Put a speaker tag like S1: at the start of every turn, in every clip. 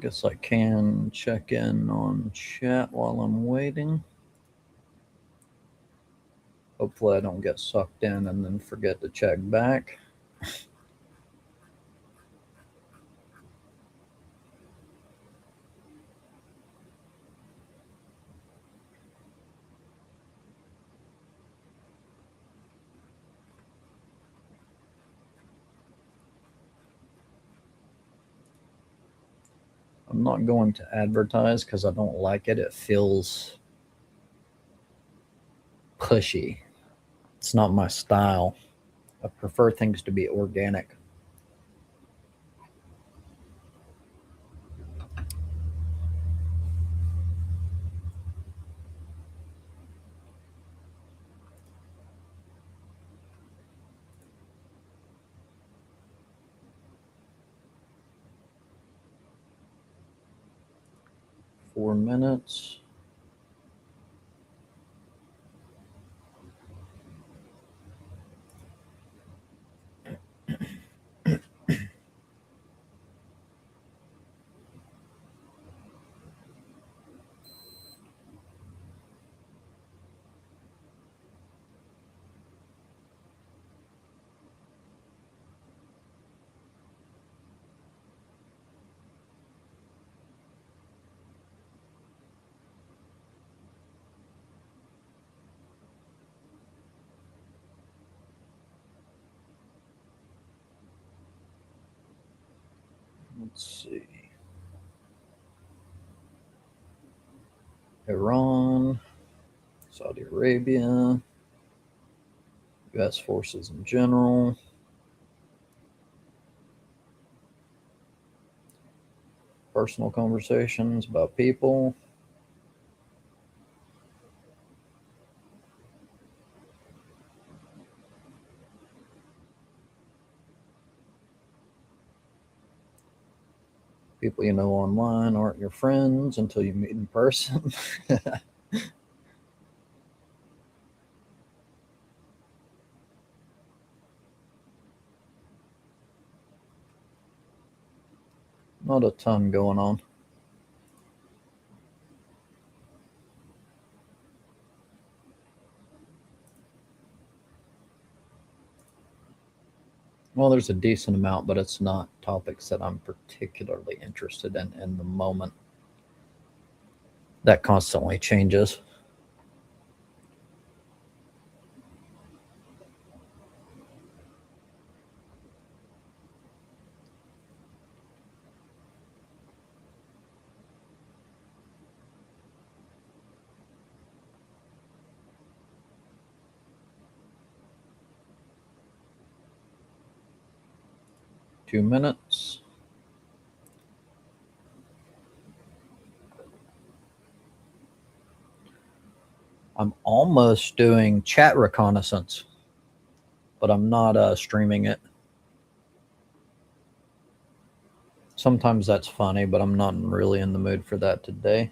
S1: Guess I can check in on chat while I'm waiting. Hopefully I don't get sucked in and then forget to check back. I'm not going to advertise because I don't like it. It feels pushy. It's not my style. I prefer things to be organic. Four minutes. Let's see. Iran, Saudi Arabia, U.S. forces in general. Personal conversations about people. People you know online aren't your friends until you meet in person. Not a ton going on. Well, there's a decent amount, but it's not topics that I'm particularly interested in the moment. that constantly changes. Two minutes. I'm almost doing chat reconnaissance, but I'm not streaming it. Sometimes that's funny, but I'm not really in the mood for that today.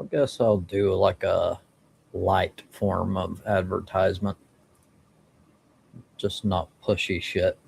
S1: I guess I'll do like a light form of advertisement, just not pushy shit.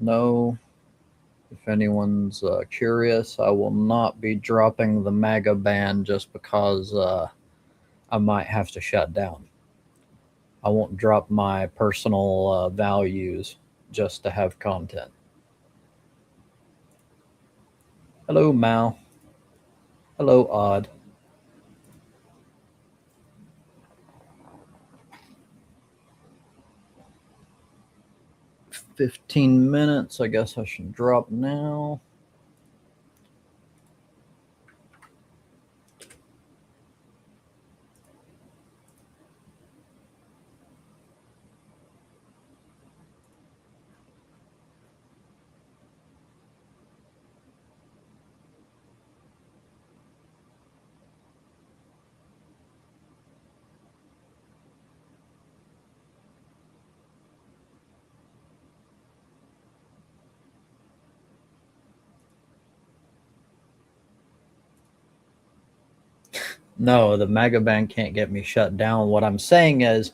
S1: No, if anyone's curious, I will not be dropping the MAGA ban just because I might have to shut down. I won't drop my personal values just to have content. Hello, Mal. Hello, Odd. 15 minutes. I guess I should drop now. No, the MAGA ban can't get me shut down. What I'm saying is,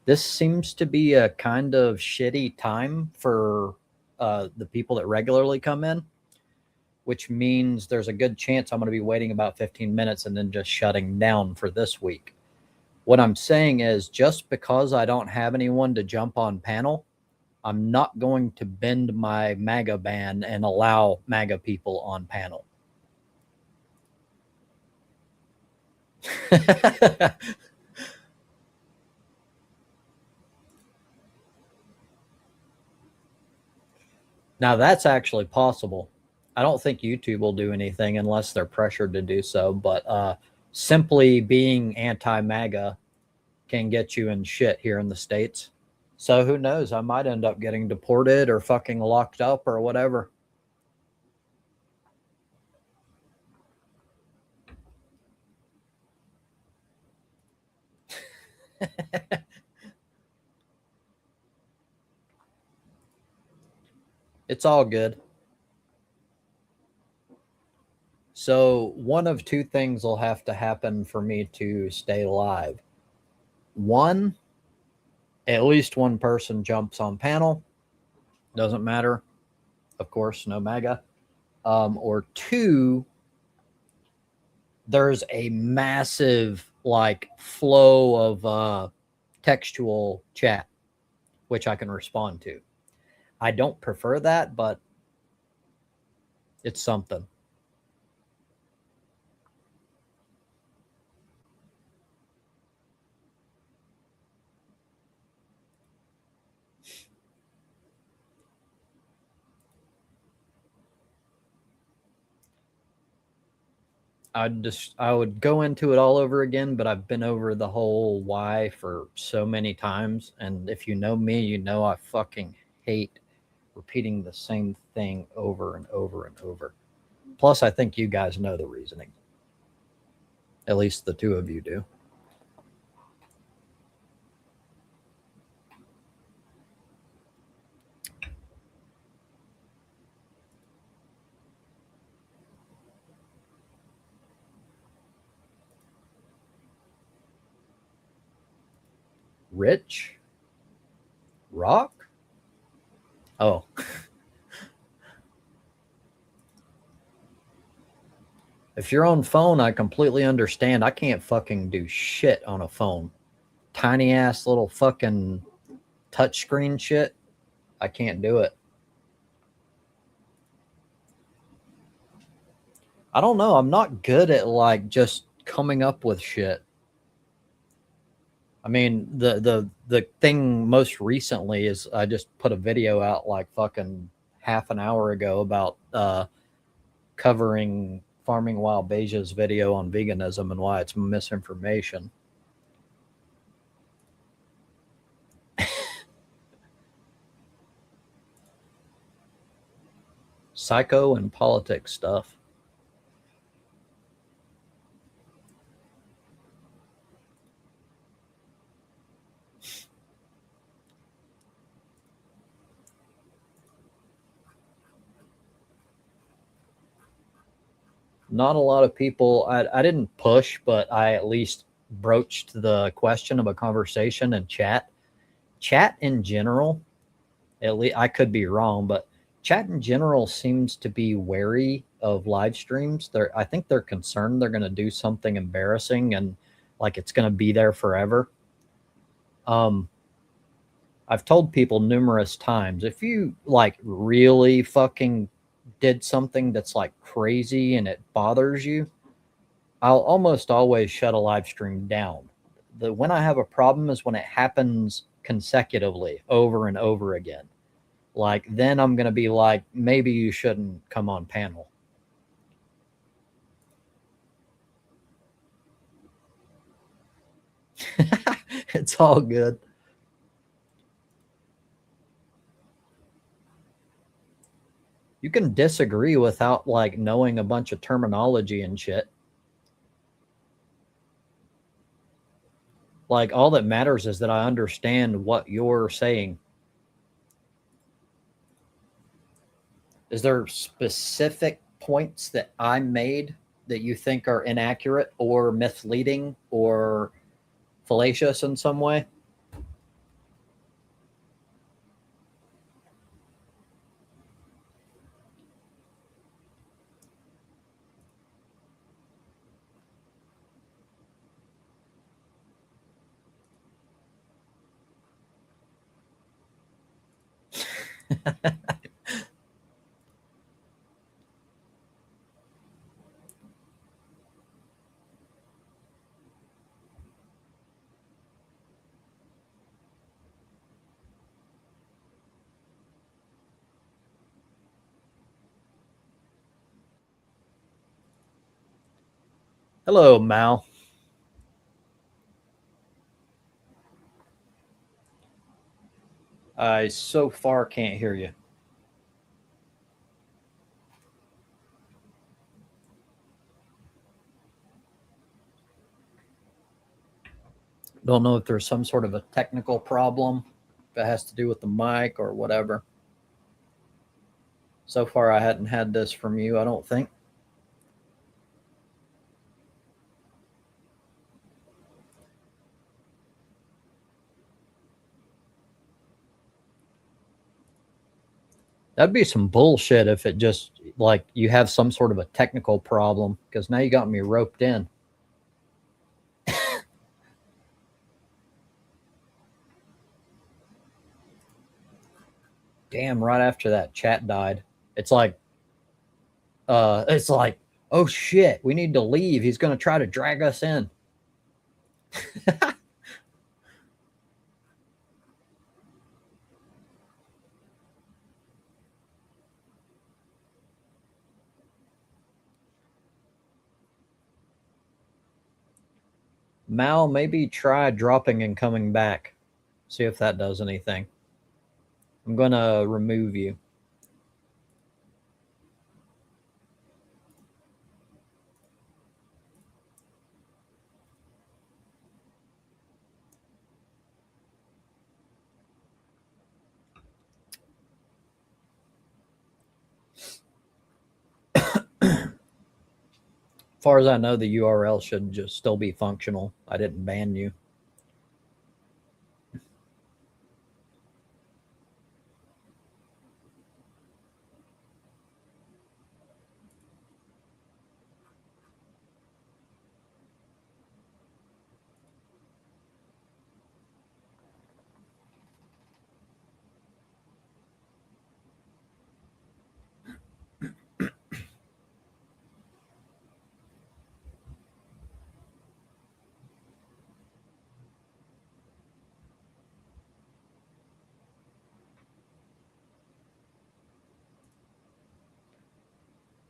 S1: this seems to be a kind of shitty time for the people that regularly come in, which means there's a good chance I'm going to be waiting about 15 minutes and then just shutting down for this week. What I'm saying is, just because I don't have anyone to jump on panel, I'm not going to bend my MAGA ban and allow MAGA people on panel. Now, that's actually possible. I don't think YouTube will do anything unless they're pressured to do so, but simply being anti MAGA can get you in shit here in the States. So who knows? I might end up getting deported or fucking locked up or whatever. It's all good. So, one of two things will have to happen for me to stay live. One, at least one person jumps on panel. Doesn't matter. of course, no MAGA. Or two, there's a massive like flow of textual chat, which I can respond to. I don't prefer that, but it's something. I would go into it all over again, but I've been over the whole why for so many times, and if you know me, you know I fucking hate repeating the same thing over and over and over. Plus, I think you guys know the reasoning. At least the two of you do. Rich Rock? Oh, if you're on phone, I completely understand. I can't fucking do shit on a phone. Tiny ass little fucking touchscreen shit. I can't do it. I don't know. I'm not good at like just coming up with shit. I mean, the thing most recently is I just put a video out like fucking half an hour ago about covering Farming Wild Beija's video on veganism and why it's misinformation. Psycho and politics stuff. Not a lot of people. I didn't push, but I at least broached the question of a conversation in chat. Chat in general, at least I could be wrong, but chat in general seems to be wary of live streams. I think they're concerned they're going to do something embarrassing and like it's going to be there forever. Um, I've told people numerous times if you like really fucking did something that's like crazy and it bothers you, I'll almost always shut a live stream down. The when I have a problem is when it happens consecutively over and over again. Like then I'm gonna be like, maybe you shouldn't come on panel. It's all good. You can disagree without like knowing a bunch of terminology and shit. Like all that matters is that I understand what you're saying. Is there specific points that I made that you think are inaccurate or misleading or fallacious in some way? Hello, Mal. I so far can't hear you. Don't know if there's some sort of a technical problem, if it has to do with the mic or whatever. So far, I hadn't had this from you, I don't think. That'd be some bullshit if it just like you have some sort of a technical problem because now you got me roped in. Damn, right after that chat died. It's like it's like, oh shit, we need to leave. He's gonna try to drag us in. Mal, maybe try dropping and coming back. See if that does anything. I'm gonna remove you. As far as I know, the URL should just still be functional. I didn't ban you.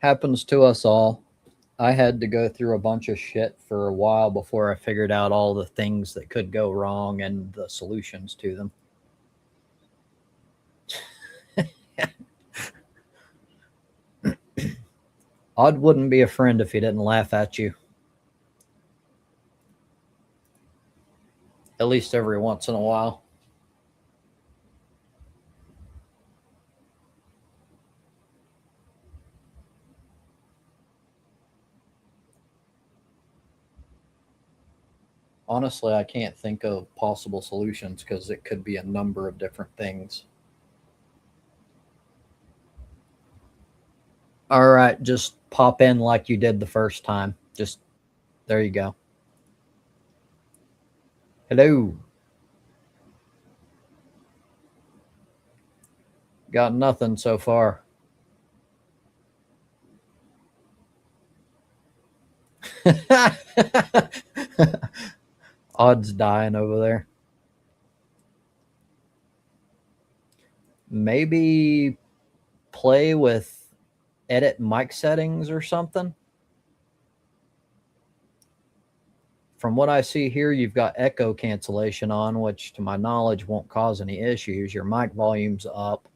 S1: Happens to us all. I had to go through a bunch of shit for a while before I figured out all the things that could go wrong and the solutions to them. Odd wouldn't be a friend if he didn't laugh at you. At least every once in a while. Honestly, I can't think of possible solutions because it could be a number of different things. All right, just pop in like you did the first time. Just there you go. Hello. Got nothing so far. Odds dying over there. Maybe play with edit mic settings or something. From what I see here, you've got echo cancellation on, which to my knowledge won't cause any issues. Your mic volume's up.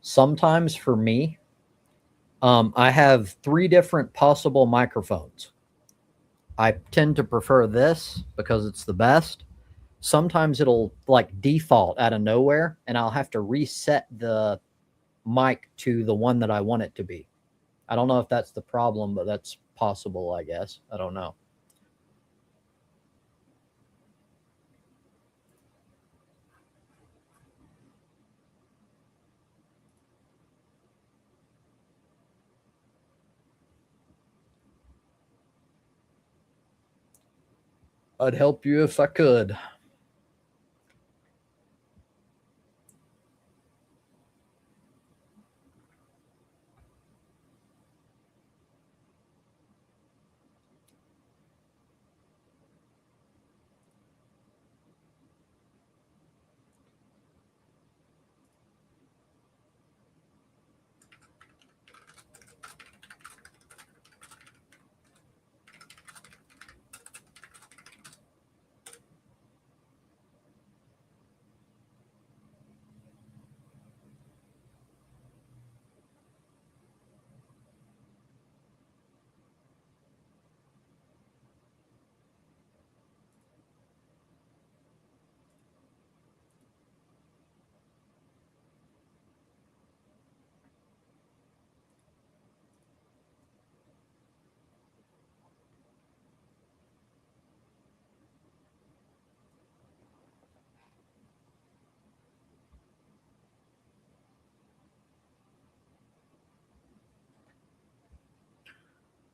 S1: Sometimes for me, I have 3 different possible microphones. I tend to prefer this because it's the best. Sometimes it'll like default out of nowhere and I'll have to reset the mic to the one that I want it to be. I don't know if that's the problem, but that's possible, I guess. I don't know. I'd help you if I could.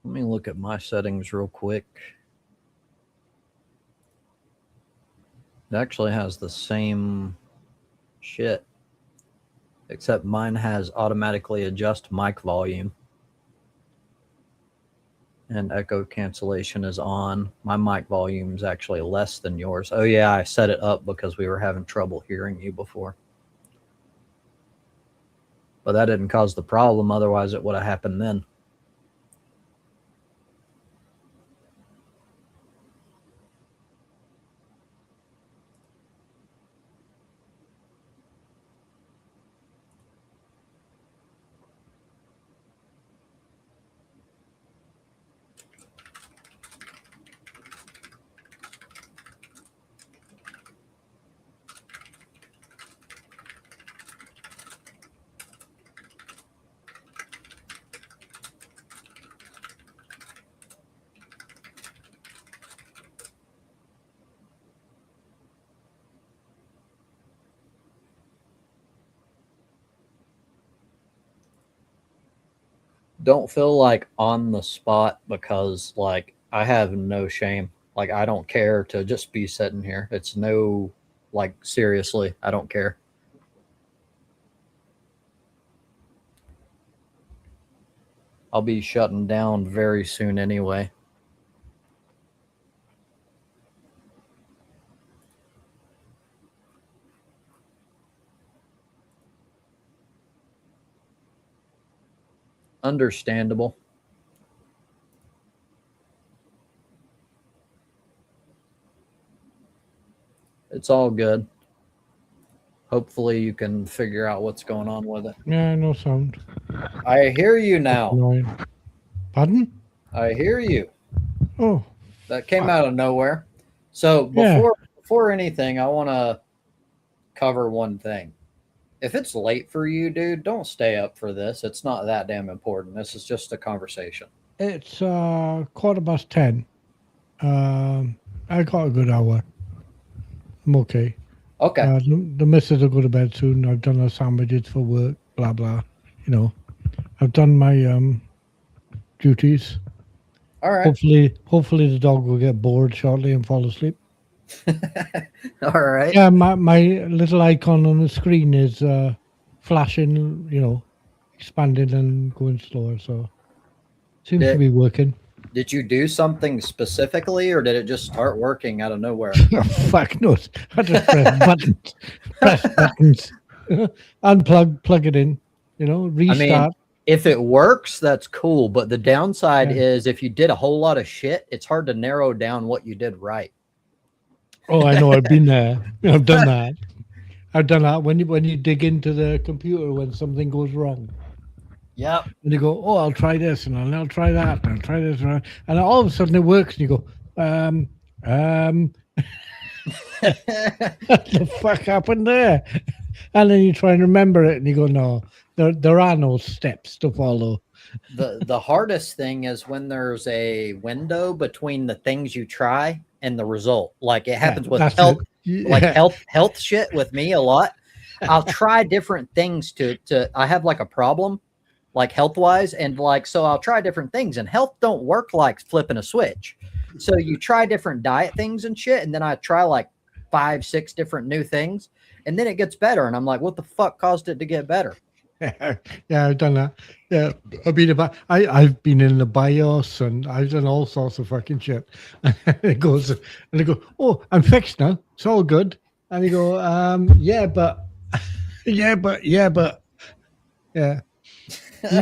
S1: Let me look at my settings real quick. It actually has the same shit, except mine has automatically adjust mic volume. And echo cancellation is on. My mic volume is actually less than yours. Oh yeah, I set it up because we were having trouble hearing you before. But that didn't cause the problem, otherwise it would have happened then. Don't feel like on the spot because like I have no shame. Like I don't care to just be sitting here. It's no like seriously, I don't care. I'll be shutting down very soon anyway. Understandable. It's all good. Hopefully you can figure out what's going on with it.
S2: Yeah, no sound.
S1: I hear you now.
S2: Annoying. Pardon?
S1: I hear you.
S2: Oh,
S1: That came out of nowhere. So before anything, I want to cover one thing. If it's late for you, dude, don't stay up for this. It's not that damn important. This is just a conversation.
S2: it's 10:15. I got a good hour. I'm okay.
S1: Okay.
S2: The missus will go to bed soon. I've done her sandwiches for work. Blah blah. You know, I've done my duties.
S1: All right.
S2: Hopefully the dog will get bored shortly and fall asleep.
S1: All right.
S2: Yeah, my little icon on the screen is flashing. You know, expanding and going slower. So seems to be working.
S1: Did you do something specifically, or did it just start working out of nowhere?
S2: Oh, fuck no! I just press buttons. Press buttons. Unplug, plug it in. You know, restart.
S1: I mean, if it works, that's cool. But the downside is if you did a whole lot of shit, it's hard to narrow down what you did right.
S2: Oh, I know. I've been there. I've done that. I've done that when you dig into the computer when something goes wrong.
S1: Yep.
S2: And you go, oh, I'll try this and I'll try that and I'll try this and all of a sudden it works and you go, what the fuck happened there? And then you try and remember it and you go, no, there are no steps to follow.
S1: The hardest thing is when there's a window between the things you try and the result. Like it happens with health, like health shit with me a lot. I'll try different things to I have like a problem, like health wise, and like so I'll try different things, and health don't work like flipping a switch. So you try different diet things and shit, and then I try like 5-6 different new things, and then it gets better, and I'm like, what the fuck caused it to get better?
S2: Yeah, I've done that. Yeah, I've been in the BIOS and I've done all sorts of fucking shit. And it goes, and they go, "Oh, I'm fixed now. It's all good." And you go, "Yeah, but, yeah."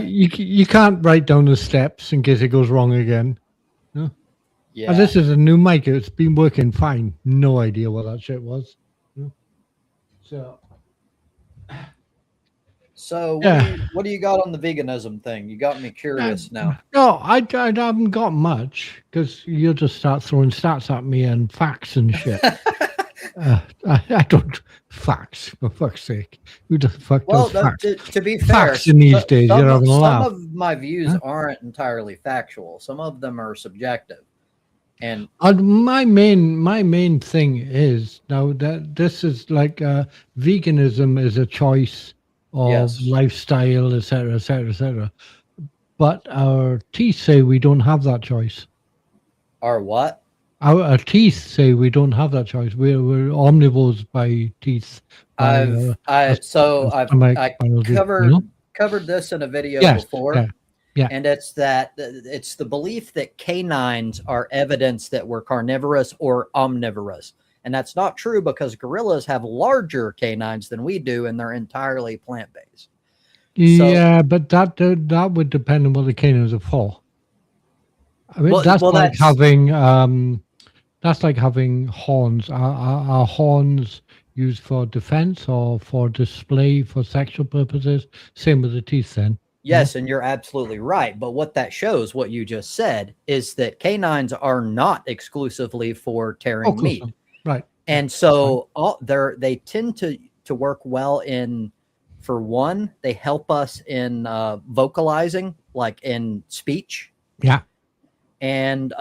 S2: You can't write down the steps in case it goes wrong again. No?
S1: Yeah.
S2: And this is a new mic. It's been working fine. No idea what that shit was. No?
S1: So what do you got on the veganism thing? You got me curious now.
S2: No, I haven't got much because you'll just start throwing stats at me and facts and shit. I don't facts for fuck's sake. Who the fuck does facts?
S1: To be fair,
S2: facts in these days, you're having a laugh.
S1: Some of my views aren't entirely factual. Some of them are subjective. And
S2: my main thing is now that this is like veganism is a choice of lifestyle, etc., etc., etc. but our teeth say we don't have that choice.
S1: Or what?
S2: Our teeth say we don't have that choice. We're omnivores by teeth, by stomach
S1: I
S2: biology.
S1: covered this in a video
S2: Yes,
S1: before,
S2: yeah, yeah.
S1: and it's the belief that canines are evidence that we're carnivorous or omnivorous. And that's not true because gorillas have larger canines than we do, and they're entirely plant-based. So,
S2: Yeah, but that would depend on what the canines are for. I mean,
S1: well,
S2: that's like having horns. Are horns used for defense or for display for sexual purposes? Same with the teeth, then.
S1: yes, and you're absolutely right. But what that shows, what you just said, is that canines are not exclusively for
S2: Oh,
S1: tearing
S2: close
S1: meat.
S2: enough. Right. Yeah,
S1: And
S2: that's fine.
S1: so they tend to work well in, for one, they help us in vocalizing, like in speech,
S2: Yeah.
S1: and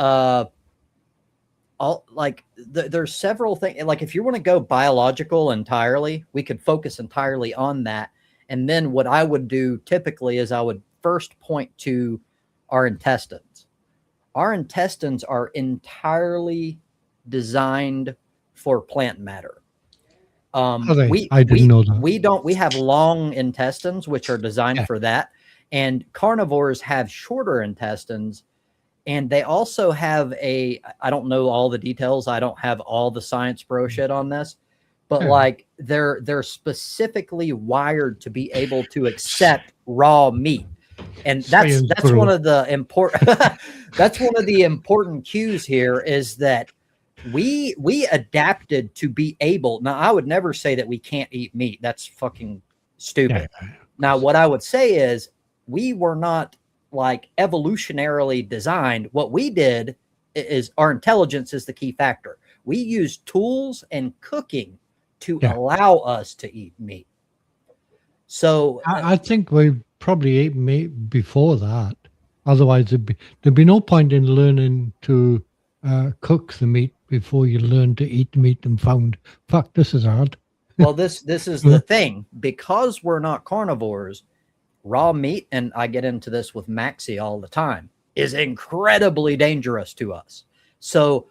S1: all like there's several things. Like if you want to go biological entirely, we could focus entirely on that. And then what I would do typically is I would first point to our intestines. Our intestines are entirely designed for plant matter.
S2: Are they? I didn't know that.
S1: We have long intestines which are designed
S2: Yeah.
S1: for that, and carnivores have shorter intestines, and they also have I don't know all the details, I don't have all the science bro shit on this, but
S2: Yeah.
S1: like they're specifically wired to be able to accept raw meat. And that's
S2: Science
S1: that's one
S2: bro.
S1: of the important that's one of the important cues here, is that we adapted to be able. Now I would never say that we can't eat meat. That's fucking stupid.
S2: Yeah.
S1: Now what I would say is we were not like evolutionarily designed. What we did is our intelligence is the key factor. We used tools and cooking to
S2: Yeah.
S1: allow us to eat meat. So
S2: I think we probably ate meat before that. Otherwise, there'd be no point in learning to cook the meat before you learn to eat the meat and found, fuck, this is hard.
S1: well, this is the thing, because we're not carnivores. Raw meat, and I get into this with Maxie all the time, is incredibly dangerous to us. So,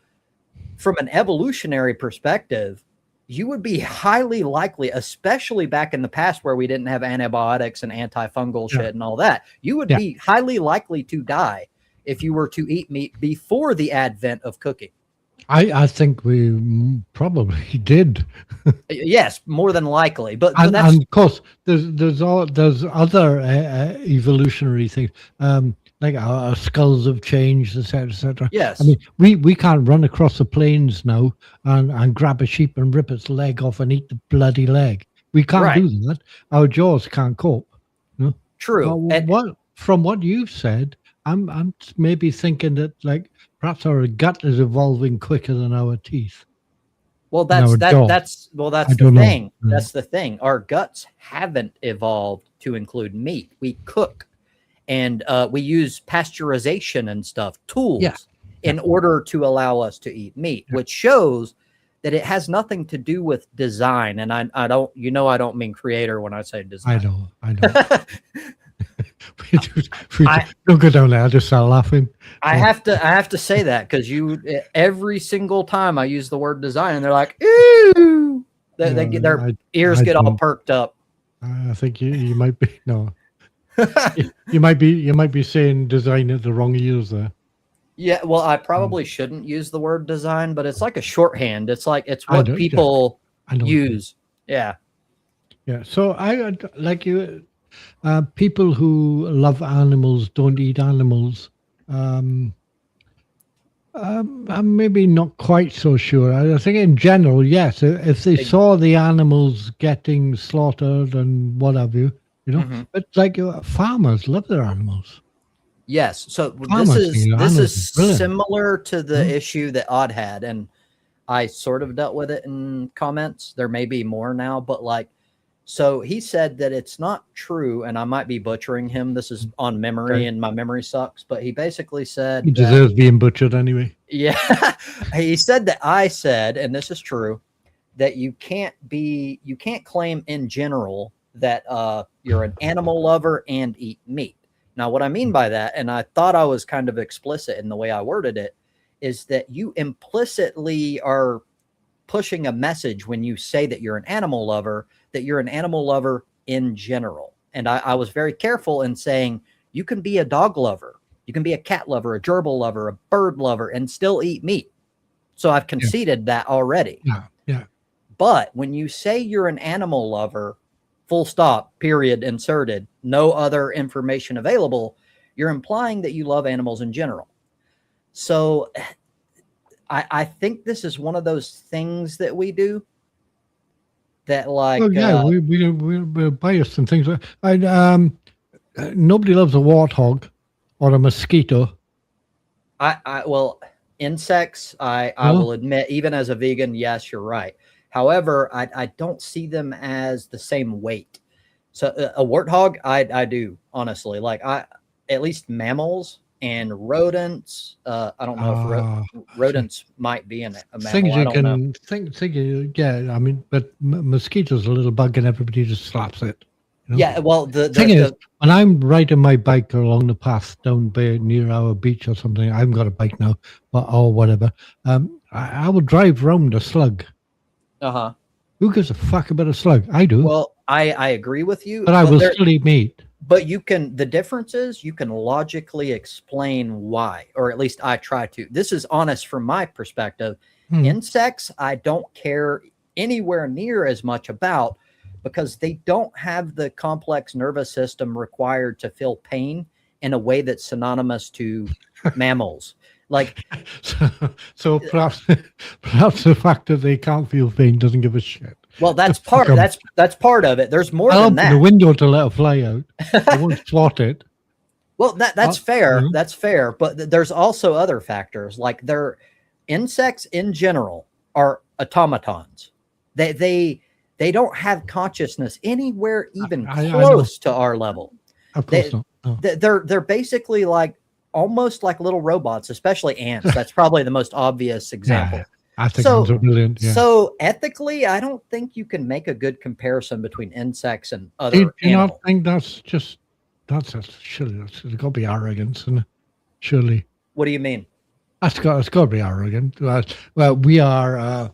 S1: from an evolutionary perspective, you would be highly likely, especially back in the past where we didn't have antibiotics and antifungal
S2: Yeah.
S1: shit and all that, you would
S2: Yeah.
S1: be highly likely to die if you were to eat meat before the advent of cooking.
S2: I think we probably did.
S1: Yes, more than likely. But
S2: And,
S1: that's
S2: and of course, there's other evolutionary things, like our skulls have changed, etc., etc.
S1: yes.
S2: I mean, we can't run across the plains now and grab a sheep and rip its leg off and eat the bloody leg. We can't
S1: Right.
S2: do that. Our jaws can't cope. You know?
S1: True.
S2: What from what you've said, I'm maybe thinking that like perhaps our gut is evolving quicker than our teeth.
S1: Well,
S2: No, no.
S1: that's
S2: I
S1: the
S2: don't know.
S1: thing.
S2: Mm.
S1: That's the thing. Our guts haven't evolved to include meat. We cook, and we use pasteurization and stuff, tools,
S2: Yeah.
S1: in order to allow us to eat meat, which shows that it has nothing to do with design. And I don't, I don't mean creator when I say design.
S2: I know. we don't go down there. I just start laughing.
S1: I have to say that because every single time I use the word design, and they're like, "Ooh," their ears get all perked up.
S2: I think you might be you might be saying design at the wrong ears there.
S1: Yeah, well, I probably shouldn't use the word design, but it's like a shorthand. It's what people use. Yeah.
S2: Yeah. So I like you. People who love animals don't eat animals. I'm maybe not quite so sure. I think in general, yes. If they saw the animals getting slaughtered and what have you, but like farmers love their animals.
S1: Yes. So
S2: Farmers
S1: this is similar to the issue that Odd had, and I sort of dealt with it in comments. There may be more now, but so he said that it's not true, and I might be butchering him. This is on memory, and my memory sucks. But he basically said
S2: he deserves being butchered anyway.
S1: Yeah, he said that I said, and this is true, that you can't claim in general that you're an animal lover and eat meat. Now, what I mean by that, and I thought I was kind of explicit in the way I worded it, is that you implicitly are pushing a message when you say that you're an animal lover in general. And I was very careful in saying you can be a dog lover, you can be a cat lover, a gerbil lover, a bird lover, and still eat meat. So I've conceded that already.
S2: Yeah. Yeah.
S1: But when you say you're an animal lover, full stop, period, inserted, no other information available, you're implying that you love animals in general. So I think this is one of those things that we do that, like,
S2: Well, yeah, we're biased and things. Nobody loves a warthog or a mosquito.
S1: well, insects, I
S2: No?
S1: will admit, even as a vegan, yes, you're right. However, I don't see them as the same weight. So a warthog, I do, honestly. Like, at least mammals and rodents. I don't know if rodents might be a mammal.
S2: Things
S1: I
S2: you
S1: don't know.
S2: can yeah. I mean, but mosquito's a little bug, and everybody just slaps it. You know?
S1: Yeah, well, the
S2: thing is, when I'm riding my bike along the path down by near our beach or something, I haven't got a bike now, or whatever. I will drive round a slug.
S1: uh-huh.
S2: Who gives a fuck about a slug? I do.
S1: Well, I agree with you,
S2: but I will still eat meat.
S1: But the difference is you can logically explain why, or at least I try to. This is honest from my perspective. Insects, I don't care anywhere near as much about, because they don't have the complex nervous system required to feel pain in a way that's synonymous to mammals. Like,
S2: so perhaps the fact that they can't feel pain doesn't give a shit.
S1: Well, that's part of it. There's more
S2: I'll
S1: than that.
S2: open the window to let it fly out. I won't swat it.
S1: Well, that's fair. That's fair. But there's also other factors. Like, insects in general are automatons. They don't have consciousness anywhere even close to our level.
S2: Of course not. No.
S1: They're basically like almost like little robots, especially ants. That's probably the most obvious example.
S2: Yeah, I think ants are brilliant. Yeah.
S1: So ethically, I don't think you can make a good comparison between insects and other
S2: animals. Do you not think that's surely it's got to be arrogance, isn't it? Surely.
S1: What do you mean?
S2: It's got to be arrogant. Well, we are.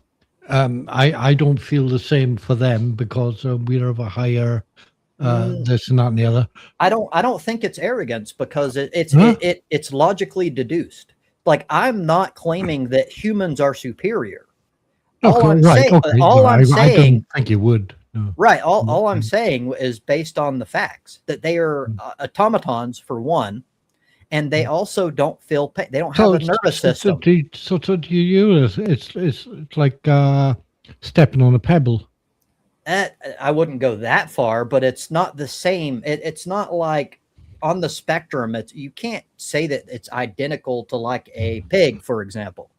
S2: I don't feel the same for them because we're of a higher this and that and the other.
S1: I don't think it's arrogance, because it's logically deduced. Like, I'm not claiming that humans are superior. All I'm saying, I
S2: don't think you would. No.
S1: Right. All I'm saying is based on the facts that they are automatons, for one, and they also don't feel pain. They don't have a nervous system.
S2: So to you, it's like stepping on a pebble.
S1: I wouldn't go that far, but it's not the same. It's not like on the spectrum. You can't say that it's identical to like a pig, for example.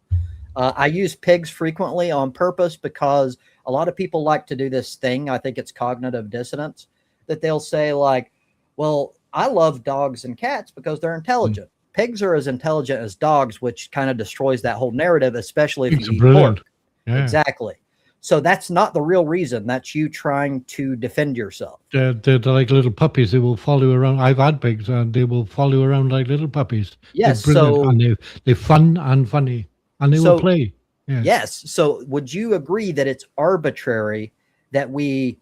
S1: I use pigs frequently on purpose because a lot of people like to do this thing. I think it's cognitive dissonance, that they'll say like, well, I love dogs and cats because they're intelligent. Pigs are as intelligent as dogs, which kind of destroys that whole narrative, especially if you eat pork. Yeah. Exactly. So that's not the real reason. That's you trying to defend yourself.
S2: They're like little puppies. They will follow around. I've had pigs, and they will follow around like little puppies.
S1: Yes.
S2: And they're fun and funny, and they will play. Yeah.
S1: Yes. So would you agree that it's arbitrary that we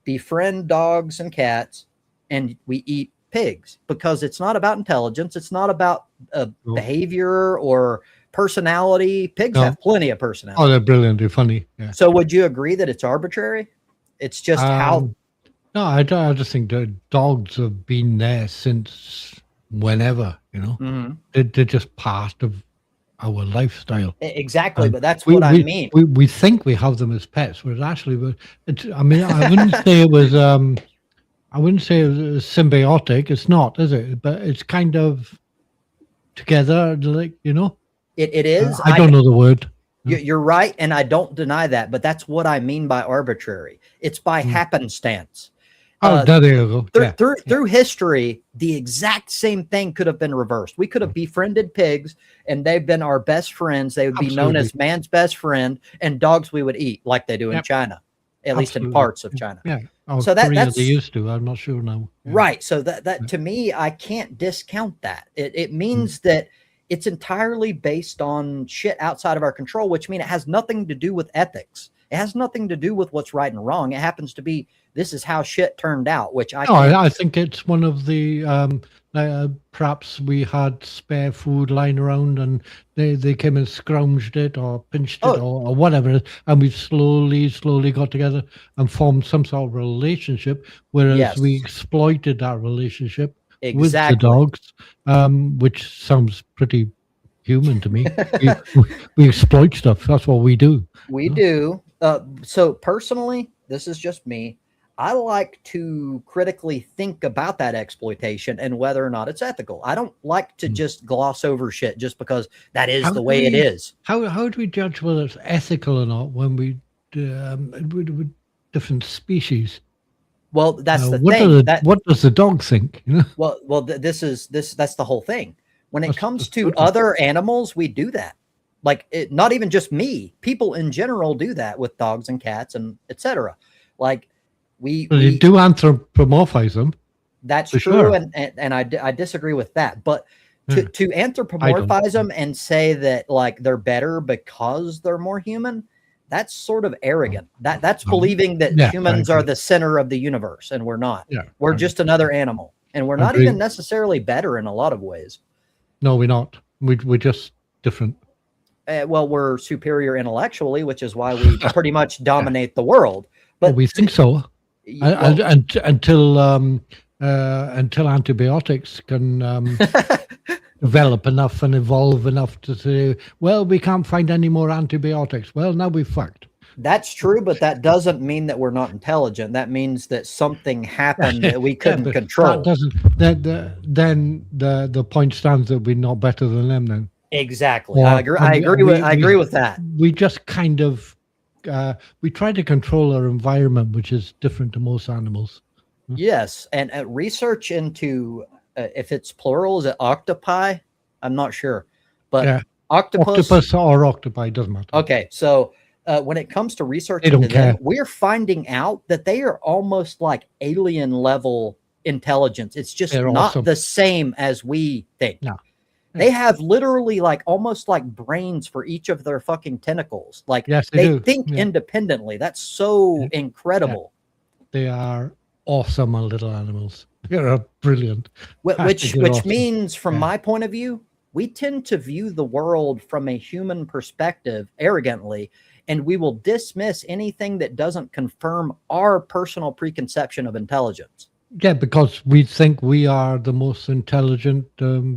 S1: befriend dogs and cats and we eat pigs? Because it's not about intelligence. It's not about behavior or personality. Pigs have plenty of personality.
S2: Oh, they're brilliant. They're funny. Yeah.
S1: So would you agree that it's arbitrary? It's just how...
S2: No, I just think the dogs have been there since whenever, you know.
S1: Mm-hmm.
S2: They're just part of our lifestyle.
S1: Exactly, but that's what I mean.
S2: We think we have them as pets, but actually, I wouldn't say it was... I wouldn't say it was symbiotic. It's not, is it? But it's kind of together, like, you know.
S1: It is.
S2: I don't know the word.
S1: You're right, and I don't deny that, but that's what I mean by arbitrary. It's by happenstance.
S2: There you go.
S1: Through history, the exact same thing could have been reversed. We could have befriended pigs, and they've been our best friends. They would be known as man's best friend, and dogs we would eat, like they do in China. at least in
S2: Absolutely.
S1: parts of China.
S2: Yeah. Or
S1: So
S2: Korea, they
S1: that's
S2: used to. I'm not sure now. Yeah.
S1: right. So that
S2: Yeah.
S1: to me, I can't discount that. It
S2: Mm.
S1: means that it's entirely based on shit outside of our control, which means it has nothing to do with ethics. It has nothing to do with what's right and wrong. It happens to be this is how shit turned out, which I
S2: No,
S1: can't.
S2: I think it's one of the perhaps we had spare food lying around and they came and scrounged it or pinched it
S1: Oh,
S2: or whatever, and we slowly got together and formed some sort of relationship, whereas we
S1: yes,
S2: exploited that relationship with the
S1: exactly.
S2: dogs, which sounds pretty human to me. We, we exploit stuff. That's what we do.
S1: We
S2: You know?
S1: do. So personally, this is just me. I like to critically think about that exploitation and whether or not it's ethical. I don't like to
S2: Mm.
S1: just gloss over shit just because that is
S2: How
S1: the
S2: do
S1: way it
S2: we
S1: is.
S2: how do we judge whether it's ethical or not when we with different species?
S1: Well, that's the thing. That
S2: What does the dog think? You know,
S1: this is this that's the whole thing. When it comes
S2: that's
S1: to
S2: totally.
S1: other animals, we do that. Like not even just me, people in general do that with dogs and cats and etc. Like
S2: Well, you
S1: we
S2: do anthropomorphize them
S1: that's
S2: for
S1: true,
S2: sure.
S1: and I disagree with that. But
S2: Yeah,
S1: to
S2: I don't.
S1: anthropomorphize them and say that like they're better because they're more human, that's sort of arrogant. That's believing that
S2: Yeah, I
S1: humans are
S2: agree.
S1: the center of the universe, and we're not.
S2: Yeah,
S1: We're just another animal, and we're
S2: I
S1: not even
S2: agree.
S1: necessarily better in a lot of ways.
S2: No, we're not. We're just different.
S1: Well, we're superior intellectually, which is why we pretty much
S2: Yeah.
S1: dominate the world.
S2: Well,
S1: But
S2: we think so.
S1: well,
S2: Until antibiotics can develop enough and evolve enough to say, well, we can't find any more antibiotics. Well, now we're fucked.
S1: that's true, but that doesn't mean that we're not intelligent. That means that something happened that we
S2: Yeah,
S1: couldn't
S2: but that
S1: control.
S2: doesn't. Then the point stands that we're not better than them. Then,
S1: Exactly.
S2: or
S1: I agree with that.
S2: we just kind of we try to control our environment, which is different to most animals.
S1: Yes, and research into if it's plural, is it octopi? I'm not sure, but
S2: Yeah,
S1: octopus.
S2: octopus or octopi doesn't matter.
S1: Okay, so when it comes to research
S2: They
S1: into
S2: don't care.
S1: them, we're finding out that they are almost like alien level intelligence. It's just
S2: They're
S1: not
S2: awesome.
S1: the same as we think.
S2: No.
S1: They have literally like almost like brains for each of their fucking tentacles. Like
S2: Yes, they
S1: they
S2: do.
S1: think
S2: Yeah.
S1: independently. That's so
S2: Yeah.
S1: incredible.
S2: They are awesome little animals. They're brilliant.
S1: Which
S2: They're awesome.
S1: means, from
S2: Yeah.
S1: my point of view, we tend to view the world from a human perspective arrogantly, and we will dismiss anything that doesn't confirm our personal preconception of intelligence.
S2: Yeah, because we think we are the most intelligent.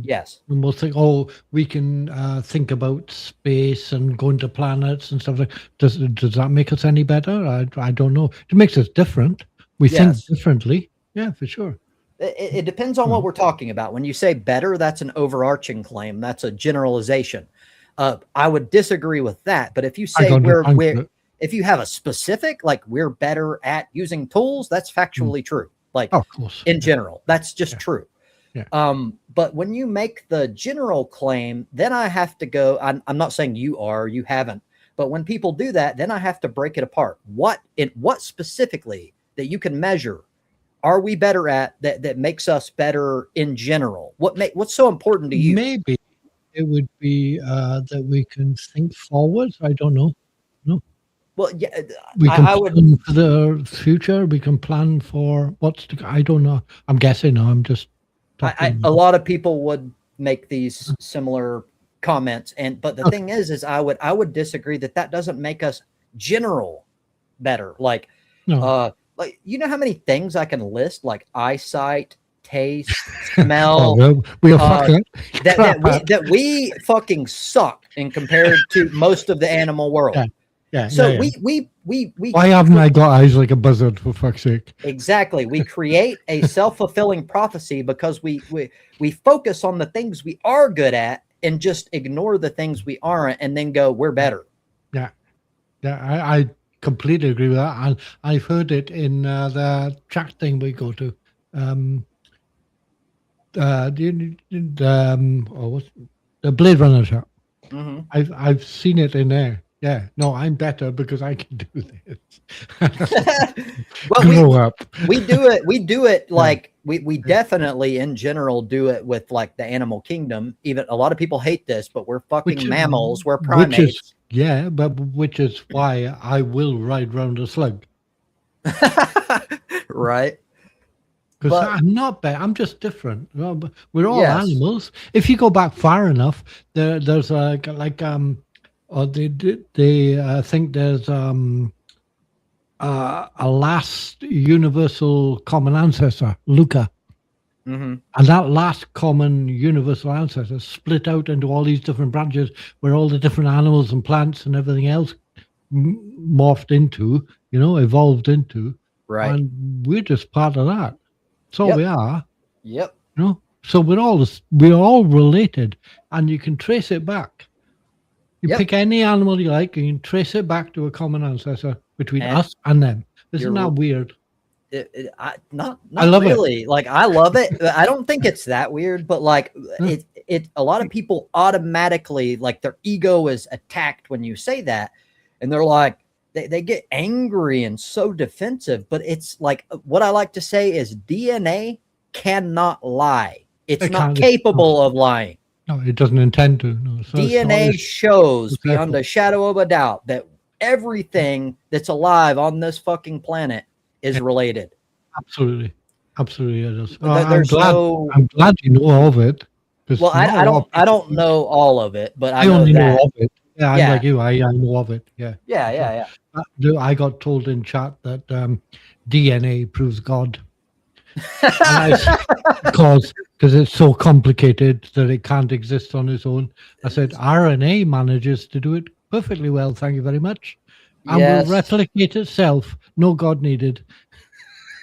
S1: Yes.
S2: The most think, oh, we can think about space and going to planets and stuff like. Does that make us any better? I don't know. It makes us different. We think
S1: Yes.
S2: differently. Yeah, for sure.
S1: It depends on what we're talking about. When you say better, that's an overarching claim. That's a generalization. I would disagree with that. But if you say if you have a specific, like we're better at using tools, that's factually true. Like,
S2: of course,
S1: in general, that's just true.
S2: Yeah.
S1: But when you make the general claim, then I have to go. I'm not saying you haven't. But when people do that, then I have to break it apart. What specifically that you can measure are we better at that makes us better in general? What's so important to you?
S2: Maybe it would be that we can think forward. I don't know. No.
S1: Well, yeah,
S2: We can
S1: I would.
S2: plan for the future. We can plan for what's to. I don't know. I'm guessing. I'm just.
S1: A lot of people would make these similar comments, but the thing is I would disagree that doesn't make us general better. Like,
S2: No.
S1: Like, you know how many things I can list, like eyesight, taste, smell.
S2: Oh, well, we are fucking
S1: that we fucking suck in compared to most of the animal world.
S2: Yeah.
S1: So
S2: yeah.
S1: we
S2: Why haven't I got eyes like a buzzard, for fuck's sake?
S1: Exactly. We create a self-fulfilling prophecy because we focus on the things we are good at and just ignore the things we aren't, and then go, we're better.
S2: Yeah. I completely agree with that, and I've heard it in the chat thing we go to. The Blade Runner chat.
S1: Mm-hmm.
S2: I've seen it in there. Yeah, no, I'm better because I can do this.
S1: Well,
S2: Grow up.
S1: we do it. We do it
S2: Yeah.
S1: like we definitely in general do it with like the animal kingdom. Even a lot of people hate this, but we're fucking
S2: Which,
S1: mammals. We're
S2: which is,
S1: primates.
S2: yeah, but which is why I will ride round a slug.
S1: Right.
S2: Because
S1: But
S2: I'm not bad. I'm just different. We're all
S1: yes.
S2: animals. If you go back far enough, there's or they think there's a last universal common ancestor, Luca,
S1: Hmm.
S2: and that last common universal ancestor split out into all these different branches, where all the different animals and plants and everything else morphed into, evolved into,
S1: Right.
S2: and we're just part of that. That's all we
S1: Yep.
S2: are.
S1: Yep.
S2: So we're all related, and you can trace it back. You
S1: Yep.
S2: pick any animal you like, and you can trace it back to a common ancestor between
S1: And
S2: us and them. Isn't
S1: you're
S2: that weird?
S1: not
S2: I
S1: not
S2: love it.
S1: really. Like I love it. I don't think it's that weird, but like
S2: Yeah,
S1: it a lot of people automatically like their ego is attacked when you say that, and they're like they get angry and so defensive. But it's like what I like to say is DNA cannot lie. It's
S2: it
S1: not
S2: can't. No,
S1: capable of lying.
S2: no, it doesn't intend to. No, so
S1: DNA shows
S2: it's
S1: beyond
S2: effort.
S1: a shadow of a doubt that everything that's alive on this fucking planet is
S2: Yeah,
S1: related.
S2: absolutely, absolutely it is. I'm
S1: There's
S2: glad.
S1: no
S2: I'm glad you know of it,
S1: well,
S2: because not a lot of
S1: I
S2: people
S1: don't
S2: do.
S1: know all of it, but I
S2: I
S1: know
S2: only know
S1: that.
S2: of it. Yeah, I'm
S1: Yeah,
S2: like you. I know of it. Yeah.
S1: yeah,
S2: So,
S1: yeah, yeah.
S2: I got told in chat that DNA proves God, and because it's so complicated that it can't exist on its own. I said RNA manages to do it perfectly well. Thank you very much, and will
S1: Yes.
S2: replicate itself. No God needed.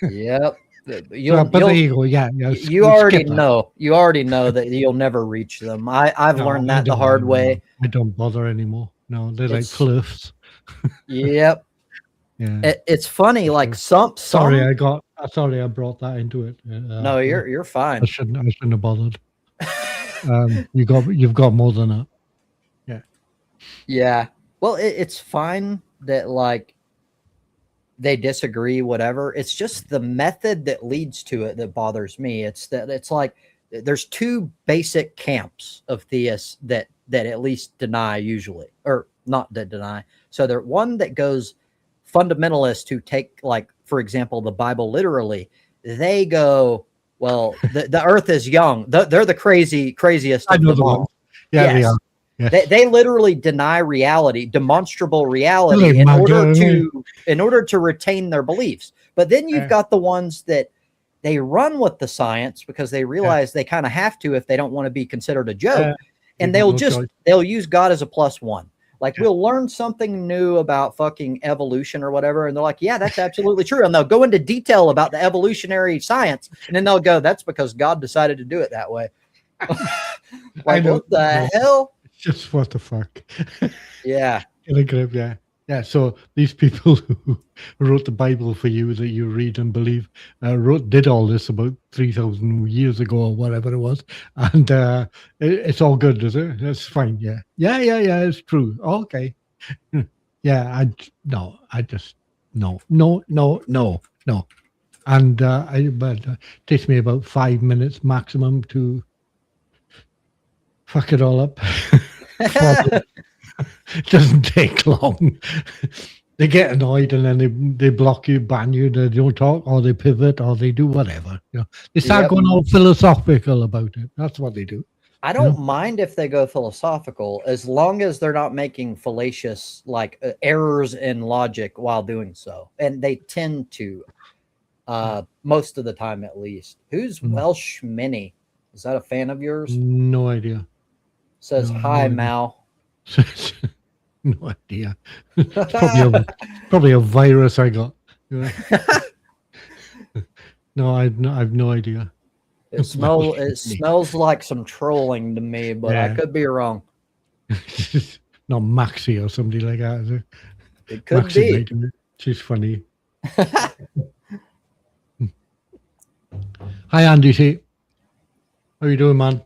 S1: Yep.
S2: So, but there you go. Yeah, yeah.
S1: You already
S2: Skip that.
S1: know. You already know that you'll never reach them. I've
S2: No,
S1: learned
S2: I
S1: that the
S2: don't.
S1: hard way.
S2: I don't bother anymore. No, they're like
S1: It's
S2: fluffs.
S1: yep.
S2: Yeah.
S1: It's funny. Like
S2: So, sorry,
S1: some.
S2: I brought that into it.
S1: No,
S2: Yeah,
S1: you're
S2: I
S1: fine.
S2: shouldn't. I shouldn't have bothered. You've got more than that. Yeah.
S1: Yeah. Well, it's fine that like they disagree, whatever. It's just the method that leads to it that bothers me. It's that it's like there's two basic camps of theists that at least deny usually, or not that deny. So there one that goes fundamentalists who take like, for example, the Bible literally. They go, well, the earth is young. They're the craziest
S2: I
S1: of
S2: know
S1: them
S2: the ones.
S1: all.
S2: Yeah, they are.
S1: Yes,
S2: Yes.
S1: they literally deny reality, demonstrable
S2: They're like
S1: reality,
S2: MAGA, right?
S1: in order to retain their beliefs. But then you've
S2: Yeah,
S1: got the ones that they run with the science because they
S2: yeah,
S1: realize they kind of have to if they don't want to be considered a joke,
S2: yeah. They
S1: and
S2: got no choice.
S1: they'll use God as a plus one. Like
S2: Yeah.
S1: we'll learn something new about fucking evolution or whatever, and they're like, "Yeah, that's absolutely true," and they'll go into detail about the evolutionary science, and then they'll go, "That's because God decided to do it that way."
S2: I
S1: Like
S2: know.
S1: what the hell?
S2: It's just what the fuck.
S1: Yeah.
S2: In a grip, yeah. Yeah, so these people who wrote the Bible for you that you read and believe did all this about 3,000 years ago or whatever it was, and it's all good, is it? That's fine, yeah, yeah. It's true. Okay, yeah. I just no. And but it takes me about 5 minutes maximum to fuck it all up. It doesn't take long. They get annoyed and then they block you, ban you, they don't talk, or they pivot, or they do whatever. They start
S1: Yep.
S2: going all philosophical about it. That's what they do.
S1: I
S2: You
S1: don't
S2: know.
S1: mind if they go philosophical as long as they're not making fallacious like errors in logic while doing so. And they tend to most of the time at least. Who's
S2: Mm.
S1: Welsh Minnie? Is that a fan of yours?
S2: No idea.
S1: Says
S2: No
S1: hi,
S2: idea.
S1: Mal.
S2: No idea. It's probably a virus I got. No, I've no idea. Welsh
S1: It
S2: me.
S1: smells like some trolling to me, but I
S2: Yeah.
S1: could be wrong.
S2: Not Maxi or somebody like that, is it?
S1: It could
S2: Maxi
S1: be.
S2: might do it. She's funny. Hi, Andy. How you doing, man?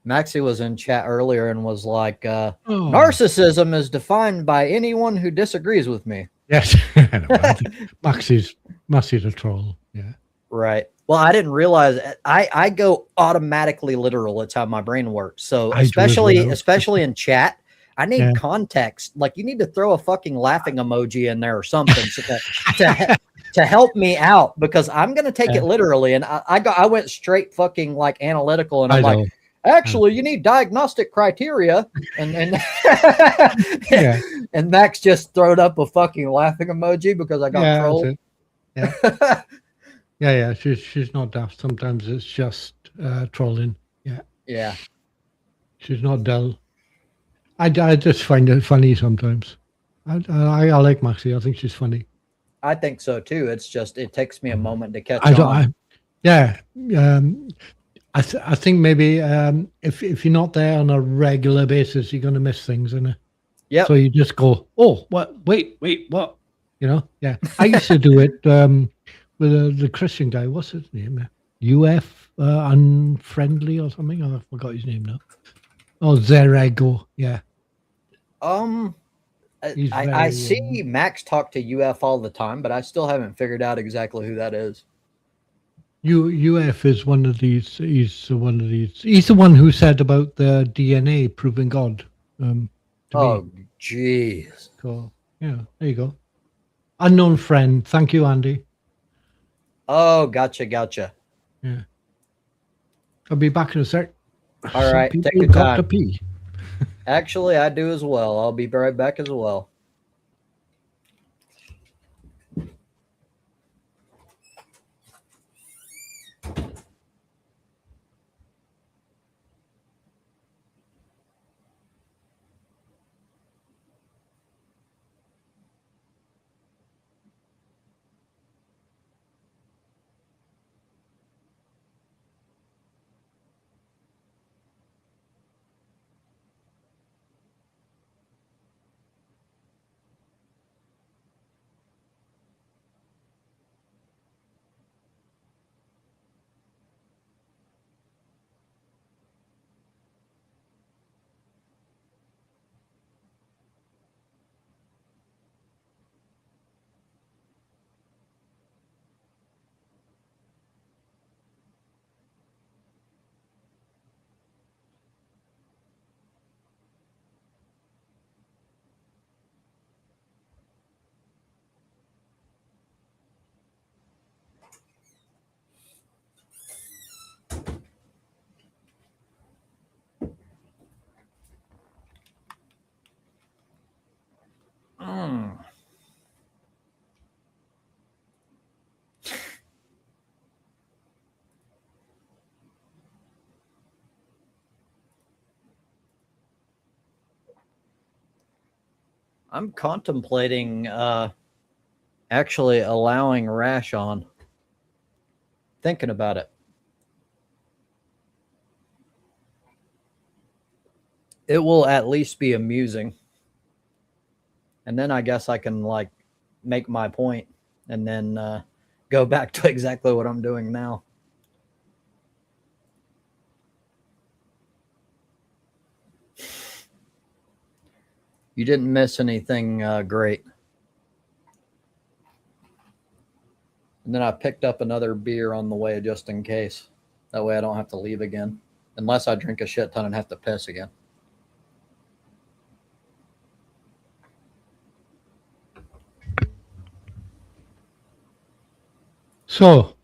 S1: Maxie was in chat earlier and was like,
S2: Oh,
S1: narcissism is defined by anyone who disagrees with me.
S2: yes. I know. I think Maxie's a troll. Yeah.
S1: Right. Well, I didn't realize I go automatically literal. It's how my brain works. So
S2: I do as well.
S1: especially in chat, I need
S2: Yeah.
S1: context. Like you need to throw a fucking laughing emoji in there or something to help me out because I'm gonna take
S2: Yeah.
S1: it literally. And I went straight fucking like analytical and I'm
S2: I
S1: like,
S2: know.
S1: actually, you need diagnostic criteria. And
S2: Yeah.
S1: and Max just throwed up a fucking laughing emoji because I got
S2: Yeah. That's
S1: trolled.
S2: it. Yeah. Yeah. She's not daft. Sometimes it's just trolling. Yeah.
S1: Yeah.
S2: She's not dull. I just find it funny sometimes. I like Maxie. I think she's funny.
S1: I think so too. It's just it takes me a moment to catch
S2: I don't.
S1: on.
S2: Yeah. I think maybe if you're not there on a regular basis, you're gonna miss things, and
S1: Yep.
S2: so you just go, oh, what? Wait, what? You know? Yeah. I used to do it with the Christian guy. What's his name? UF Unfriendly or something. I forgot his name now. Oh, Zerego. Yeah. He's
S1: I
S2: very.
S1: see Max talk to UF all the time, but I still haven't figured out exactly who that is.
S2: UF is one of these. He's one of these. He's the one who said about the DNA proving God. To
S1: Oh,
S2: me.
S1: jeez.
S2: So yeah, there you go. Unknown friend. Thank you, Andy.
S1: Oh, gotcha.
S2: Yeah. I'll be back in a sec.
S1: All
S2: Some
S1: right,
S2: people
S1: take your
S2: got to
S1: time.
S2: pee.
S1: Actually, I do as well. I'll be right back as well. Mm. I'm contemplating actually allowing Rash on. Thinking about it. It will at least be amusing. And then I guess I can like make my point and then go back to exactly what I'm doing now. You didn't miss anything great. And then I picked up another beer on the way just in case. That way I don't have to leave again. Unless I drink a shit ton and have to piss again.
S2: So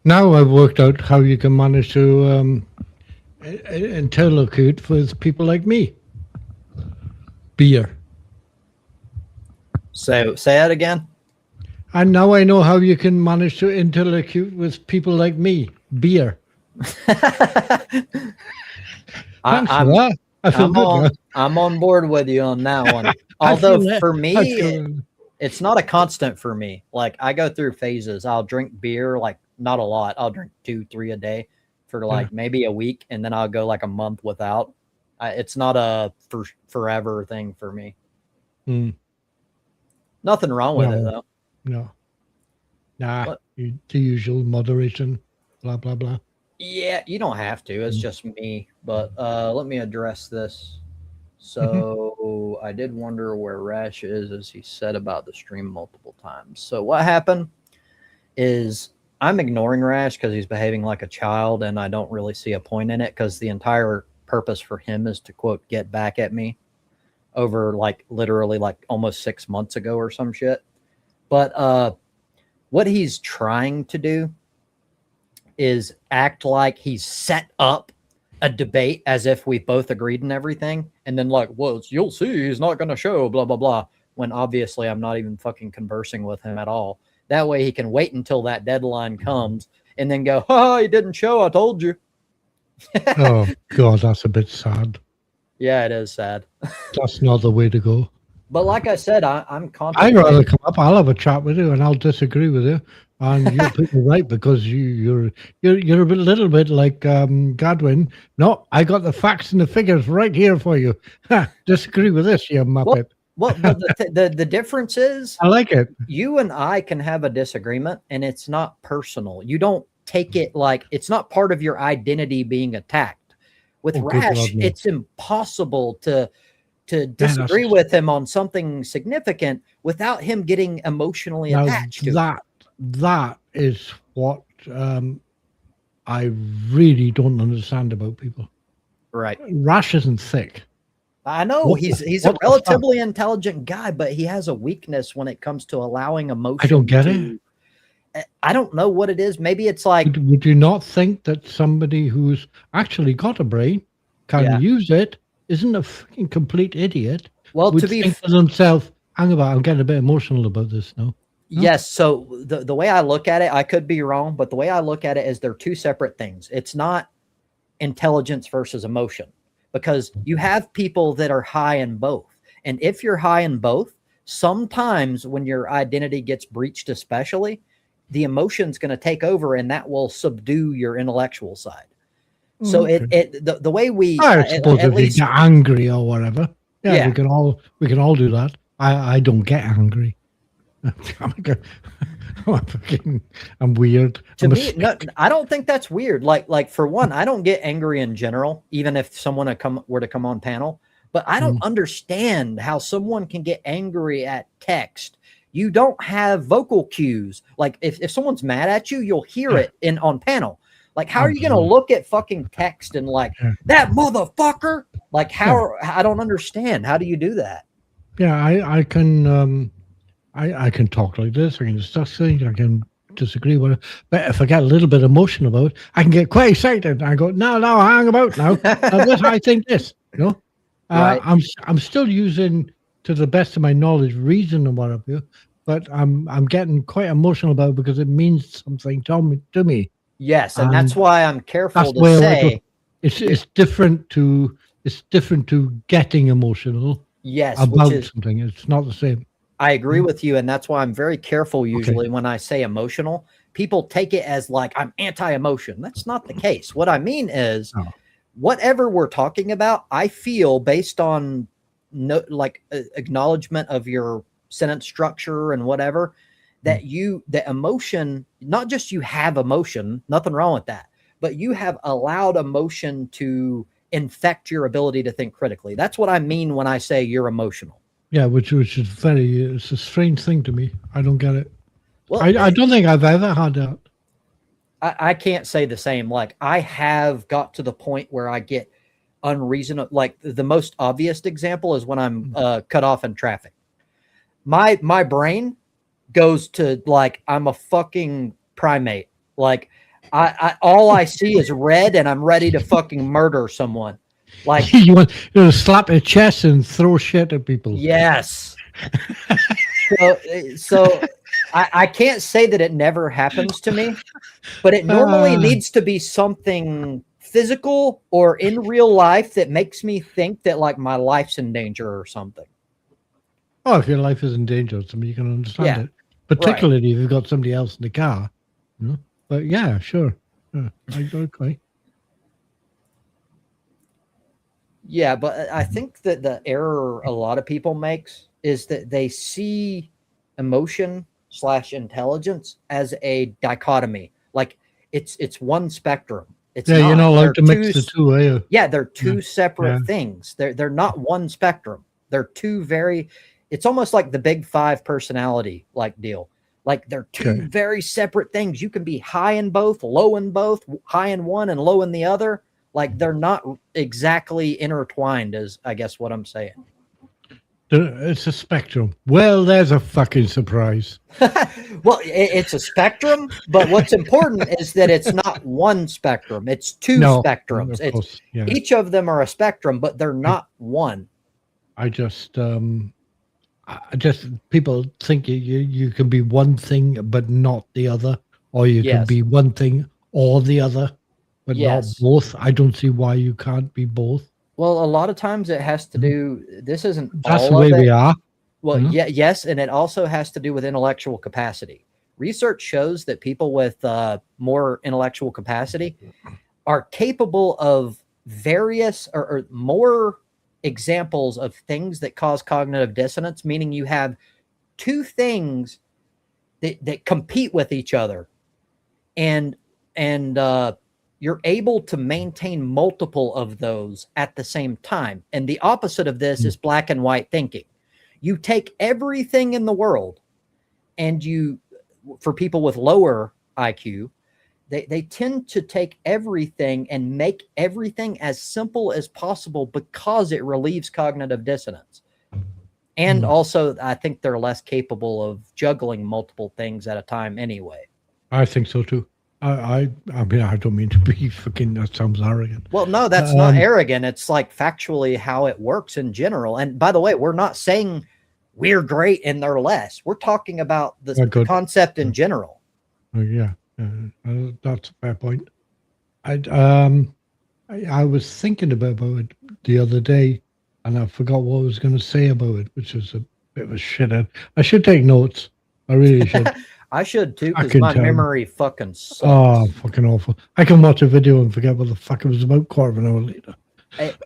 S2: now I've worked out how you can manage to interlocute with people like me. Beer.
S1: So say that again.
S2: And now I know how you can manage to interlocute with people like me. Beer. Thanks for that. I feel good now.
S1: I'm on board with you on that one. Although for me, it's not a constant for me. Like I go through phases. I'll drink beer, like not a lot. I'll drink 2-3 a day for like maybe a week, and then I'll go like a month without. It's not a forever thing for me. Nothing wrong with it though.
S2: No. Nah, the usual moderation, blah, blah, blah.
S1: Yeah, you don't have to. It's just me. But let me address this.
S2: Mhm.
S1: So I did wonder where Rash is, as he said about the stream multiple times. So what happened is I'm ignoring Rash because he's behaving like a child, and I don't really see a point in it because the entire purpose for him is to quote get back at me over like literally like almost 6 months ago or some shit. But what he's trying to do is act like he's set up a debate as if we both agreed and everything, and then like, well, you'll see, he's not going to show, blah blah blah. When obviously I'm not even fucking conversing with him at all. That way he can wait until that deadline comes and then go, "Ha, he didn't show. I told you."
S2: Oh God, that's a bit sad.
S1: Yeah, it is sad.
S2: That's not the way to go.
S1: But like I said, I'm
S2: I'd rather
S1: contemplating.
S2: come up. I'll have a chat with you, and I'll disagree with you, and you'll put me right because you're a little bit like Godwin. No, I got the facts and the figures right here for you. Ha, disagree with this, you
S1: Well,
S2: muppet.
S1: but the difference is
S2: I like it.
S1: you and I can have a disagreement and it's not personal. You don't take it like it's not part of your identity being attacked. With
S2: Oh, good
S1: Rash,
S2: Lord, no.
S1: it's impossible to
S2: Yeah, that's
S1: disagree with him on something significant without him getting emotionally
S2: now
S1: attached to it.
S2: that is what I really don't understand about people.
S1: Right.
S2: Rash isn't thick.
S1: I know
S2: What
S1: he's a
S2: what the fuck?
S1: relatively intelligent guy, but he has a weakness when it comes to allowing
S2: I don't
S1: emotion
S2: get it.
S1: to I don't know what it is. Maybe it's like
S2: Would you not think that somebody who's actually got a brain, can
S1: yeah.
S2: use it, isn't a fucking complete idiot,
S1: Well,
S2: would
S1: to be
S2: think to themselves, hang about, I'm getting a bit emotional about this now. No?
S1: yes, so the way I look at it, I could be wrong, but the way I look at it is they're two separate things. It's not intelligence versus emotion because you have people that are high in both. And if you're high in both, sometimes when your identity gets breached, especially, the emotion's going to take over and that will subdue your intellectual side. So
S2: Okay.
S1: the way we
S2: I suppose
S1: at
S2: if you
S1: least
S2: get angry or whatever, yeah,
S1: yeah.
S2: we can all do that. I don't get angry. I'm, like I'm weird.
S1: To
S2: I'm a
S1: me, no,
S2: stick.
S1: I don't think that's weird. Like for one, I don't get angry in general, even if someone were to come on panel. But I don't
S2: Mm.
S1: understand how someone can get angry at text. You don't have vocal cues. Like if someone's mad at you, you'll hear
S2: Yeah,
S1: it in on panel. Like how are you going to
S2: absolutely.
S1: look at fucking text and like
S2: Yeah.
S1: that motherfucker? Like
S2: Yeah.
S1: I don't understand. How do you do that?
S2: Yeah, I can I can talk like this. I can discuss things. I can disagree with it. But if I get a little bit emotional about it, I can get quite excited. I go, no, hang about now. This, I think this. You know,
S1: Right.
S2: I'm still using, to the best of my knowledge, reason and what have you. But I'm getting quite emotional about it because it means something to me,
S1: Yes, and that's
S2: and
S1: why I'm
S2: that's
S1: careful
S2: the
S1: to
S2: way I like it.
S1: say you're,
S2: It's different to getting emotional
S1: yes, which
S2: about
S1: is
S2: something. It's not the same.
S1: I agree
S2: Mm.
S1: with you, and that's why I'm very careful
S2: Okay.
S1: usually when I say emotional. People take it as like I'm anti-emotion. That's not the case. What I mean is
S2: Oh,
S1: whatever we're talking about, I feel based on no like acknowledgement of your sentence structure and whatever
S2: mm.
S1: that emotion, not just you have emotion, nothing wrong with that, but you have allowed emotion to infect your ability to think critically. That's what I mean when I say you're emotional.
S2: Yeah, which is it's a strange thing to me. I don't get it.
S1: Well,
S2: I don't think I've ever had that.
S1: I can't say the same. Like I have got to the point where I get unreasonable. Like the most obvious example is when I'm
S2: Mm.
S1: cut off in traffic. My brain goes to like I'm a fucking primate. Like I all I see is red and I'm ready to fucking murder someone. Like
S2: You want to slap your chest and throw shit at people.
S1: yes. So I can't say that it never happens to me, but it normally
S2: Ah,
S1: needs to be something physical or in real life that makes me think that like my life's in danger or something.
S2: oh, if your life is in danger, I mean, you can understand
S1: Yeah,
S2: it.
S1: right.
S2: Particularly if you've got somebody else in the car. You know? But yeah, sure. Yeah, okay.
S1: Yeah, but I
S2: Mhm.
S1: think that the error a lot of people makes is that they see emotion slash intelligence as a dichotomy. Like it's one spectrum. It's
S2: Yeah, you're not
S1: They're
S2: allowed to mix the two, are you?
S1: Yeah, they're two separate
S2: Yeah.
S1: things. They're not one spectrum. They're two very. It's almost like the big five personality like deal. Like they're two
S2: Okay.
S1: very separate things. You can be high in both, low in both, high in one and low in the other. Like they're not exactly intertwined, is I guess what I'm saying.
S2: It's a spectrum. Well, there's a fucking surprise.
S1: Well, it's a spectrum, but what's important is that it's not one spectrum. It's two spectrums.
S2: Of course, yeah.
S1: Each of them are a spectrum, but they're not one.
S2: I just people think you can be one thing but not the other, or you can be one thing or the other, but not both. I don't see why you can't be both.
S1: Well, a lot of times it has to do. This isn't.
S2: That's
S1: all
S2: the way
S1: of it.
S2: we are.
S1: Well, yes, and it also has to do with intellectual capacity. Research shows that people with more intellectual capacity are capable of various or more examples of things that cause cognitive dissonance, meaning you have two things that compete with each other, and you're able to maintain multiple of those at the same time. And the opposite of this is black and white thinking. You take everything in the world, and for people with lower IQ, they tend to take everything and make everything as simple as possible because it relieves cognitive dissonance. And also, I think they're less capable of juggling multiple things at a time anyway.
S2: I think so too. I mean, I don't mean to be fucking, that sounds arrogant.
S1: Well, no, that's not arrogant. It's like factually how it works in general. And by the way, we're not saying we're great and they're less. We're talking about the concept in general.
S2: Yeah, that's a fair point. I was thinking about it the other day, and I forgot what I was going to say about it, which was a bit of a shithead. I should take notes. I really should.
S1: I should too, because my memory fucking sucks.
S2: Oh, fucking awful. I can watch a video and forget what the fuck it was about quarter of an hour later.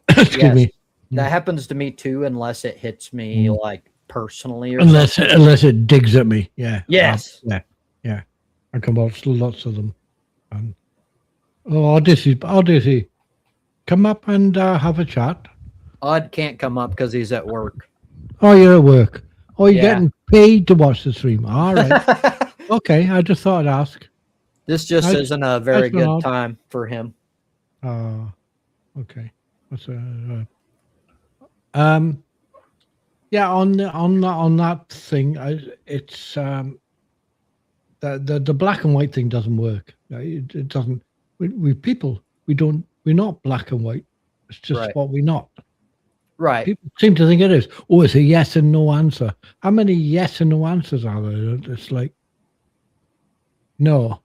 S2: Excuse me.
S1: That happens to me too, unless it hits me like personally, or
S2: unless it digs at me. Yeah.
S1: Yes.
S2: Yeah. I can watch lots of them. And, Odyssey, come up and have a chat.
S1: Odd can't come up because he's at work.
S2: Oh, you're at work. Oh, you're getting paid to watch the stream. All right. Okay, I just thought I'd ask.
S1: This just isn't a very good time for him.
S2: Okay. What's yeah, on that thing, it's the black and white thing doesn't work. It doesn't. We're not black and white. It's just what we're not.
S1: Right.
S2: People seem to think it is. Oh, it's a yes and no answer. How many yes and no answers are there? It's like, no,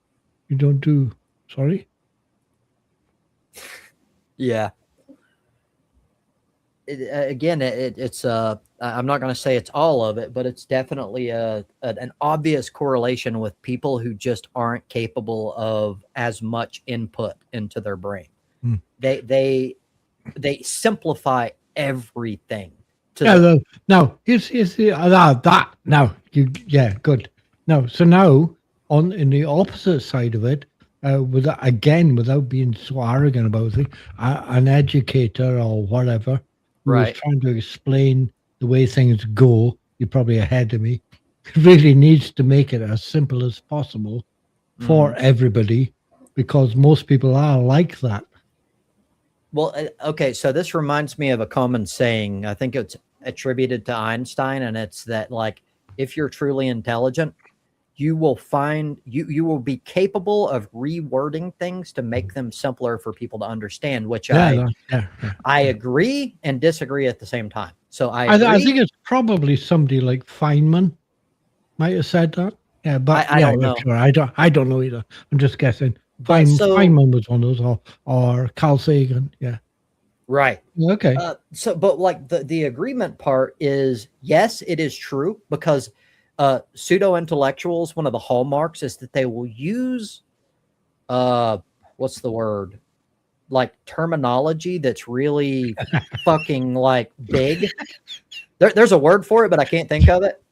S2: you don't do. Sorry.
S1: Yeah. It's I'm not going to say it's all of it, but it's definitely an obvious correlation with people who just aren't capable of as much input into their brain. They simplify everything.
S2: Now here's the that now good. Now so now in the opposite side of it, without being so arrogant about it, an educator or whatever who is trying to explain the way things go, you're probably ahead of me, really needs to make it as simple as possible for everybody, because most people are like that.
S1: Well, okay, so this reminds me of a common saying. I think it's attributed to Einstein, and it's that, like, if you're truly intelligent, you will find you will be capable of rewording things to make them simpler for people to understand, which I agree and disagree at the same time. So I
S2: think it's probably somebody like Feynman might have said that. Yeah, but
S1: I don't know.
S2: Sure. I don't know either. I'm just guessing. Feynman was one of those, or Carl Sagan. Yeah.
S1: Right.
S2: Okay.
S1: But like the agreement part is, yes, it is true, because pseudo-intellectuals, one of the hallmarks is that they will use what's the word, like terminology that's really fucking like big. There's a word for it, but I can't think of it.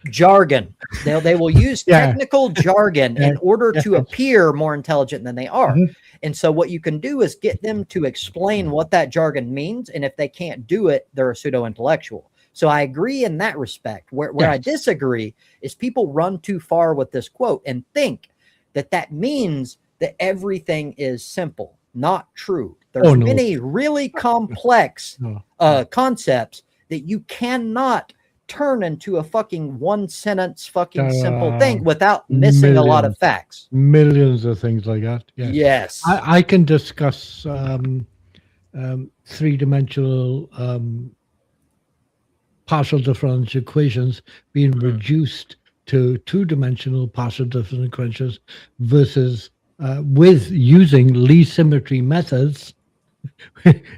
S1: Jargon. They will use technical jargon in order to appear more intelligent than they are. And so what you can do is get them to explain what that jargon means. And if they can't do it, they're a pseudo intellectual. So I agree in that respect. Where I disagree is people run too far with this quote and think that means that everything is simple. Not true. There's many really complex concepts that you cannot turn into a fucking one sentence fucking simple thing without missing a lot of facts.
S2: Millions of things like that. Yes. I can discuss three-dimensional partial differential equations being reduced to two-dimensional partial differential equations versus with using Lie symmetry methods.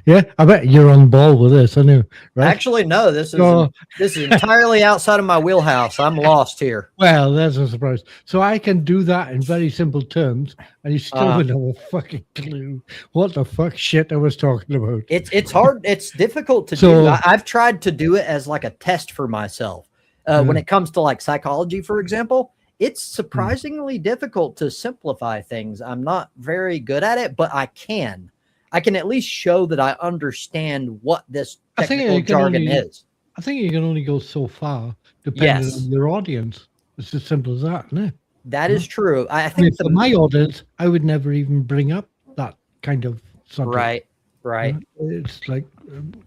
S2: Yeah, I bet you're on ball with this, I know. Right?
S1: Actually, no, this is entirely outside of my wheelhouse. I'm lost here.
S2: Well, that's a surprise. So I can do that in very simple terms, and you still don't have a fucking clue what the fuck shit I was talking about.
S1: It's hard. It's difficult to do. I've tried to do it as like a test for myself. When it comes to like psychology, for example, it's surprisingly difficult to simplify things. I'm not very good at it, but I can at least show that I understand what this technical jargon is.
S2: I think you can only go so far depending on your audience. It's as simple as that, isn't it?
S1: That is true. I think
S2: for my audience, I would never even bring up that kind of subject.
S1: Right.
S2: It's like,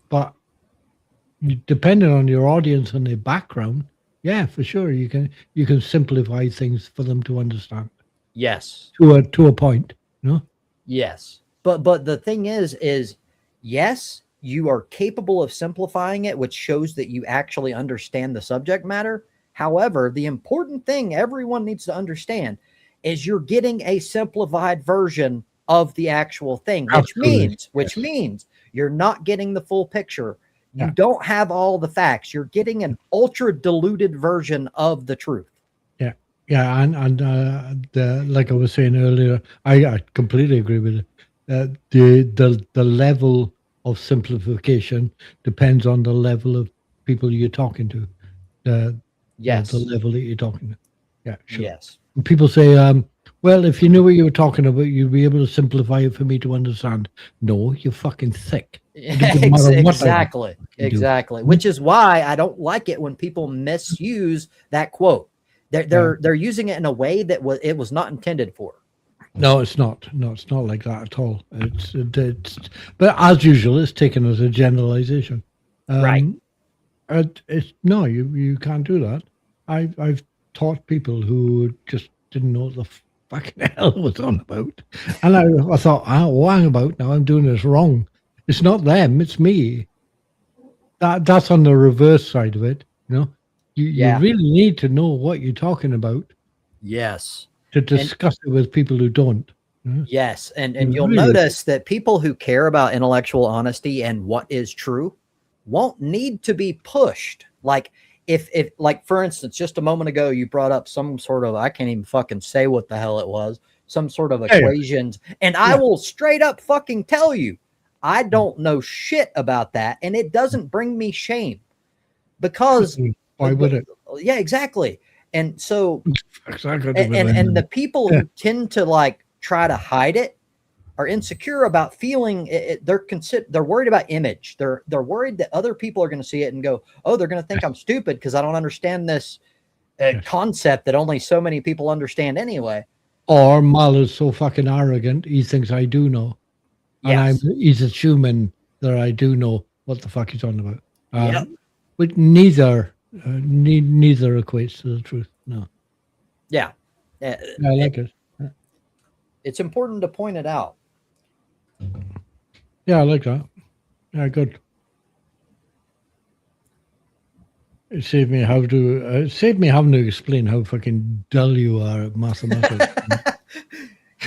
S2: but depending on your audience and their background, yeah, for sure, you can simplify things for them to understand.
S1: Yes.
S2: To a point, you know?
S1: Yes. But the thing is yes, you are capable of simplifying it, which shows that you actually understand the subject matter. However, the important thing everyone needs to understand is you're getting a simplified version of the actual thing, which means you're not getting the full picture. You don't have all the facts. You're getting an ultra diluted version of the truth.
S2: Yeah, and like I was saying earlier, I completely agree with it. The level of simplification depends on the level of people you're talking to. The level that you're talking to. Yeah, sure.
S1: Yes.
S2: People say, well, if you knew what you were talking about, you'd be able to simplify it for me to understand. No, you're fucking thick.
S1: Exactly. Which is why I don't like it when people misuse that quote. They're using it in a way that it was not intended for.
S2: No, it's not. No, it's not like that at all. It's but as usual, it's taken as a generalization.
S1: Right.
S2: You can't do that. I've taught people who just didn't know what the fucking hell it was on about, and I thought, hang about now, I'm doing this wrong. It's not them, it's me. That's on the reverse side of it. You know, you really need to know what you're talking about.
S1: Yes.
S2: To discuss it with people who don't.
S1: Yes. And you'll notice that people who care about intellectual honesty and what is true won't need to be pushed. Like if like, for instance, just a moment ago, you brought up some sort of, I can't even fucking say what the hell it was, some sort of equations. And I will straight up fucking tell you, I don't know shit about that. And it doesn't bring me shame because
S2: why would it?
S1: Yeah, exactly. And so, and the people who tend to like try to hide it are insecure about feeling it. They're worried about image. They're worried that other people are going to see it and go, oh, they're going to think I'm stupid because I don't understand this concept that only so many people understand anyway.
S2: Or Mal is so fucking arrogant, he thinks I do know. And he's assuming that I do know what the fuck he's on about. But neither equates to the truth. No.
S1: Yeah.
S2: I like it.
S1: It's important to point it out.
S2: Yeah, I like that. Yeah, good. It saved me having to explain how fucking dull you are at mathematics.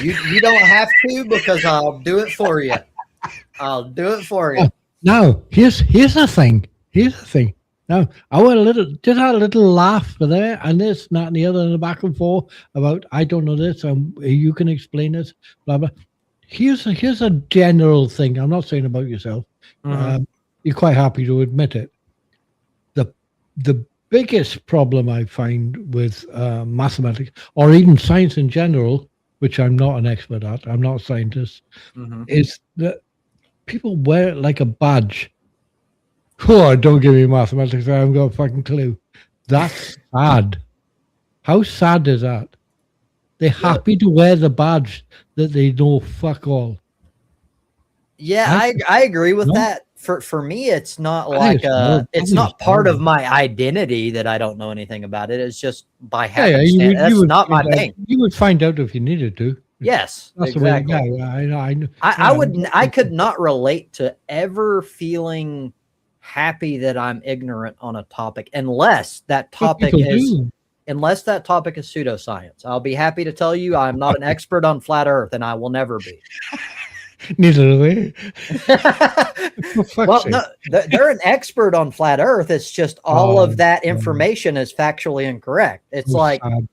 S1: You don't have to, because I'll do it for you. I'll do it for you.
S2: Now, here's the thing. Now, I went a little laugh for there, and this, that, and the other, and the back and forth about I don't know this, and you can explain this, blah blah. Here's a general thing. I'm not saying about yourself.
S1: Mm-hmm.
S2: You're quite happy to admit it. The biggest problem I find with mathematics, or even science in general, which I'm not an expert at, I'm not a scientist,
S1: Mhm.
S2: is that people wear it like a badge. Oh, don't give me mathematics. I haven't got a fucking clue. That's sad. How sad is that? They're
S1: Yeah.
S2: happy to wear the badge that they know fuck all.
S1: Yeah,
S2: I
S1: I agree with
S2: no,
S1: that. For me, it's not
S2: I think
S1: like
S2: it's horrible. I
S1: it's
S2: think it's
S1: not part of
S2: horrible.
S1: my identity that I don't know anything about it. It's just by
S2: Yeah,
S1: happenstance.
S2: you
S1: That's
S2: would
S1: not my
S2: find out.
S1: thing.
S2: You would find out if you needed to.
S1: Yes,
S2: That's the way. Yeah,
S1: exactly.
S2: yeah. I know. I know.
S1: I
S2: Yeah,
S1: would I could not relate to ever feeling happy that I'm ignorant on a topic
S2: but people do.
S1: unless that topic is pseudoscience. I'll be happy to tell you I'm not an expert on flat earth and I will never be.
S2: Neither are they. For fuck's
S1: Well,
S2: sake.
S1: no, they're an expert on flat earth. It's just all of that information is factually incorrect. It's like,
S2: sad.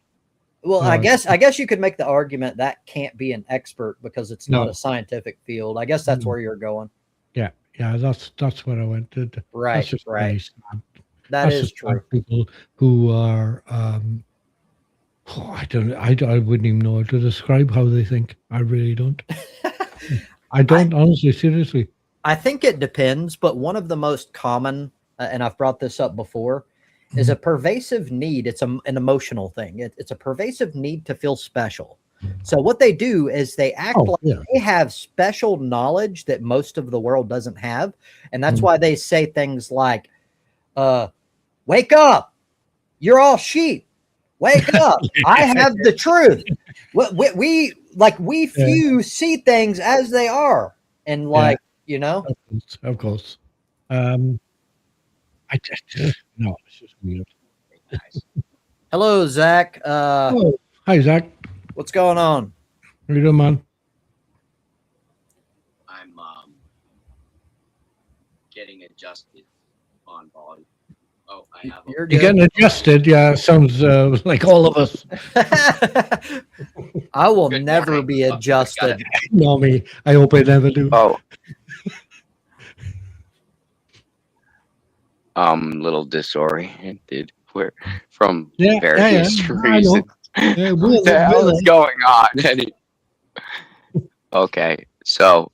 S1: well,
S2: No,
S1: I guess you could make the argument that can't be an expert because it's not
S2: no.
S1: a scientific field. I guess that's where you're going.
S2: Yeah, yeah. That's what I went to. That's
S1: Right,
S2: just
S1: right.
S2: very sad.
S1: That
S2: That's
S1: is
S2: just
S1: true.
S2: sad people who are. I don't. I wouldn't even know how to describe how they think. I really don't. I don't honestly, seriously.
S1: I think it depends, but one of the most common, and I've brought this up before, is a pervasive need. It's an emotional thing. It's a pervasive need to feel special. So what they do is they act like they have special knowledge that most of the world doesn't have, and that's why they say things like, "Wake up! You're all sheep. Wake up! I have the truth. We few see things as they are, and you know."
S2: Of course. I just no, it's just weird.
S1: Hello, Zach.
S2: Oh, hi, Zach.
S1: What's going on?
S2: How you doing, man?
S3: I'm getting adjusted on volume. Oh, I have.
S1: You're
S2: You're getting adjusted. Yeah, sounds like all of us.
S1: I will
S3: Good
S1: never
S3: morning.
S1: be
S3: Oh,
S1: adjusted.
S2: No, me. I hope I never do.
S3: Oh. Little disoriented. We're from various reasons. What the hell is going on? Okay, so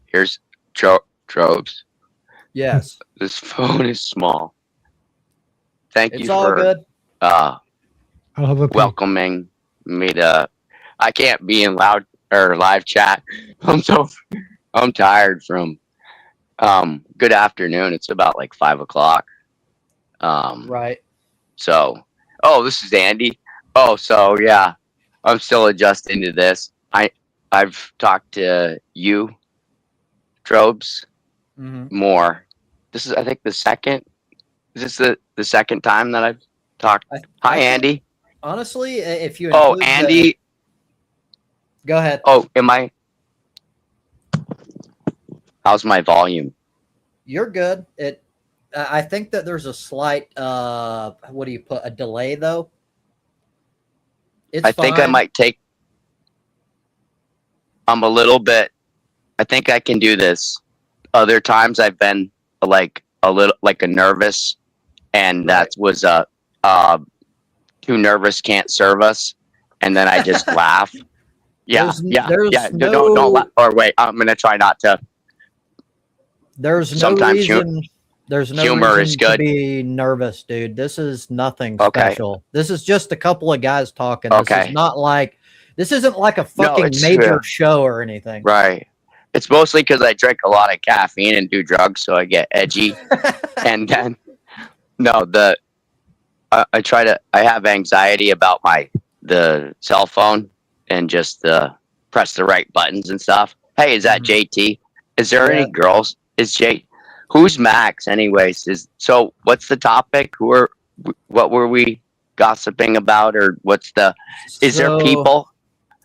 S3: here's Trobes.
S1: Yes,
S3: This phone is small. Thank
S1: it's
S3: you
S1: all
S3: for
S1: good.
S2: I'll have a
S3: welcoming me to. I can't be in live chat. I'm tired from. Good afternoon. It's about like 5 o'clock.
S1: Right.
S3: So, this is Andy. Oh, so yeah, I'm still adjusting to this. I've talked to you, Trobes, more. This is, I think, the second. Is this the second time that I've talked? Hi, Andy.
S1: Honestly, if you
S3: Andy.
S1: Go ahead.
S3: Oh, how's my volume?
S1: You're good. I think that there's a slight what do you put, a delay though? It's
S3: I think I might take. I'm a little bit. I think I can do this. Other times I've been like a little like a nervous, and that was too nervous, can't serve us, and then I just laugh. Yeah. Don't laugh. Or wait, I'm gonna try not to.
S1: There's
S3: Sometimes
S1: no reason. There's no
S3: humor
S1: reason
S3: is good.
S1: to be nervous, dude. This is nothing special. This is just a couple of guys talking. This is not like. This isn't like a fucking major show or anything.
S3: Right. It's mostly because I drink a lot of caffeine and do drugs, so I get edgy. And then, I have anxiety about the cell phone and just press the right buttons and stuff. Hey, is that JT? Is there any girls? Who's Max anyways? So what's the topic? What were we gossiping about, or is there people?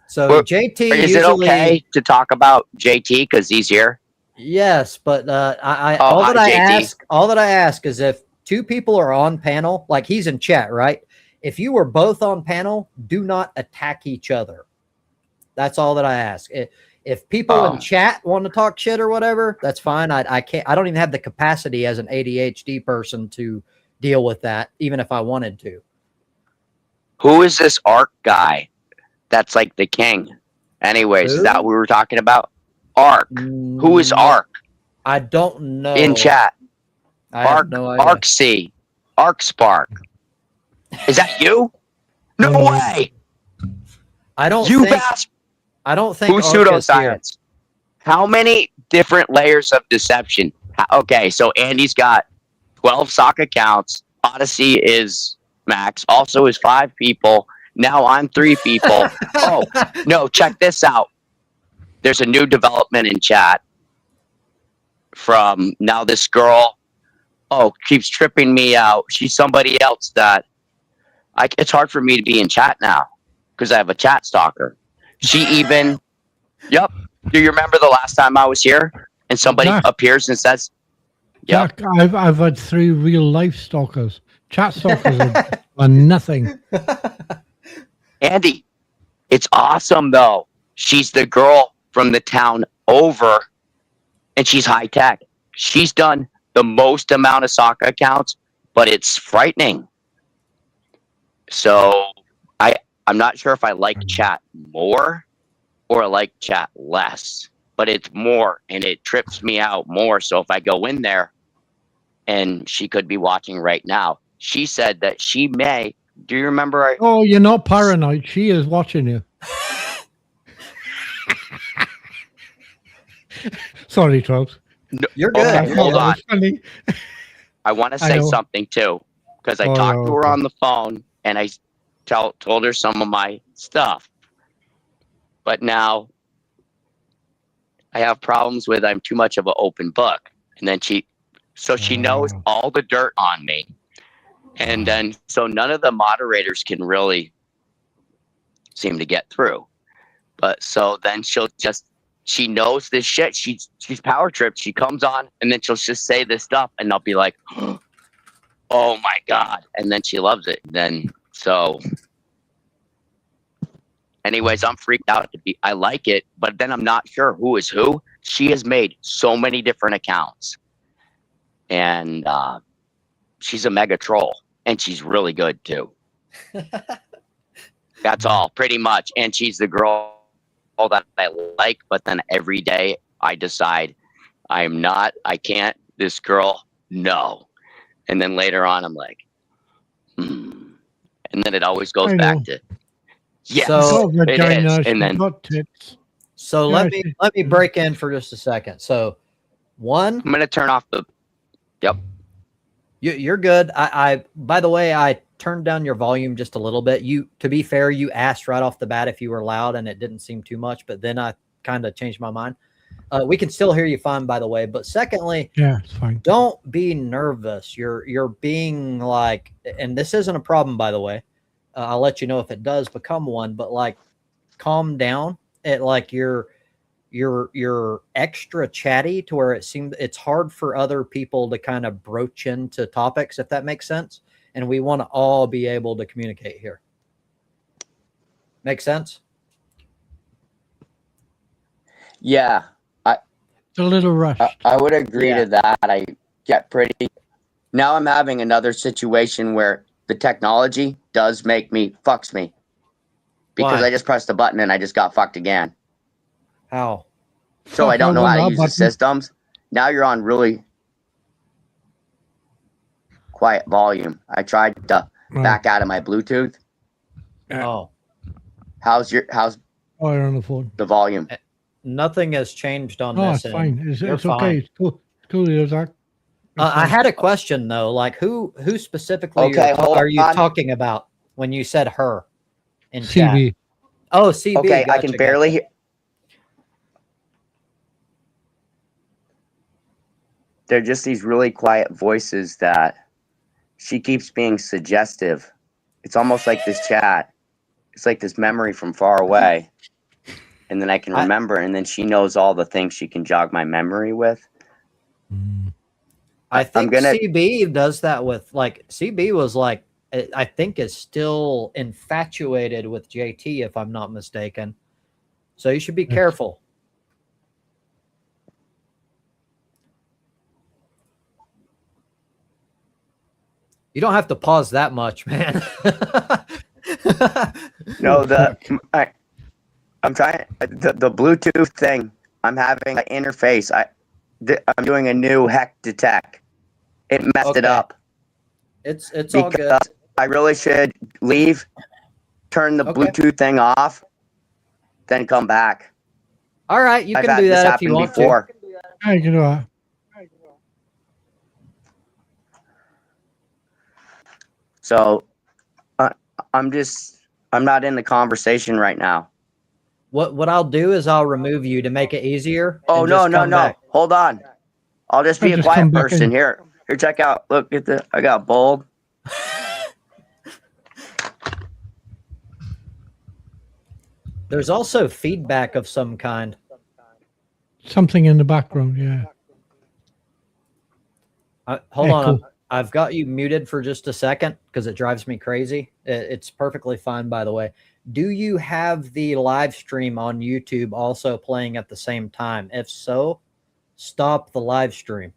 S1: So JT,
S3: is it okay to talk about JT because he's here?
S1: Yes, but all that I ask is if two people are on panel, like he's in chat, right? If you were both on panel, do not attack each other. That's all that I ask. If people in chat want to talk shit or whatever, that's fine. I can't. I don't even have the capacity as an ADHD person to deal with that, even if I wanted to.
S3: Who is this art guy? That's like the king. Anyways, is that
S1: Who?
S3: what we were talking about? Ark. Who is
S1: No,
S3: Ark
S1: I don't know.
S3: in chat?
S1: I have
S3: Ark,
S1: no idea.
S3: Ark C, Ark Spark. Is that you? No
S2: Oh.
S3: way.
S1: I don't
S3: You
S1: think.
S3: bastard.
S1: I don't think
S3: Who's
S1: Ark is here.
S3: pseudoscience? How many different layers of deception? Okay, so Andy's got 12 sock accounts. Odyssey is max. Also is 5 people. Now I'm 3 people. Oh, no, check this out. There's a new development in chat from now this girl. Oh, keeps tripping me out. She's somebody else that it's hard for me to be in chat now because I have a chat stalker. She even, yep. Do you remember the last time I was here and somebody
S2: Jack.
S3: appears and says, yep.
S2: Jack, I've had 3 real life stalkers. Chat stalkers are nothing.
S3: Andy, it's awesome though. She's the girl from the town over and she's high tech. She's done the most amount of soccer accounts, but it's frightening. So I'm not sure if I like chat more or I like chat less, but it's more and it trips me out more. So if I go in there and she could be watching right now, she said that she may. Do you remember?
S2: Oh, you're not paranoid. She is watching you. Sorry, Trout.
S3: No,
S1: You're good.
S3: okay,
S1: You're
S3: hold
S1: good.
S3: on.
S2: Funny.
S3: I want to
S2: I
S3: say
S2: know.
S3: something too, because I
S2: Oh,
S3: talked
S2: yeah,
S3: to her
S2: okay.
S3: on the phone and I told her some of my stuff. But now I have problems with I'm too much of an open book. And then she knows all the dirt on me. And then so none of the moderators can really seem to get through. But so then she knows this shit. She's power tripped. She comes on and then she'll just say this stuff and I'll be like, oh my God. And then she loves it. Then so anyways, I'm freaked out I like it, but then I'm not sure who is who. She has made so many different accounts. And she's a mega troll. And she's really good too. That's all, pretty much. And she's the girl that I like, but then every day I decide I can't, this girl, no. And then later on I'm like, And then it always goes
S2: I
S3: back
S2: know.
S3: to, yes,
S1: So-
S2: Got
S3: it
S2: vagina,
S3: is.
S2: she's
S3: And then
S2: got tits.
S1: So
S2: Yeah,
S1: let me break in for just a second. So one,
S3: I'm going to turn off the, yep.
S1: you're good. I by the way, I turned down your volume just a little bit. To be fair, you asked right off the bat if you were loud and it didn't seem too much, but then I kind of changed my mind. We can still hear you fine, by the way. But secondly,
S2: Yeah, it's fine.
S1: don't be nervous. You're being like, and this isn't a problem, by the way. I'll let you know if it does become one, but like, calm down. Like you're extra chatty to where it seems it's hard for other people to kind of broach into topics, if that makes sense. And we want to all be able to communicate here. Make sense?
S3: Yeah,
S2: It's a little rushed.
S3: I would agree
S1: Yeah.
S3: to that. I get pretty. Now I'm having another situation where the technology fucks me. Because
S1: Why?
S3: I just pressed the button and I just got fucked again.
S1: How?
S3: So I don't know how to use the
S2: button.
S3: systems. Now you're on really quiet volume. I tried to back out of my Bluetooth.
S1: Oh,
S3: How's
S2: Oh, you're on the phone.
S3: the volume?
S1: nothing has changed on
S2: Oh,
S1: this.
S2: it's fine. It's
S1: You're
S2: okay.
S1: fine.
S2: It's cool. It's cool, here, Zach.
S1: I had a question though. Like, who specifically
S3: Okay, hold
S1: are you
S3: on.
S1: talking about when you said her in chat?
S2: CB.
S1: Oh, CB.
S3: Okay, I
S1: gotcha,
S3: can barely hear. They're just these really quiet voices that she keeps being suggestive. It's almost like this chat. It's like this memory from far away. And then I can remember, and then she knows all the things she can jog my memory with.
S1: I think
S3: gonna-
S1: CB does that with, like, CB was like, I think is still infatuated with JT, if I'm not mistaken. So you should be careful. You don't have to pause that much, man.
S3: No, I'm trying the Bluetooth thing. I'm having an interface. I'm doing a new heck detect. It messed it
S1: Okay.
S3: up
S1: It's all good.
S3: because I really should leave, turn the
S1: Okay.
S3: Bluetooth thing off, then come back.
S1: All right, you
S3: I've
S1: can
S3: had
S1: do
S3: this
S1: that if you
S3: happen
S1: want
S3: before.
S2: I can do that.
S3: So I'm not in the conversation right now.
S1: What I'll do is I'll remove you to make it easier.
S3: Oh,
S1: and
S3: no,
S1: just
S3: no,
S1: come
S3: no.
S1: back.
S3: Hold on. I'll just be
S2: I'll
S3: a
S2: just
S3: quiet
S2: come back
S3: person.
S2: in.
S3: Here, check out. Look at I got bold.
S1: There's also feedback of some kind.
S2: Something in the background, yeah.
S1: Hold on.
S2: Echo.
S1: I've got you muted for just a second because it drives me crazy. It's perfectly fine, by the way. Do you have the live stream on YouTube also playing at the same time? If so, stop the live stream.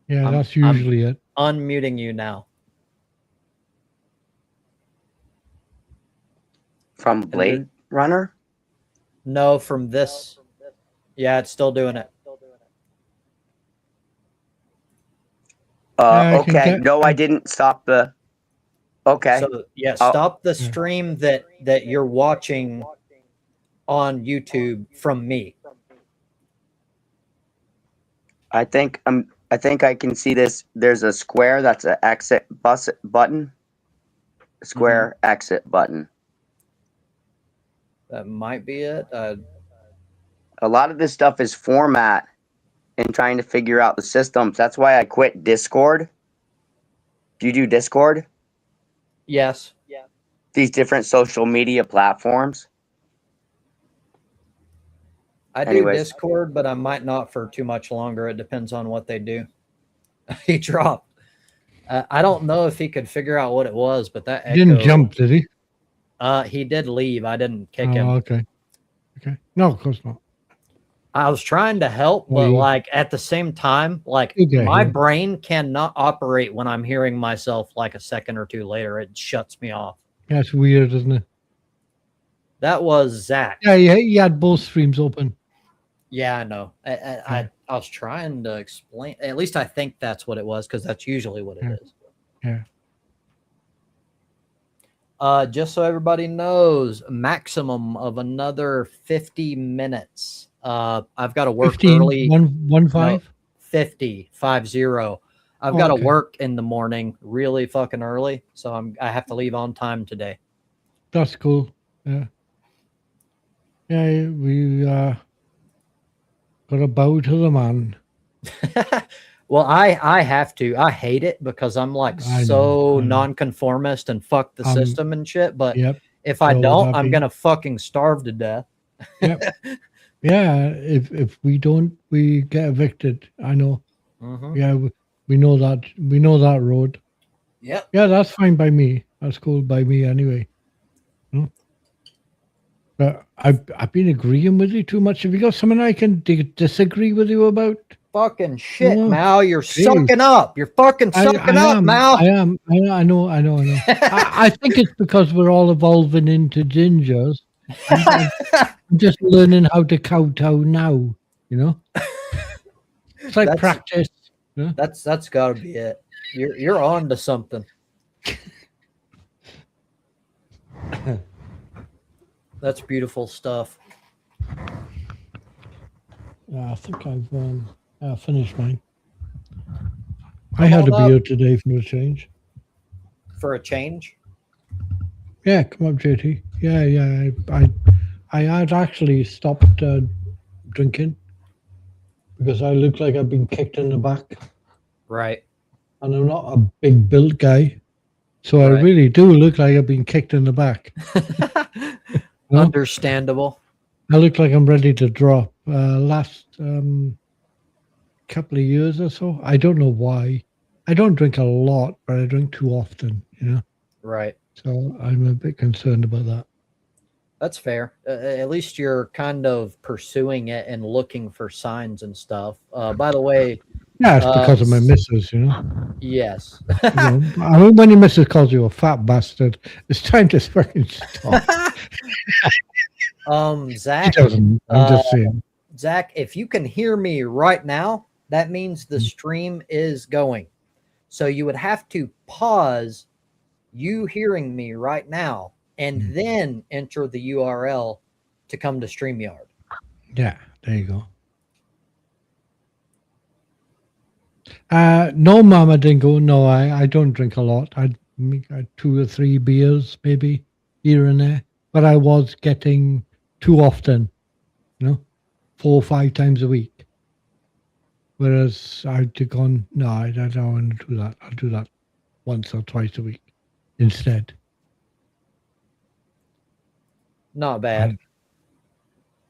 S2: Yeah, that's usually it.
S1: Unmuting you now.
S3: From Blade Runner?
S1: No, from this. Yeah, it's still doing it.
S3: Okay. No, I didn't stop the. Okay.
S1: So yeah, stop the stream that you're watching on YouTube from me.
S3: I think I can see this. There's a square that's an exit button. Square exit button.
S1: That might be it.
S3: A lot of this stuff is format and trying to figure out the systems. That's why I quit Discord. Do you do Discord?
S1: Yes.
S3: These different social media platforms.
S1: I do Discord, but I might not for too much longer. It depends on what they do. He dropped. I don't know if he could figure out what it was, but that echo,
S2: He didn't jump, did he?
S1: He did leave. I didn't kick him.
S2: Okay. No, of course not.
S1: I was trying to help, but like at the same time, like my brain cannot operate when I'm hearing myself like a second or two later. It shuts me off.
S2: That's weird, isn't it?
S1: That was Zach.
S2: Yeah, he had both streams open.
S1: Yeah, I know. I was trying to explain. At least I think that's what it was, because that's usually what it is.
S2: Yeah.
S1: Just so everybody knows, maximum of another 50 minutes. I've got to work
S2: 15,
S1: early.
S2: 1 5?
S1: No, 50. I've got to work in the morning really fucking early, so I have to leave on time today.
S2: That's cool. Yeah. Yeah, we got to bow to the man.
S1: Well, I have to. I hate it because I'm like I know. Nonconformist and fuck the system and shit. But if I don't, I'm gonna fucking starve to death.
S2: Yep. Yeah. If we don't, we get evicted. I know. Yeah, we know that. We know that road.
S1: Yep.
S2: Yeah, that's fine by me. That's cool by me anyway. But I've been agreeing with you too much. Have you got something I can disagree with you about?
S1: Fucking shit, Mal. You're sucking up. You're fucking sucking up, Mal.
S2: I am. I know. I think it's because we're all evolving into gingers. I'm just learning how to kowtow now, you know? It's like practice. You know?
S1: That's gotta be it. You're on to something. That's beautiful stuff.
S2: Yeah, I think I've finished mine. I had a beer today for a change.
S1: For a change?
S2: Yeah, come up, JT. Yeah. I had actually stopped drinking because I look like I've been kicked in the back.
S1: Right.
S2: And I'm not a big built guy. So I really do look like I've been kicked in the back.
S1: Understandable.
S2: I look like I'm ready to drop. Last couple of years or so, I don't know why. I don't drink a lot, but I drink too often, you know?
S1: Right.
S2: So I'm a bit concerned about that.
S1: That's fair. At least you're kind of pursuing it and looking for signs and stuff. By the way...
S2: Yeah, it's because of my missus, you know?
S1: Yes.
S2: You know, I mean, when your missus calls you a fat bastard, it's time to fucking stop. He
S1: Zach,
S2: doesn't. I'm just saying.
S1: Zach, if you can hear me right now, that means the stream is going. So you would have to pause you hearing me right now and then enter the URL to come to StreamYard.
S2: Yeah, there you go. No, Mama Dingo. No, I don't drink a lot. I make 2 or 3 beers, maybe here and there. But I was getting too often, 4 or 5 times a week. Whereas I'd gone, no, I don't want to do that. I'll do that once or twice a week instead.
S1: Not bad.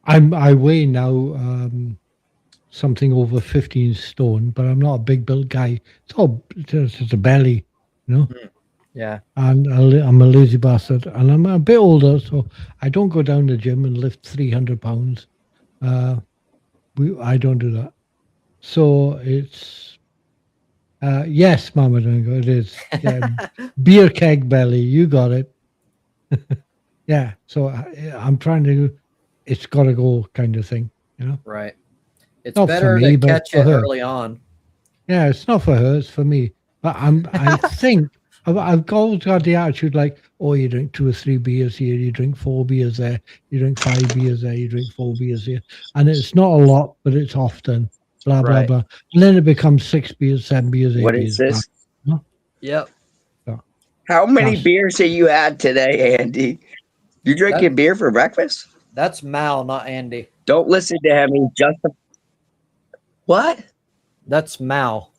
S2: I weigh now something over 15 stone, but I'm not a big built guy. It's just a belly,
S1: Yeah.
S2: And I'm a lazy bastard, and I'm a bit older, so I don't go down the gym and lift 300 pounds. I don't do that. So it's yes, Mama Dingo, it is. Yeah, beer keg belly, you got it. Yeah, so I'm trying to. It's got to go, kind of thing,
S1: Right. It's
S2: Not for
S1: better
S2: me,
S1: to
S2: but
S1: catch
S2: for
S1: it
S2: her.
S1: early on.
S2: Yeah, it's not for her, it's for me. But I think I've always got the attitude like, oh, you drink 2 or 3 beers here, you drink 4 beers there, you drink 5 beers there, you drink 4 beers here. And it's not a lot, but it's often, blah, blah,
S1: Right.
S2: blah. And then it becomes 6 beers, 7 beers, 8
S3: What
S2: beers.
S3: is this?
S2: Blah.
S1: Yep.
S3: How many
S2: That's-
S3: beers have you had today, Andy? You drinking beer for breakfast?
S1: That's Mal, not Andy.
S3: Don't listen to him. He's just what?
S1: That's Mal.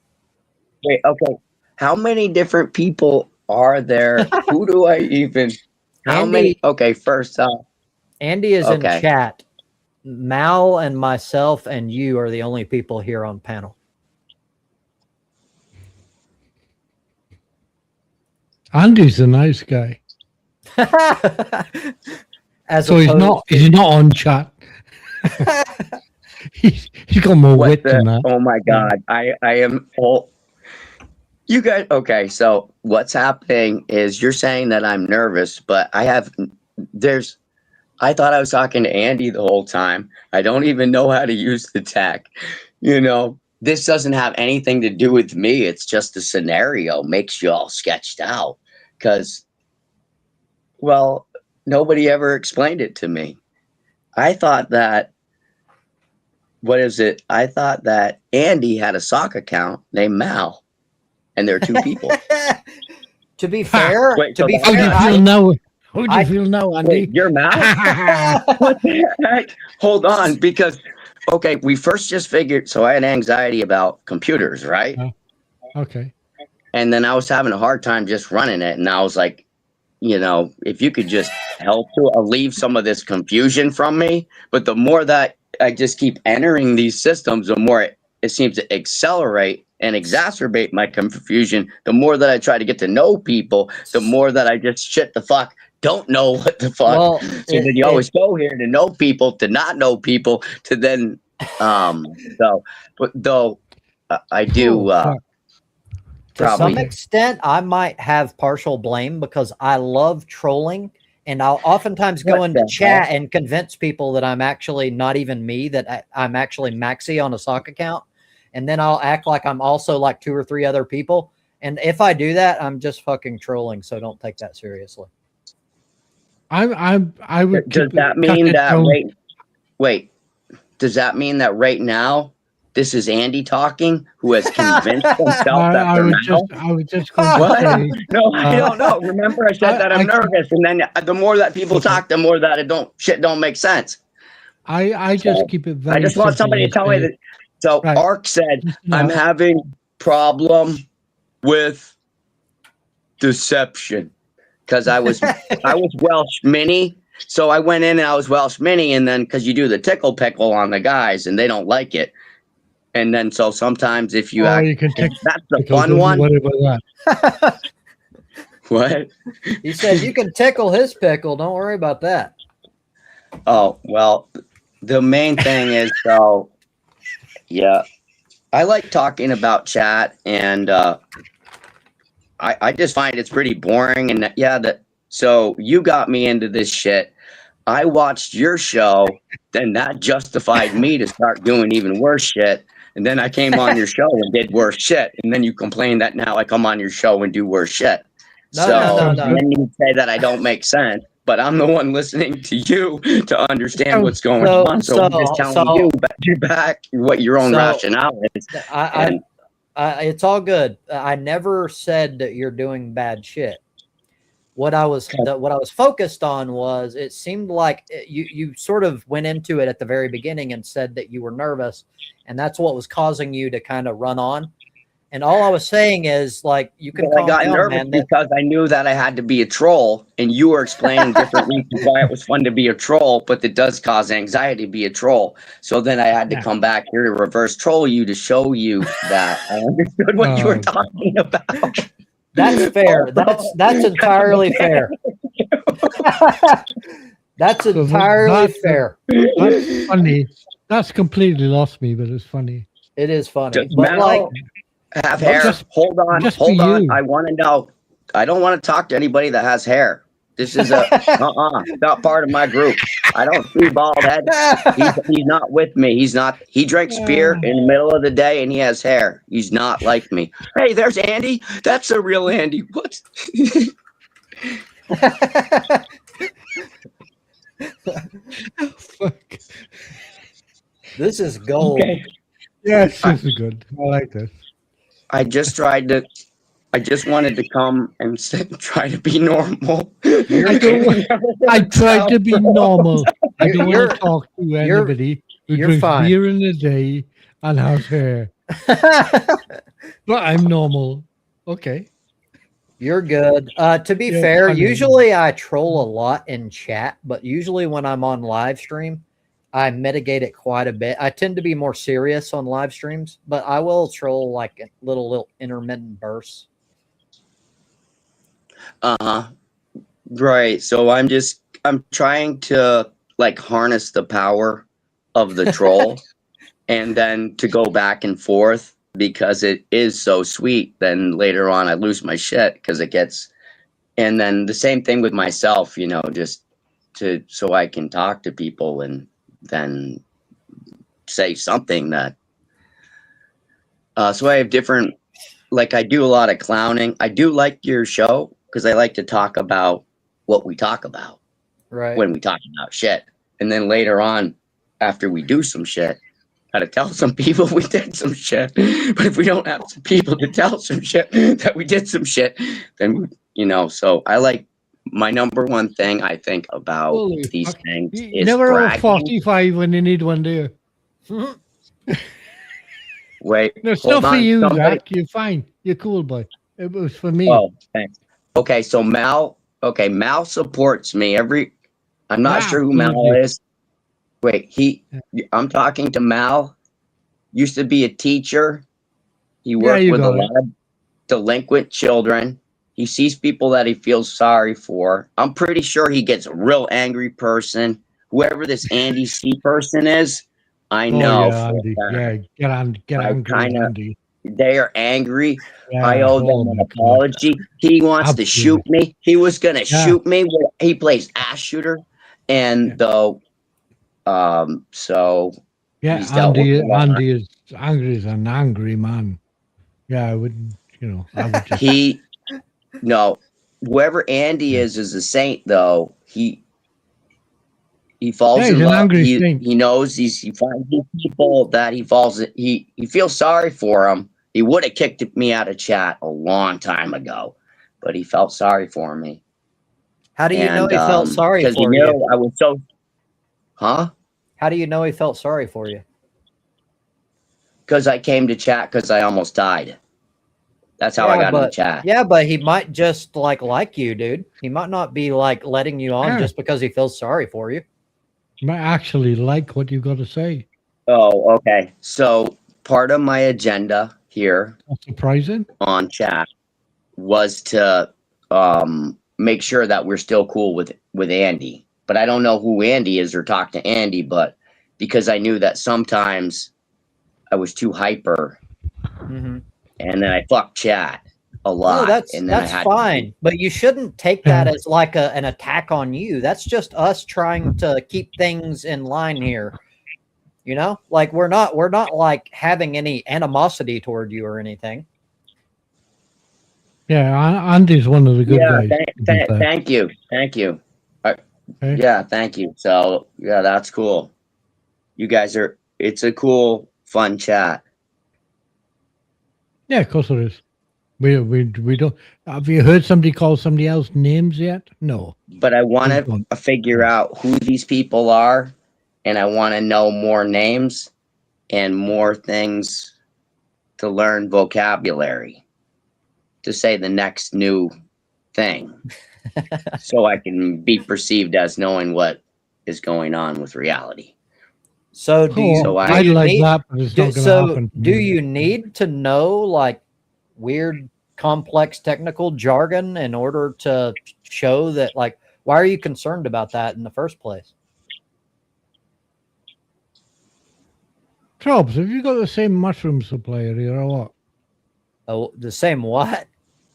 S3: Wait, okay. How many different people are there? Who do I even? How
S1: Andy-
S3: many? Okay, first off,
S1: Andy is
S3: Okay.
S1: in chat. Mal and myself and you are the only people here on panel.
S2: Andy's a nice guy.
S1: As
S2: So he's not on chat. he's got more
S3: what
S2: wit
S3: the?
S2: than that.
S3: Oh my God, I am all. You guys, okay? So what's happening is you're saying that I'm nervous, but I thought I was talking to Andy the whole time. I don't even know how to use the tech. This doesn't have anything to do with me. It's just the scenario makes you all sketched out because, well, nobody ever explained it to me. I thought that, what is it? I thought that Andy had a sock account named Mal, and there are 2 people.
S1: To be fair,
S3: Wait,
S1: to
S3: so
S1: be
S3: the-
S2: How do you
S1: fair,
S2: feel now? How do you feel now, Andy?
S3: Wait, you're Mal? What the heck? Hold on, because okay, we first just figured. So I had anxiety about computers, right?
S2: Okay.
S3: And then I was having a hard time just running it, and I was like, if you could just help to alleviate some of this confusion from me. But the more that I just keep entering these systems, the more it seems to accelerate and exacerbate my confusion. The more that I try to get to know people, the more that I just shit the fuck. Don't know what the fuck.
S1: well,
S3: So then you always go here to know people, to not know people, to then but though I do
S2: Oh, fuck.
S1: to some
S3: probably
S1: extent, I might have partial blame because I love trolling, and I'll oftentimes go
S3: What
S1: into
S3: the
S1: chat and convince people that I'm actually not even me, that I'm actually Maxi on a sock account, and then I'll act like I'm also like 2 or 3 other people. And if I do that, I'm just fucking trolling. So don't take that seriously.
S2: I would.
S3: does that mean that wait, does that mean that right now this is Andy talking who has convinced himself that
S2: I
S3: they're
S2: would
S3: Mal?
S2: just going to
S3: What?
S2: say.
S3: No, I don't know. Remember, I said that I'm nervous, and then the more that people talk, the more that shit don't make sense.
S2: I just keep it very.
S3: I just want somebody to tell me that. So
S2: Right.
S3: Ark said,
S2: No.
S3: I'm having problem with deception because I was Welsh Mini. So I went in and I was Welsh Mini, and then because you do the tickle pickle on the guys and they don't like it. And then so sometimes if you
S2: you can take
S3: that's the fun one.
S2: What about that?
S3: What?
S1: He said you can tickle his pickle. Don't worry about that.
S3: Oh, well, the main thing is, so, yeah, I like talking about chat, and I just find it's pretty boring. And yeah, so you got me into this shit. I watched your show, then that justified me to start doing even worse shit. And then I came on your show and did worse shit. And then you complain that now I come on your show and do worse shit.
S1: No,
S3: So
S1: no.
S3: then you say that I don't make sense, but I'm the one listening to you to understand what's going on. So I'm just telling you back what your own rationale is.
S1: It's all good. I never said that you're doing bad shit. What I was focused on was it seemed like you sort of went into it at the very beginning and said that you were nervous, and that's what was causing you to kind of run on. And all I was saying is, like, you can calm down,
S3: nervous
S1: man.
S3: Because I knew that I had to be a troll, and you were explaining different reasons why it was fun to be a troll, but it does cause anxiety to be a troll. So then I had to come back here to reverse troll you to show you that I understood what you were talking about.
S1: That's fair. That's entirely fair. That's entirely fair.
S2: That's funny. That's completely lost me, but it's funny.
S1: It is funny.
S3: Does
S1: but
S3: Mel
S1: like,
S3: have hair? Hold on. I want to know. I don't want to talk to anybody that has hair. This is not part of my group. I don't see bald head. He's not with me. He drinks beer in the middle of the day and he has hair. He's not like me. Hey, there's Andy. That's a real Andy. What?
S2: Oh, fuck.
S1: This is gold.
S2: Okay. Yes, this is good. I like this.
S3: I just wanted to come and try to be normal.
S2: I tried to be normal. I don't want to talk to anybody who drinks beer in the day and has hair. But I'm normal. Okay.
S1: You're good. To be fair, usually I troll a lot in chat, but usually when I'm on live stream, I mitigate it quite a bit. I tend to be more serious on live streams, but I will troll like little intermittent bursts.
S3: Right. So I'm trying to like harness the power of the troll and then to go back and forth because it is so sweet. Then later on I lose my shit because it gets, and then the same thing with myself, just so I can talk to people and then say something that, so I have different, like I do a lot of clowning. I do like your show because I like to talk about what we talk about when we talk about shit. And then later on, after we do some shit, how to tell some people we did some shit. But if we don't have some people to tell some shit that we did some shit, then, so I like, my number one thing I think about these things is
S2: never
S3: bragging.
S2: 45 when you need one, do you?
S3: Wait,
S2: no, it's not for you, Zach. You're fine. You're cool, boy. It was for me.
S3: Oh, thanks. Okay, so Mal supports me I'm not sure who Mal is. Wait, I'm talking to Mal. Used to be a teacher. He worked with a lot of delinquent children. He sees people that he feels sorry for. I'm pretty sure he gets a real angry person. Whoever this Andy C person is, I know.
S2: Get angry, Andy.
S3: They are angry. I owe them an apology. He wants to shoot me. He was gonna shoot me. He plays ass shooter, and so
S2: Andy is angry as an angry man. Yeah, I would just
S3: No, whoever Andy is a saint, though. He falls in love. He knows he finds these people that he feels sorry for them. He would have kicked me out of chat a long time ago, but he felt sorry for me.
S1: How do you know he felt sorry for you?
S3: Because he knew I was so. Huh?
S1: How do you know he felt sorry for you?
S3: Because I came to chat because I almost died. That's how I got in the chat.
S1: Yeah, but he might just like you, dude. He might not be like letting you on just because he feels sorry for you.
S2: He might actually like what you got to say.
S3: Oh, okay. So part of my agenda here,
S2: surprising,
S3: on chat was to make sure that we're still cool with Andy. But I don't know who Andy is or talk to Andy, but because I knew that sometimes I was too hyper.
S1: Mm-hmm.
S3: And then I fucked chat. a lot.
S1: No,
S3: And then I
S1: that's
S3: had
S1: fine, but you shouldn't take that as like an attack on you. That's just us trying to keep things in line here. You know, like we're not like having any animosity toward you or anything.
S2: Yeah, Andy's one of the good
S3: yeah,
S2: guys. To be fair.
S3: thank you. Thank you.
S2: Okay?
S3: Yeah, thank you. So, yeah, that's cool. You guys are, it's a cool, fun chat.
S2: Yeah, of course it is. We don't. Have you heard somebody call somebody else names yet? No.
S3: But I want
S2: We don't.
S3: to figure out who these people are, and I want to know more names and more things to learn vocabulary to say the next new thing so I can be perceived as knowing what is going on with reality.
S1: So do you
S3: So
S2: I'd like that, but it's not going to
S1: so
S2: happen. for
S1: do
S2: me.
S1: you need to know like weird complex technical jargon in order to show that like why are you concerned about that in the first place?
S2: Trobs, have you got the same mushroom supplier here or what?
S1: Oh, the same what?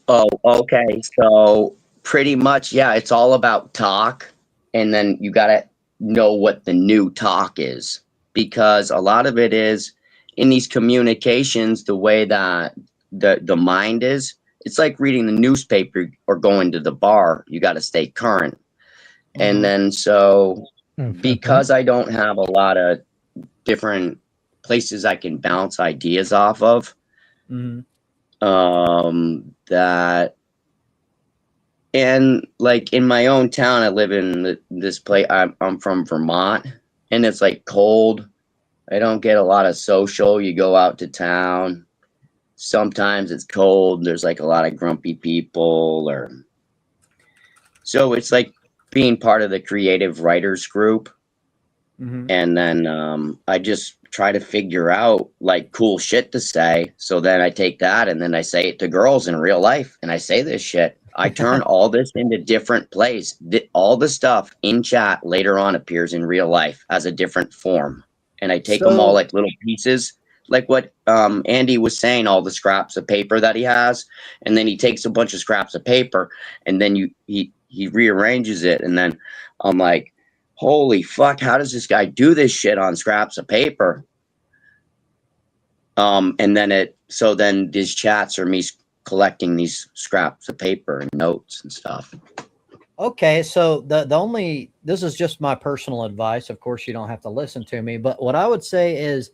S3: Oh, okay. So pretty much, yeah, it's all about talk. And then you got to know what the new talk is because a lot of it is in these communications, the way that the mind is, it's like reading the newspaper or going to the bar. You got to stay current. And then so
S2: Oh, fair point.
S3: because I don't have a lot of different places I can bounce ideas off of,
S1: Mhm.
S3: that and like in my own town I live in this place. I'm from Vermont and it's like cold. I don't get a lot of social. You go out to town, sometimes it's cold, there's like a lot of grumpy people or so it's like being part of the creative writers group.
S1: Mhm.
S3: And then I just try to figure out like cool shit to say. So then I take that and then I say it to girls in real life, and I say this shit. I turn all this into different plays. All the stuff in chat later on appears in real life as a different form, and I take them all
S1: So
S3: like little pieces, like what Andy was saying. All the scraps of paper that he has, and then he takes a bunch of scraps of paper, and then he rearranges it, and then I'm like, holy fuck, how does this guy do this shit on scraps of paper? And then so then these chats are me collecting these scraps of paper and notes and stuff.
S1: okay, so the only this is just my personal advice. Of course, you don't have to listen to me, but what I would say is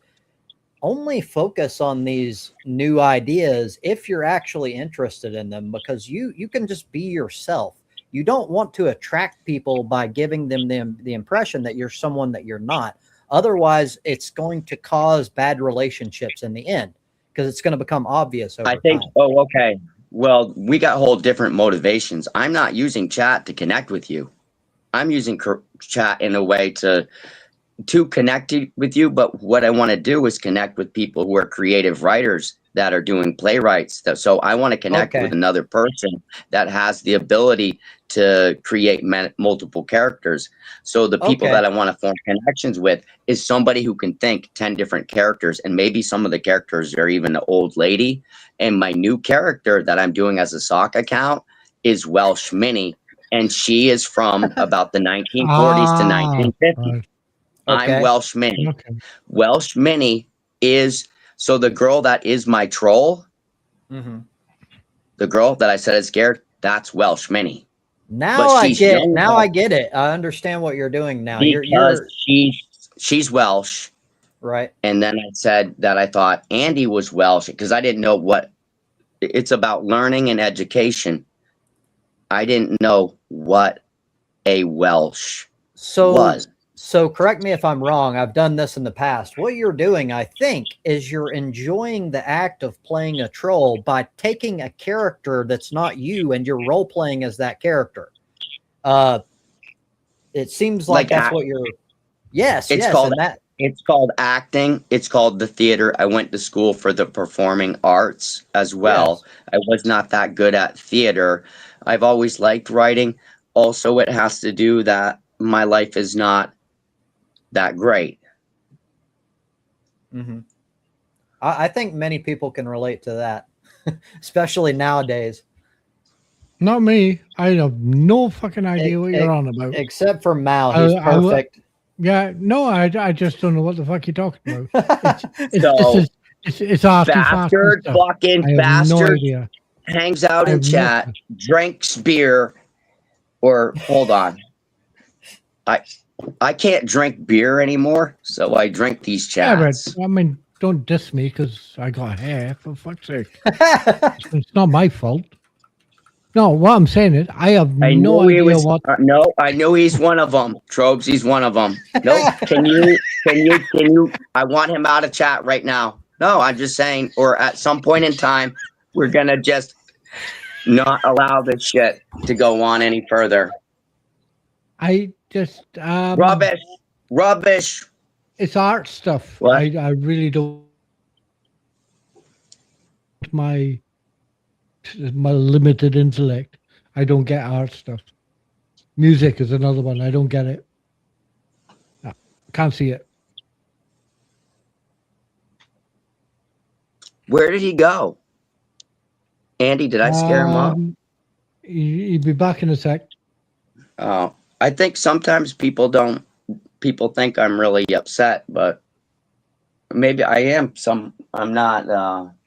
S1: only focus on these new ideas if you're actually interested in them because you can just be yourself. You don't want to attract people by giving them the impression that you're someone that you're not. Otherwise, it's going to cause bad relationships in the end because it's going to become obvious
S3: I
S1: over
S3: think,
S1: time.
S3: oh, okay. Well, we got whole different motivations. I'm not using chat to connect with you. I'm using chat in a way to connect with you, but what I want to do is connect with people who are creative writers that are doing playwrights. So I want to connect with
S1: Okay.
S3: another person that has the ability to create multiple characters. So the people
S1: Okay.
S3: that I want to form connections with is somebody who can think 10 different characters, and maybe some of the characters are even an old lady. And my new character that I'm doing as a sock account is Welsh Minnie, and she is from about the 1940s to
S2: Ah,
S3: 1950s.
S2: right.
S3: I'm
S1: Okay.
S3: Welsh Minnie.
S2: Okay.
S3: Welsh Minnie is so the girl that is my troll,
S1: Hmm.
S3: the girl that I said is scared, that's Welsh Minnie.
S1: Now
S3: But
S1: I
S3: she's
S1: get
S3: young
S1: now I
S3: enough
S1: get it. I understand what you're doing now.
S3: because
S1: You're
S3: she's Welsh.
S1: right.
S3: And then I said that I thought Andy was Welsh because I didn't know what it's about learning and education. I didn't know what a Welsh
S1: So
S3: was.
S1: so correct me if I'm wrong. I've done this in the past. What you're doing, I think, is you're enjoying the act of playing a troll by taking a character that's not you and you're role playing as that character. Uh it seems like
S3: Like
S1: that's what you're yes,
S3: it's
S1: yes,
S3: called
S1: and that
S3: it's called acting. It's called the theater. I went to school for the performing arts as well.
S1: yes.
S3: I was not that good at theater. I've always liked writing. Also, it has to do that my life is not that great.
S1: Hmm. I think many people can relate to that. especially nowadays.
S2: Not me. I have no fucking idea what you're on about.
S1: Except for Mal, he's perfect.
S2: Yeah, no, I just don't know what the fuck you're talking about.
S3: So
S2: It's arty
S3: bastard,
S2: stuff.
S3: fucking
S2: I have no
S3: bastard,
S2: idea.
S3: hangs out
S2: I
S3: in
S2: have no
S3: chat,
S2: clue.
S3: drinks beer, or hold on, I can't drink beer anymore, so I drink these
S2: Yeah,
S3: chats.
S2: but I mean, don't diss me because I got hair. For fuck's sake, it's not my fault. No, what I'm saying is, I have
S3: I
S2: no
S3: knew he
S2: idea
S3: was.
S2: what.
S3: No, I knew he's one of them. Trobes, he's one of them. Nope. Can you? I want him out of chat right now. No, I'm just saying. Or at some point in time, we're gonna just not allow this shit to go on any further.
S2: I just
S3: Rubbish.
S2: It's art stuff.
S3: What?
S2: I really don't. My limited intellect, I don't get art stuff. Music is another one. I don't get it. Can't see it.
S3: Where did he go? Andy, did I scare him off?
S2: He'll be back in a sec.
S3: Oh, I think sometimes people think I'm really upset, but maybe I am. I'm not.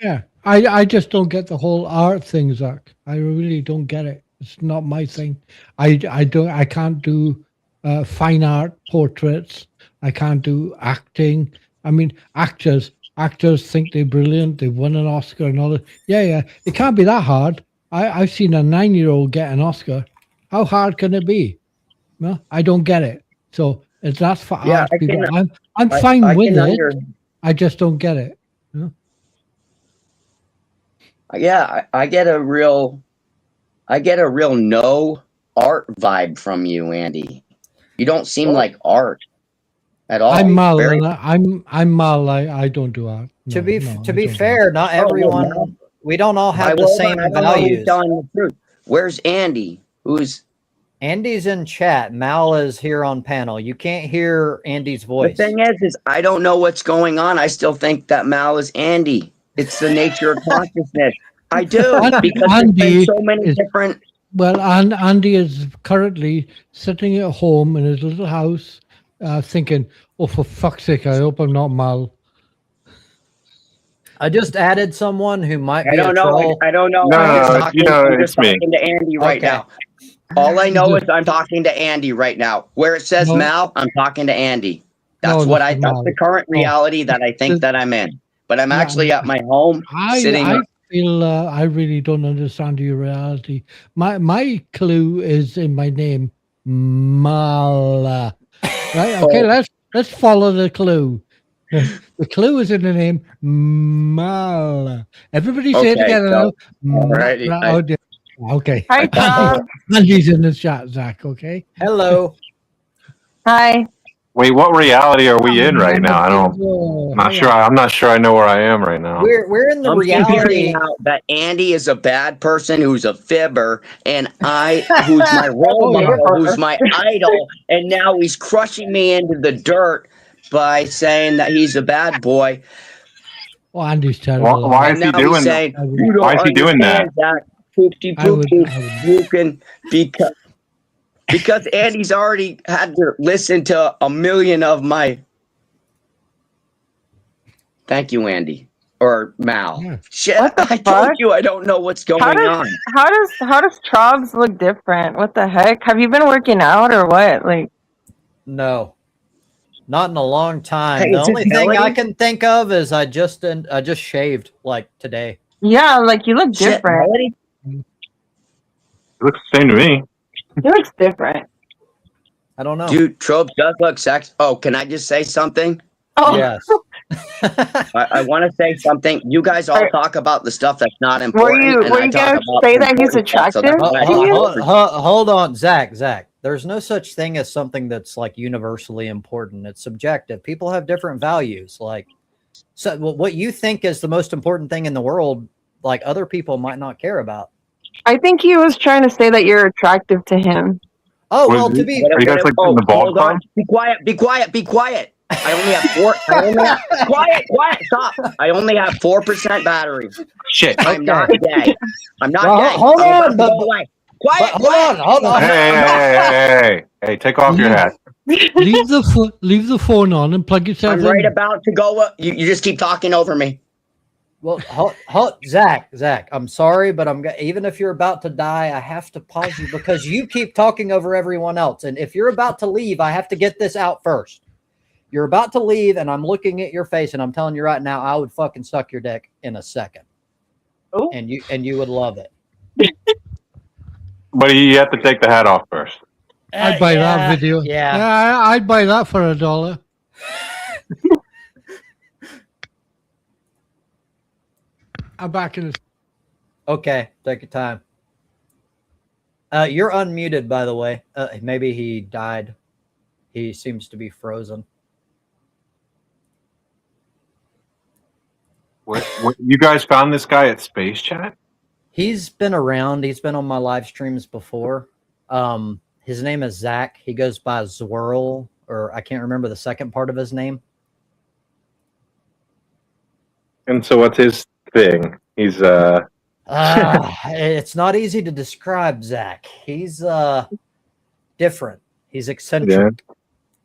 S2: Yeah, I just don't get the whole art thing, Zach. I really don't get it. It's not my thing. I can't do fine art portraits. I can't do acting. I mean, actors think they're brilliant. They've won an Oscar and all that. Yeah. It can't be that hard. I've seen a 9-year-old get an Oscar. How hard can it be? No, I don't get it. So that's for art people. I'm fine with it. I just don't get it. You know?
S3: Yeah, I get a real no art vibe from you, Andy. You don't seem like art at all.
S2: I'm Mal. I'm Mal. I don't do art.
S1: To be fair, not everyone. We don't all have the same values.
S3: Telling the truth. Where's Andy?
S1: Andy's in chat. Mal is here on panel. You can't hear Andy's voice.
S3: The thing is I don't know what's going on. I still think that Mal is Andy. It's the nature of consciousness. I do because there's so many different.
S2: Well, Andy is currently sitting at home in his little house, thinking, "Oh, for fuck's sake! I hope I'm not Mal."
S1: I just added someone who might be
S3: a troll. I don't know.
S4: No,
S3: I'm
S4: it's me.
S3: Talking to Andy right now. All I know is I'm talking to Andy right now. Where it says Mal, I'm talking to Andy. That's that's the current reality that I think that I'm in. But I'm actually at my home sitting.
S2: I feel I really don't understand your reality. My clue is in my name, Mal. Right? Okay, let's follow the clue. The clue is in the name Mal. Everybody say it together now.
S3: Alrighty.
S2: Okay.
S5: Hi, Tom.
S2: Andy's in the chat, Zach. Okay.
S1: Hello.
S5: Hi.
S4: Wait, what reality are we in right now? I'm not sure. I'm not sure I know where I am right now.
S1: We're in the reality
S3: that Andy is a bad person who's a fibber, and who's my role model, who's my idol, and now he's crushing me into the dirt by saying that he's a bad boy.
S2: Well, Andy's terrible.
S4: Why is he doing that? Why is he doing that?
S3: You can because Andy's already had to listen to a million of my. Thank you, Andy or Mal.
S2: Yeah.
S3: Shit, I told you I don't know what's going on.
S5: How does Trobs look different? What the heck? Have you been working out or what? Like,
S1: no, not in a long time.
S3: Hey,
S1: the only thing I can think of is I just shaved like today.
S5: Yeah, like you look different.
S4: It looks the same to me.
S5: He looks different.
S1: I don't know.
S3: Dude, Trope does look sexy. Oh, can I just say something?
S5: Oh,
S1: Yes.
S3: I want to say something. You guys all talk about the stuff that's not important.
S5: Were you going to say that he's attractive to you?
S1: Hold on, Zach. There's no such thing as something that's like universally important. It's subjective. People have different values. Like, so what you think is the most important thing in the world, like other people might not care about.
S5: I think he was trying to say that you're attractive to him.
S1: Oh, well, to be
S4: are you guys like in the bald club?
S3: Be quiet.
S6: I only have quiet, stop. I only have 4% battery.
S4: Shit.
S6: I'm not gay. I'm not
S1: Well,
S6: gay.
S1: hold
S6: I'm
S1: on,
S6: about to
S1: but-
S6: go away. Quiet,
S1: hold on.
S4: Hey, take off your hat.
S2: Leave the phone on and plug yourself
S6: I'm
S2: in.
S6: right about to go. You just keep talking over me.
S1: Well, Zach, I'm sorry, but even if you're about to die, I have to pause you because you keep talking over everyone else. And if you're about to leave, I have to get this out first. You're about to leave, and I'm looking at your face, and I'm telling you right now, I would fucking suck your dick in a second.
S5: Oh.
S1: And you would love it.
S4: But you have to take the hat off first.
S2: I'd buy that video.
S1: Yeah.
S2: I'd buy that for $1. I'm back in.
S1: Okay, take your time. You're unmuted, by the way. Maybe he died. He seems to be frozen.
S4: What, you guys found this guy at Space Chat?
S1: He's been around. He's been on my live streams before. His name is Zach. He goes by Zwirl, or I can't remember the second part of his name.
S4: And so what's his thing? He's
S1: It's not easy to describe Zach. He's different. He's eccentric,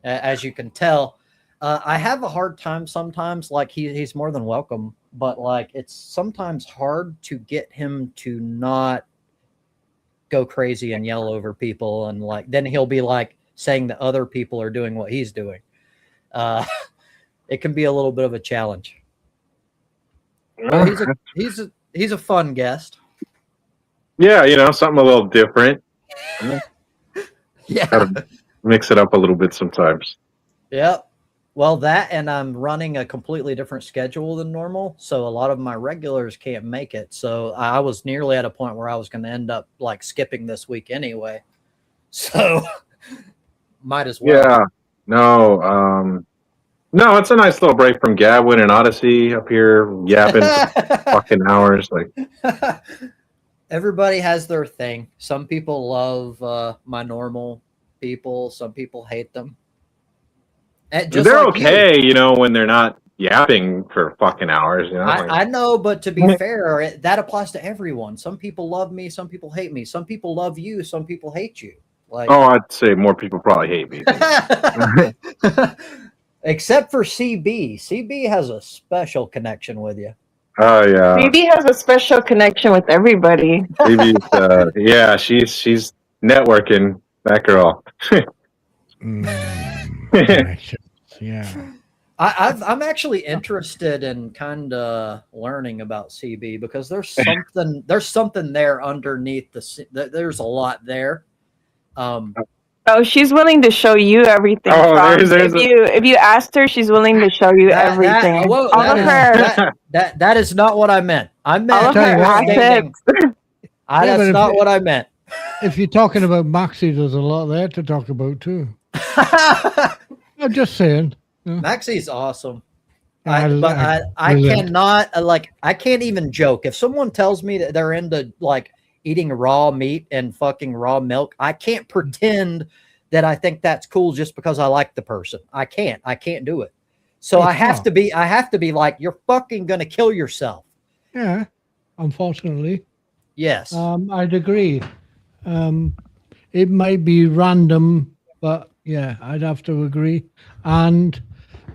S1: as you can tell. I have a hard time sometimes. Like he's more than welcome, but like it's sometimes hard to get him to not go crazy and yell over people, and like then he'll be like saying that other people are doing what he's doing. It can be a little bit of a challenge. But he's a fun guest.
S4: Yeah, something a little different.
S1: Yeah.
S4: Gotta mix it up a little bit sometimes.
S1: Yep. Well, that, and I'm running a completely different schedule than normal, so a lot of my regulars can't make it. So I was nearly at a point where I was going to end up like skipping this week anyway. So might as well.
S4: Yeah. No, it's a nice little break from Gavin and Odyssey up here yapping for fucking hours. Like
S1: everybody has their thing. Some people love my normal people. Some people hate them.
S4: They're like okay, when they're not yapping for fucking hours.
S1: I know, but to be fair, that applies to everyone. Some people love me. Some people hate me. Some people love you. Some people hate you. Like,
S4: I'd say more people probably hate me.
S1: Except for CB. CB has a special connection with you.
S4: Oh yeah.
S5: CB has a special connection with everybody.
S4: CB's, yeah, she's networking. That girl.
S2: Yeah.
S1: I'm actually interested in kind of learning about CB because there's something there underneath there's a lot there.
S5: Oh, she's willing to show you everything. If you asked her, she's willing to show you everything.
S1: That is not what I meant. I meant
S5: all of her assets.
S1: That's not what I meant.
S2: If you're talking about Maxi, there's a lot there to talk about too. I'm just saying.
S1: Maxi's awesome.
S2: I
S1: cannot I can't even joke. If someone tells me that they're into like eating raw meat and fucking raw milk, I can't pretend that I think that's cool just because I like the person. I can't do it. So I have to be like, you're fucking gonna kill yourself.
S2: Yeah, unfortunately.
S1: Yes.
S2: I'd agree. It might be random, but yeah, I'd have to agree. And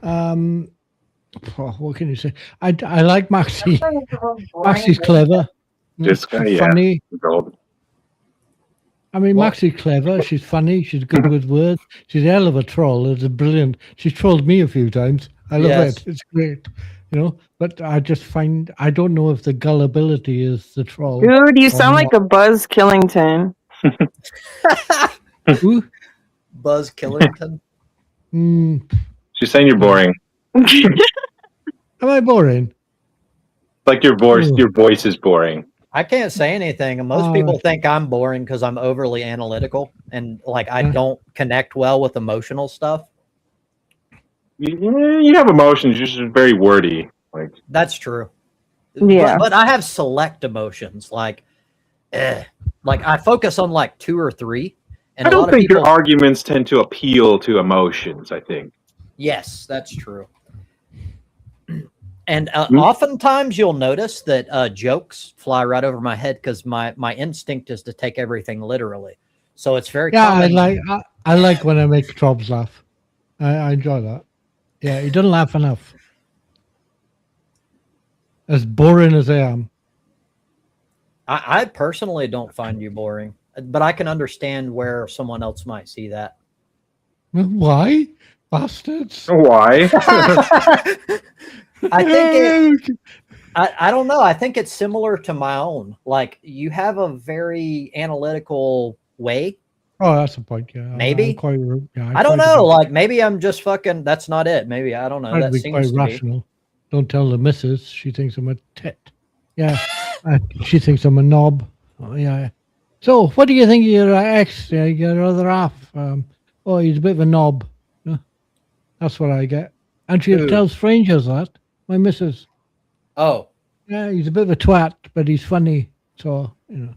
S2: what can you say? I like Maxi. Maxi's clever.
S4: Just
S2: funny.
S4: Yeah.
S2: I mean, Maxi's clever. She's funny. She's good with words. She's a hell of a troll. It's brilliant. She's trolled me a few times. I love it. It's great. But I just find I don't know if the gullibility is the troll.
S5: Dude, you sound like a Buzz Killington.
S2: Who?
S1: Buzz Killington.
S4: She's saying you're boring.
S2: Am I boring?
S4: Like your voice is boring.
S1: I can't say anything. Most people think I'm boring because I'm overly analytical and like I don't connect well with emotional stuff.
S4: You have emotions. You're just very wordy. Like
S1: that's true.
S5: Yeah,
S1: but I have select emotions. Like I focus on like 2 or 3. And
S4: I don't think your arguments tend to appeal to emotions. I think.
S1: Yes, that's true. And oftentimes you'll notice that jokes fly right over my head because my instinct is to take everything literally. So it's very common.
S2: I like when I make Trobs laugh. I enjoy that. Yeah, he doesn't laugh enough. As boring as I am.
S1: I personally don't find you boring, but I can understand where someone else might see that.
S2: Why? Bastards.
S4: Why?
S1: I think I don't know. I think it's similar to my own. Like you have a very analytical way.
S2: Oh, that's a point. Yeah,
S1: Maybe.
S2: I
S1: don't know. Like maybe I'm just fucking. That's not it. Maybe I don't know.
S2: I'd
S1: that
S2: be
S1: seems
S2: quite rational. Don't tell the missus. She thinks I'm a tit. Yeah, she thinks I'm a knob. Oh, yeah. So, what do you think of your ex? Your other half? Oh, he's a bit of a knob. Yeah, that's what I get. And she tells strangers that. My missus.
S1: Oh.
S2: Yeah, he's a bit of a twat, but he's funny. So, you know.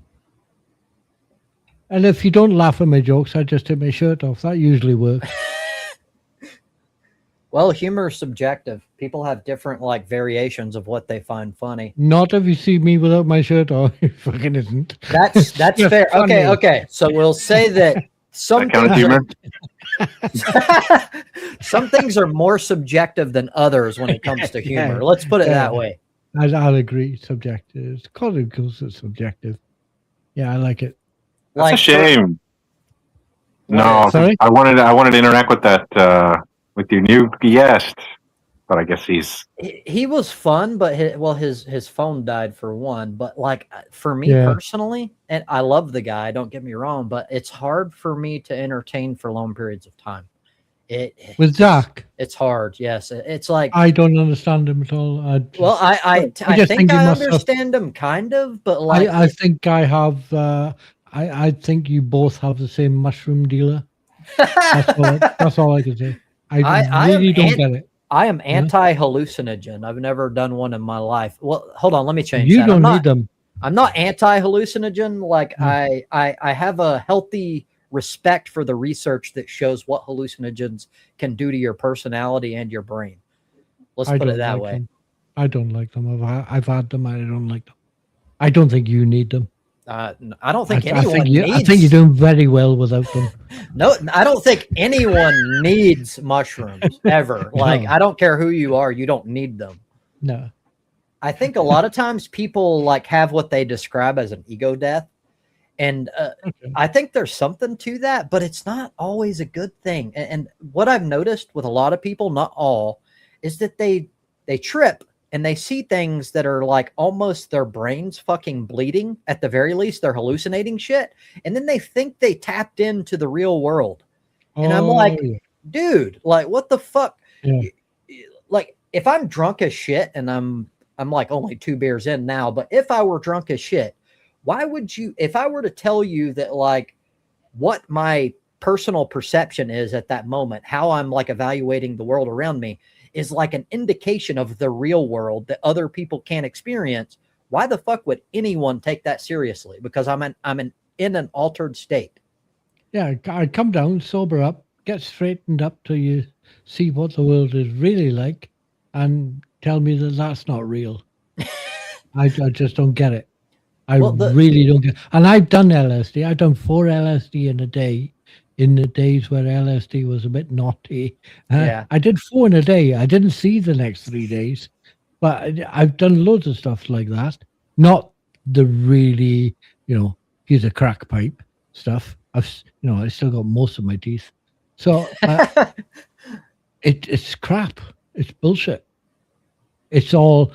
S2: And if you don't laugh at my jokes, I just take my shirt off. That usually works.
S1: Well, humor is subjective. People have different like variations of what they find funny.
S2: Not if you see me without my shirt on. It fucking isn't.
S1: That's fair.
S2: Funny.
S1: Okay. So we'll say that some some things are more subjective than others when it comes to humor.
S2: Yeah.
S1: Let's put it that way.
S2: I'll agree. Subjective. It's subjective. Yeah, I like it.
S4: That's a shame. No,
S2: sorry?
S4: I wanted to interact with that with your new guest, but I guess
S1: he was fun, but his phone died for one. But like for me personally, and I love the guy. Don't get me wrong, but it's hard for me to entertain for long periods of time.
S2: With Zach,
S1: it's hard. Yes, it's like
S2: I don't understand him at all.
S1: I think I understand him kind of, but like
S2: I think I have. I think you both have the same mushroom dealer. That's all I can say. I really don't get it.
S1: I am anti-hallucinogen. I've never done one in my life. Well, hold on, let me change
S2: you
S1: that.
S2: Don't need them.
S1: I'm not anti-hallucinogen. Like I have a healthy respect for the research that shows what hallucinogens can do to your personality and your brain. Let's put it that way.
S2: I don't like them. I've had them. I don't like them. I don't think you need them.
S1: I don't think anyone needs.
S2: I think you're doing very well without them.
S1: No, I don't think anyone needs mushrooms ever. Like, I don't care who you are, you don't need them.
S2: No.
S1: I think a lot of times people like have what they describe as an ego death. And I think there's something to that, but it's not always a good thing. And what I've noticed with a lot of people, not all, is that they trip and they see things that are like almost their brains fucking bleeding. At the very least, they're hallucinating shit. And then they think they tapped into the real world. And I'm like, dude, like, what the fuck?
S2: Yeah.
S1: Like, if I'm drunk as shit and I'm like only 2 beers in now, but if I were drunk as shit, why would you, if I were to tell you that like what my personal perception is at that moment, how I'm like evaluating the world around me is like an indication of the real world that other people can't experience, why the fuck would anyone take that seriously? Because I'm in an altered state.
S2: Yeah, I come down, sober up, get straightened up till you see what the world is really like, and tell me that that's not real. I just don't get it. I really don't get it. And I've done LSD. I've done 4 LSD in a day. In the days where LSD was a bit naughty. I did 4 in a day. I didn't see the next 3 days. But I've done loads of stuff like that. Not the really, use a crack pipe stuff. I still got most of my teeth. So it's crap. It's bullshit. It's all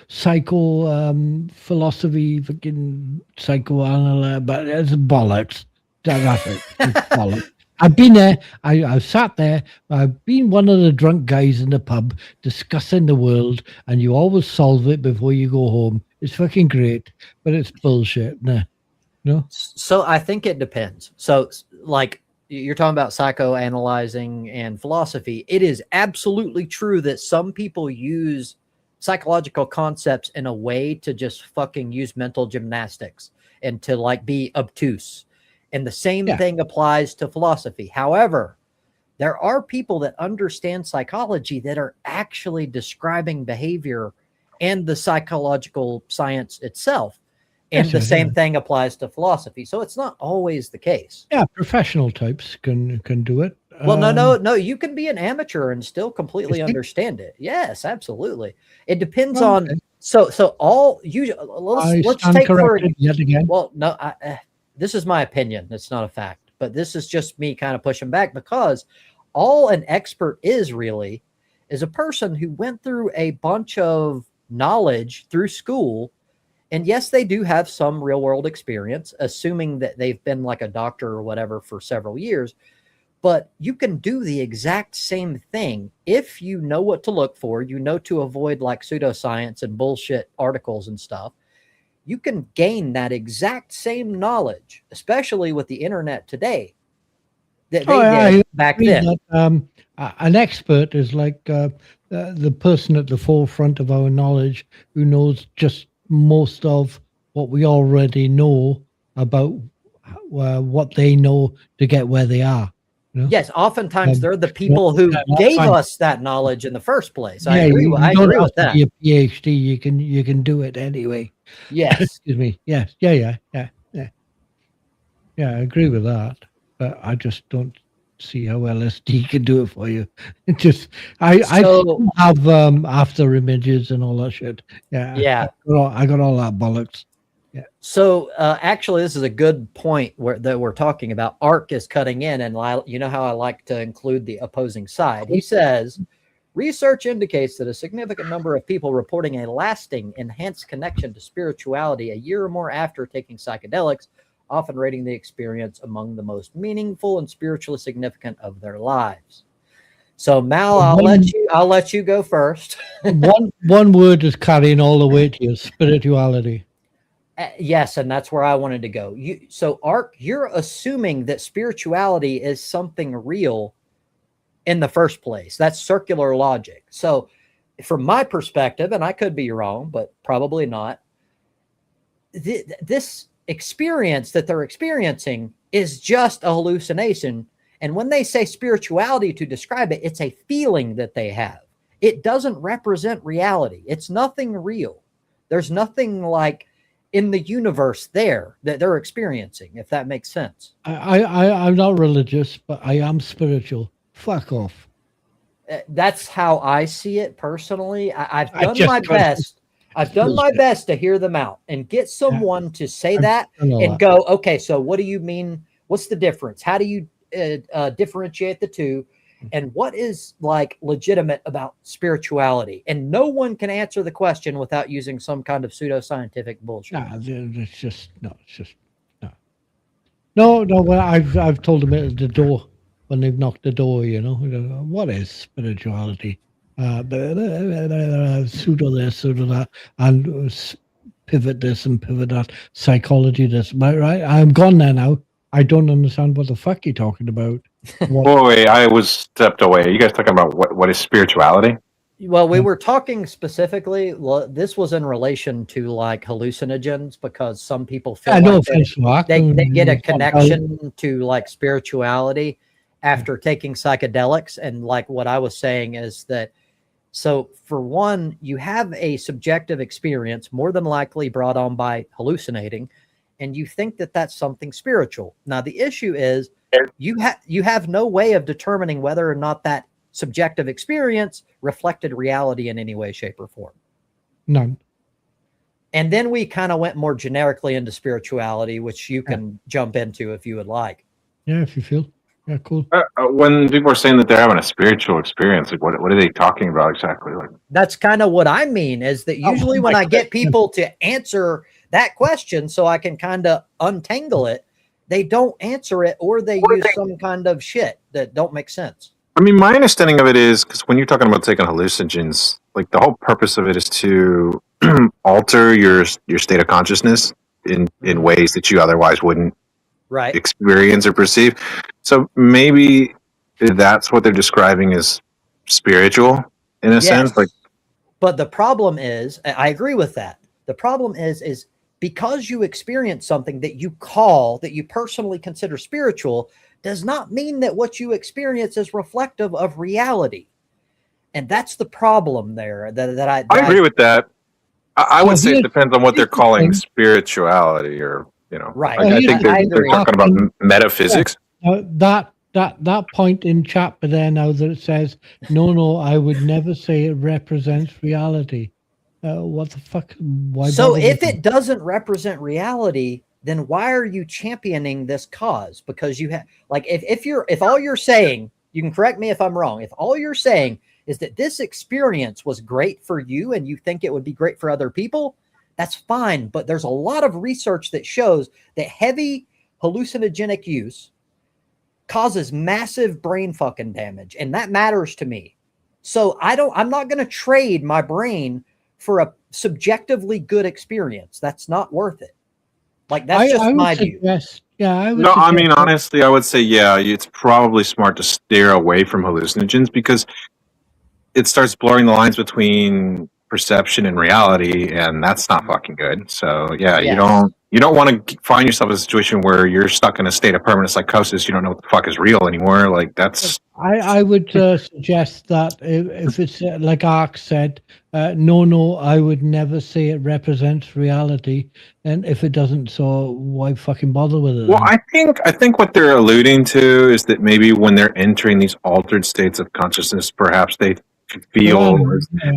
S2: psycho philosophy, fucking psychoanalysis, but it's bollocks. That's it. It's bollocks. I've been there. I've sat there. I've been one of the drunk guys in the pub discussing the world, and you always solve it before you go home. It's fucking great, but it's bullshit. Nah. No.
S1: So I think it depends. So like you're talking about psychoanalyzing and philosophy. It is absolutely true that some people use psychological concepts in a way to just fucking use mental gymnastics and to like be obtuse. And the same thing applies to philosophy. However, There are people that understand psychology that are actually describing behavior and the psychological science itself. And
S2: Yes,
S1: the
S2: sir,
S1: same
S2: yeah.
S1: thing applies to philosophy. So it's not always the case.
S2: Yeah, professional types can do it.
S1: Well, no. You can be an amateur and still completely understand it. Yes, absolutely. It depends on.
S2: Okay.
S1: So all you. Let's
S2: stand
S1: take for.
S2: corrected yet again.
S1: Well, no. This is my opinion. It's not a fact, but this is just me kind of pushing back, because all an expert is really is a person who went through a bunch of knowledge through school. And yes, they do have some real world experience, assuming that they've been like a doctor or whatever for several years. But you can do the exact same thing if you know what to look for, you know, to avoid like pseudoscience and bullshit articles and stuff. You can gain that exact same knowledge, especially with the internet today, that they did back then.
S2: That, an expert is like the person at the forefront of our knowledge who knows just most of what we already know about what they know to get where they are. You know?
S1: Yes, oftentimes they're the people who gave us that knowledge in the first place. I agree with that.
S2: Be a PhD, you can do it anyway.
S1: Yes.
S2: Excuse me. Yes. Yeah. I agree with that, but I just don't see how LSD can do it for you. It just I have after images and all that shit. Yeah. I got all that bollocks. Yeah.
S1: So actually, this is a good point that we're talking about. Ark is cutting in, and you know how I like to include the opposing side. He says, research indicates that a significant number of people reporting a lasting, enhanced connection to spirituality a year or more after taking psychedelics, often rating the experience among the most meaningful and spiritually significant of their lives. So Mal, I'll let you go first.
S2: one word is carrying all the weight here: spirituality.
S1: Yes, and that's where I wanted to go. So Ark, you're assuming that spirituality is something real in the first place. That's circular logic. So from my perspective, and I could be wrong, but probably not, this experience that they're experiencing is just a hallucination. And when they say spirituality to describe it, it's a feeling that they have. It doesn't represent reality. It's nothing real. There's nothing like in the universe there that they're experiencing, if that makes sense.
S2: I'm not religious, but I am spiritual. Fuck off.
S1: That's how I see it personally. I've done my best. I've done my best to hear them out and get someone to say that and go, okay, so what do you mean? What's the difference? How do you differentiate the two? And what is like legitimate about spirituality? And no one can answer the question without using some kind of pseudoscientific bullshit.
S2: It's just no. Well, I've told them at the door when they've knocked the door. You know, what is spirituality? Pseudo this, pseudo that, and pivot this and pivot that. Psychology this, right? I'm gone there now. I don't understand what the fuck you're talking about.
S4: Boy, I was stepped away. Are you guys talking about what is spirituality?
S1: Well, we were talking specifically. This was in relation to like hallucinogens, because some people feel like they get a connection to like spirituality after taking psychedelics. And like what I was saying is that, so for one, you have a subjective experience, more than likely brought on by hallucinating, and you think that that's something spiritual. Now, the issue is you have no way of determining whether or not that subjective experience reflected reality in any way, shape, or form.
S2: None.
S1: And then we kind of went more generically into spirituality, which you can jump into if you would like.
S2: Yeah, if you feel. Yeah, cool.
S4: When people are saying that they're having a spiritual experience, like what are they talking about exactly? Like,
S1: that's kind of what I mean, is that usually when I get people to answer that question so I can kind of untangle it, they don't answer it, or they use some kind of shit that don't make sense.
S4: I mean, my understanding of it is, because when you're talking about taking hallucinogens, like the whole purpose of it is to alter your state of consciousness in ways that you otherwise wouldn't experience or perceive. So maybe that's what they're describing as spiritual in a sense. Like,
S1: but the problem is, I agree with that. The problem is because you experience something that you personally consider spiritual, does not mean that what you experience is reflective of reality. And that's the problem there. That
S4: I agree with that. I would
S2: So
S4: say it
S2: here's-
S4: depends on what they're
S2: here's the
S4: calling
S2: thing.
S4: spirituality, or
S1: Right.
S4: Like, I think
S1: I
S4: they're
S1: agree.
S4: talking about metaphysics.
S2: That point in chapter there now that it says, no, I would never say it represents reality. What the fuck? Why
S1: So
S2: bother
S1: if
S2: with
S1: it doesn't represent reality, then why are you championing this cause? Because you have, like, if all you're saying, you can correct me if I'm wrong, if all you're saying is that this experience was great for you and you think it would be great for other people, that's fine. But there's a lot of research that shows that heavy hallucinogenic use causes massive brain fucking damage, and that matters to me. So I'm not going to trade my brain for a subjectively good experience. That's not worth it. Like, that's just
S2: I would
S1: my view.
S2: suggest, yeah, I would
S4: No, I
S2: suggest
S4: mean,
S2: that-
S4: honestly, I would say, yeah, it's probably smart to steer away from hallucinogens because it starts blurring the lines between perception and reality, and that's not fucking good. So, yeah,
S1: Yes.
S4: you don't want to find yourself in a situation where you're stuck in a state of permanent psychosis. You don't know what the fuck is real anymore. Like, that's
S2: I would suggest that if it's like Ark said, no, I would never say it represents reality, and if it doesn't, so why fucking bother with it?
S4: well.
S2: then?
S4: I think what they're alluding to is that maybe when they're entering these altered states of consciousness, perhaps they feel.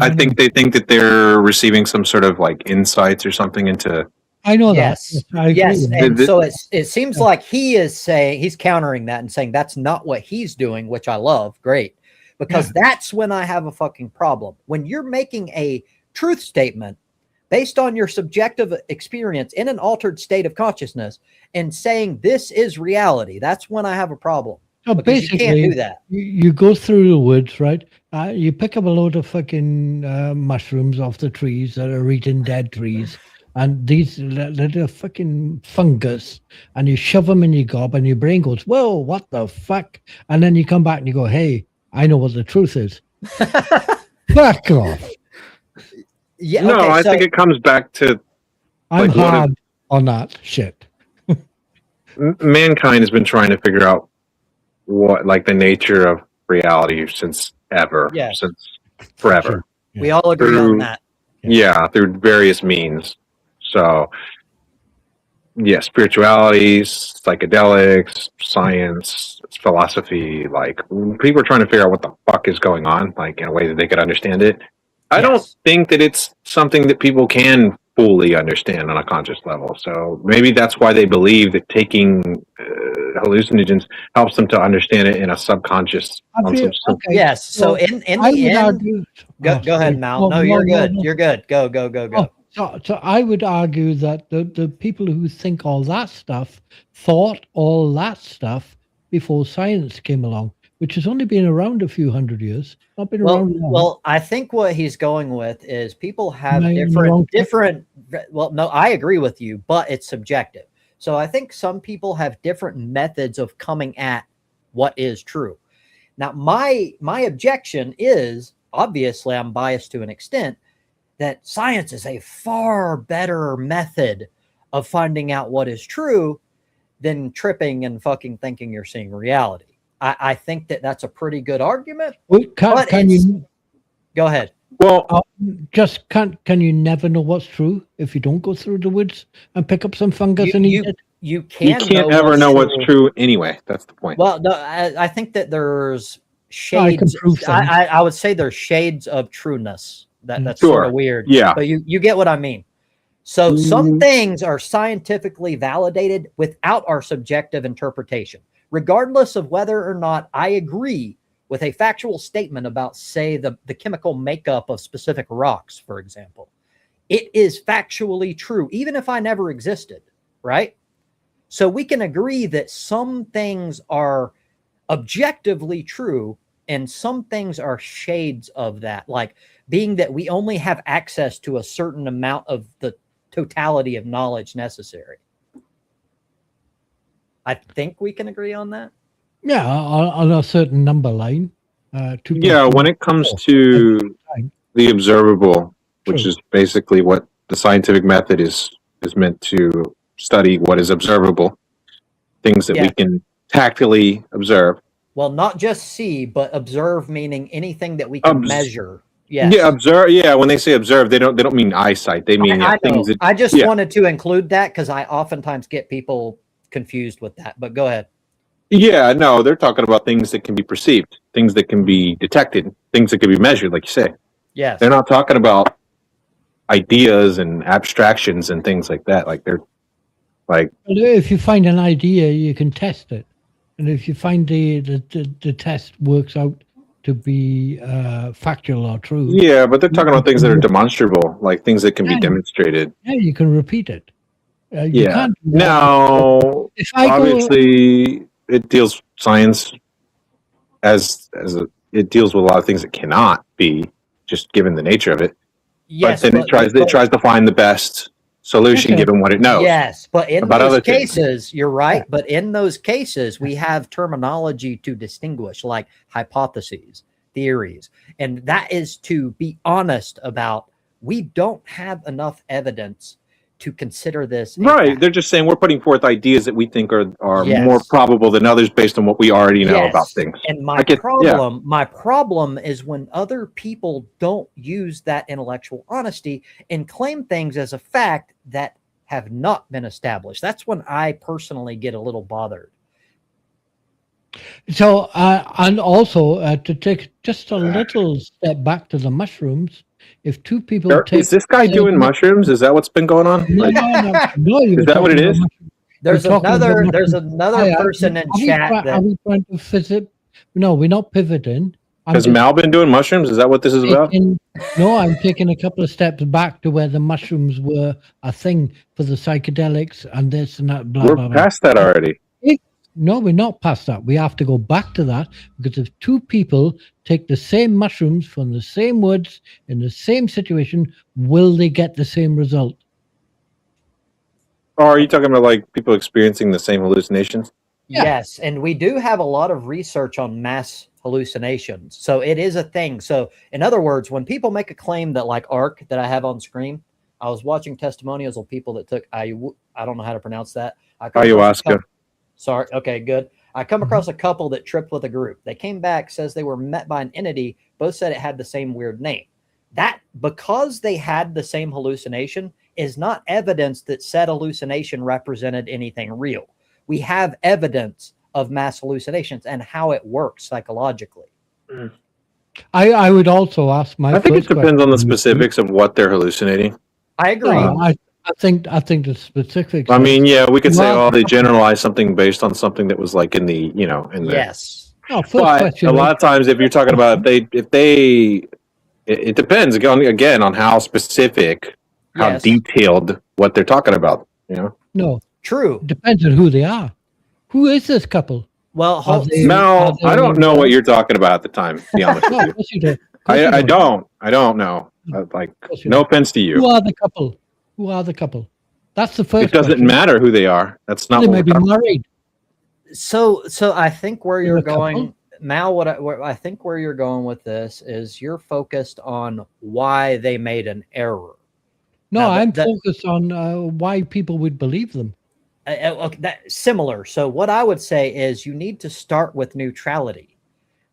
S4: I think they think that they're receiving some sort of like insights or something into.
S2: I know
S1: Yes.
S2: that. I agree
S1: Yes.
S2: with
S1: And
S4: The-
S1: so it seems like he's countering that and saying that's not what he's doing, which I love. Great. Because that's when I have a fucking problem. When you're making a truth statement based on your subjective experience in an altered state of consciousness and saying this is reality, that's when I have a problem.
S2: So
S1: Because you can't do that.
S2: You go through the woods, right? You pick up a load of fucking mushrooms off the trees that are eating dead trees, and these little fucking fungus, and you shove them in your gob, and your brain goes, "Whoa, what the fuck?" And then you come back and you go, "Hey, I know what the truth is." Fuck off!
S1: Yeah.
S4: No,
S1: Okay,
S4: I
S1: so
S4: think it comes back to
S2: I'm
S4: Like, what if-
S2: hard on that shit.
S4: mankind has been trying to figure out what, like, the nature of reality since ever,
S1: Yes.
S4: since forever.
S1: we all agree on
S4: Through-
S1: that.
S4: Yeah, through various means. So, yeah, spirituality, psychedelics, science, philosophy. Like, people are trying to figure out what the fuck is going on, like, in a way that they could understand it. I don't
S1: Yes.
S4: think that it's something that people can fully understand on a conscious level. So maybe that's why they believe that taking hallucinogens helps them to understand it in a subconscious. On some,
S2: Okay.
S1: Yes. So in
S2: I
S1: the
S2: would
S1: end,
S2: argue.
S1: go
S2: Oh,
S1: ahead,
S2: sorry.
S1: Mal. No, you're good.
S2: no.
S1: You're good. Go.
S2: Oh, so I would argue that the people who think all that stuff thought all that stuff before science came along, which has only been around a few hundred years. Not been around long.
S1: Well, I think what he's going with is people have
S2: Am I in the wrong
S1: different. Well, no, I agree with you, but it's subjective. So I think some people have different methods of coming at what is true. Now, my objection is, obviously I'm biased to an extent, that science is a far better method of finding out what is true than tripping and fucking thinking you're seeing reality. I think that that's a pretty good argument.
S2: Wait,
S1: but
S2: can you
S1: Go ahead.
S4: well,
S2: just can you never know what's true if you don't go through the woods and pick up some fungus and eat it?
S1: You
S4: you
S1: can't
S4: ever know what's true anyway. That's the point.
S1: Well, no, I think that there's
S2: I can
S1: shades.
S2: prove things.
S1: I would say there's shades of trueness. That's
S4: Sure.
S1: sort of weird.
S4: Yeah.
S1: But you get what I mean. So some things are scientifically validated without our subjective interpretation, regardless of whether or not I agree with a factual statement about, say, the chemical makeup of specific rocks, for example. It is factually true, even if I never existed, right? So we can agree that some things are objectively true and some things are shades of that, like being that we only have access to a certain amount of the totality of knowledge necessary. I think we can agree on that.
S2: Yeah, on a certain number line.
S4: Yeah, when it comes to the observable, which
S2: True.
S4: is basically what the scientific method is meant to study, what is observable, things that
S1: Yeah.
S4: we can tactily observe.
S1: Well, not just see, but observe, meaning anything that we can measure. Yes.
S4: Yeah, observe. Yeah, when they say observe, they don't mean eyesight. They mean
S1: I
S4: things
S1: know.
S4: that.
S1: I just wanted to include that because I oftentimes get people confused with that. But go ahead.
S4: Yeah, no, they're talking about things that can be perceived, things that can be detected, things that can be measured, like you say.
S1: Yes.
S4: They're not talking about ideas and abstractions and things like that. Like they're like.
S2: Well, if you find an idea, you can test it, and if you find the test works out to be factual or true.
S4: Yeah, but they're talking about things that are demonstrable, like things that can be demonstrated.
S2: Yeah, you can repeat it. You
S4: Yeah.
S2: can't.
S4: No.
S2: If I
S4: Obviously, it deals science it deals with a lot of things that cannot be just given the nature of it.
S1: Yes,
S4: but then it tries to find the best solution given what it knows.
S1: Yes, but in
S4: about
S1: those
S4: other
S1: cases,
S4: things.
S1: you're right. But in those cases, we have terminology to distinguish, like hypotheses, theories, and that is to be honest about. We don't have enough evidence to consider this
S4: right.
S1: fact.
S4: They're just saying we're putting forth ideas that we think are more probable than others based on what we already know about things.
S1: And my problem is when other people don't use that intellectual honesty and claim things as a fact that have not been established. That's when I personally get a little bothered.
S2: So, and also to take just a little step back to the mushrooms, if two people
S4: is this guy doing mushrooms? Is that what's been going on?
S2: No,
S4: is that what it is?
S1: There's another person in chat.
S2: Are we trying to visit? No, we're not pivoting.
S4: Has Mal been doing mushrooms? Is that what this is about?
S2: No, I'm taking a couple of steps back to where the mushrooms were a thing for the psychedelics and this and that. Blah,
S4: We're
S2: blah,
S4: past that already.
S2: No, we're not past that. We have to go back to that because if two people take the same mushrooms from the same woods in the same situation, will they get the same result?
S4: Or are you talking about like people experiencing the same hallucinations?
S1: Yes, and we do have a lot of research on mass hallucinations. So it is a thing. So in other words, when people make a claim that like ARC that I have on screen, I was watching testimonials of people that took, I don't know how to pronounce that.
S4: Ayahuasca.
S1: Sorry. Okay, good. I come across a couple that tripped with a group. They came back, says they were met by an entity. Both said it had the same weird name. That, because they had the same hallucination, is not evidence that said hallucination represented anything real. We have evidence of mass hallucinations and how it works psychologically.
S2: I would also ask
S4: I think it depends on the specifics of what they're hallucinating.
S1: I agree.
S2: I think the specifics.
S4: I mean, yeah, we could say, they generalized something based on something that was like in the, in the.
S1: Yes.
S4: But a lot of times, if you're talking about it depends again on how specific, how detailed what they're talking about.
S2: No.
S1: True.
S2: Depends on who they are. Who is this couple?
S1: Well,
S4: Mel, I don't know what you're talking about at the time. To be honest with you, I don't know. Like, no offense to you.
S2: Who are the couple? Who are the couple? That's the first.
S4: It doesn't matter who they are. That's not.
S2: They may be married.
S1: So I think where you're going, Mal. What I think where you're going with this is you're focused on why they made an error.
S2: No, I'm focused on why people would believe them.
S1: Okay, that's similar. So what I would say is you need to start with neutrality,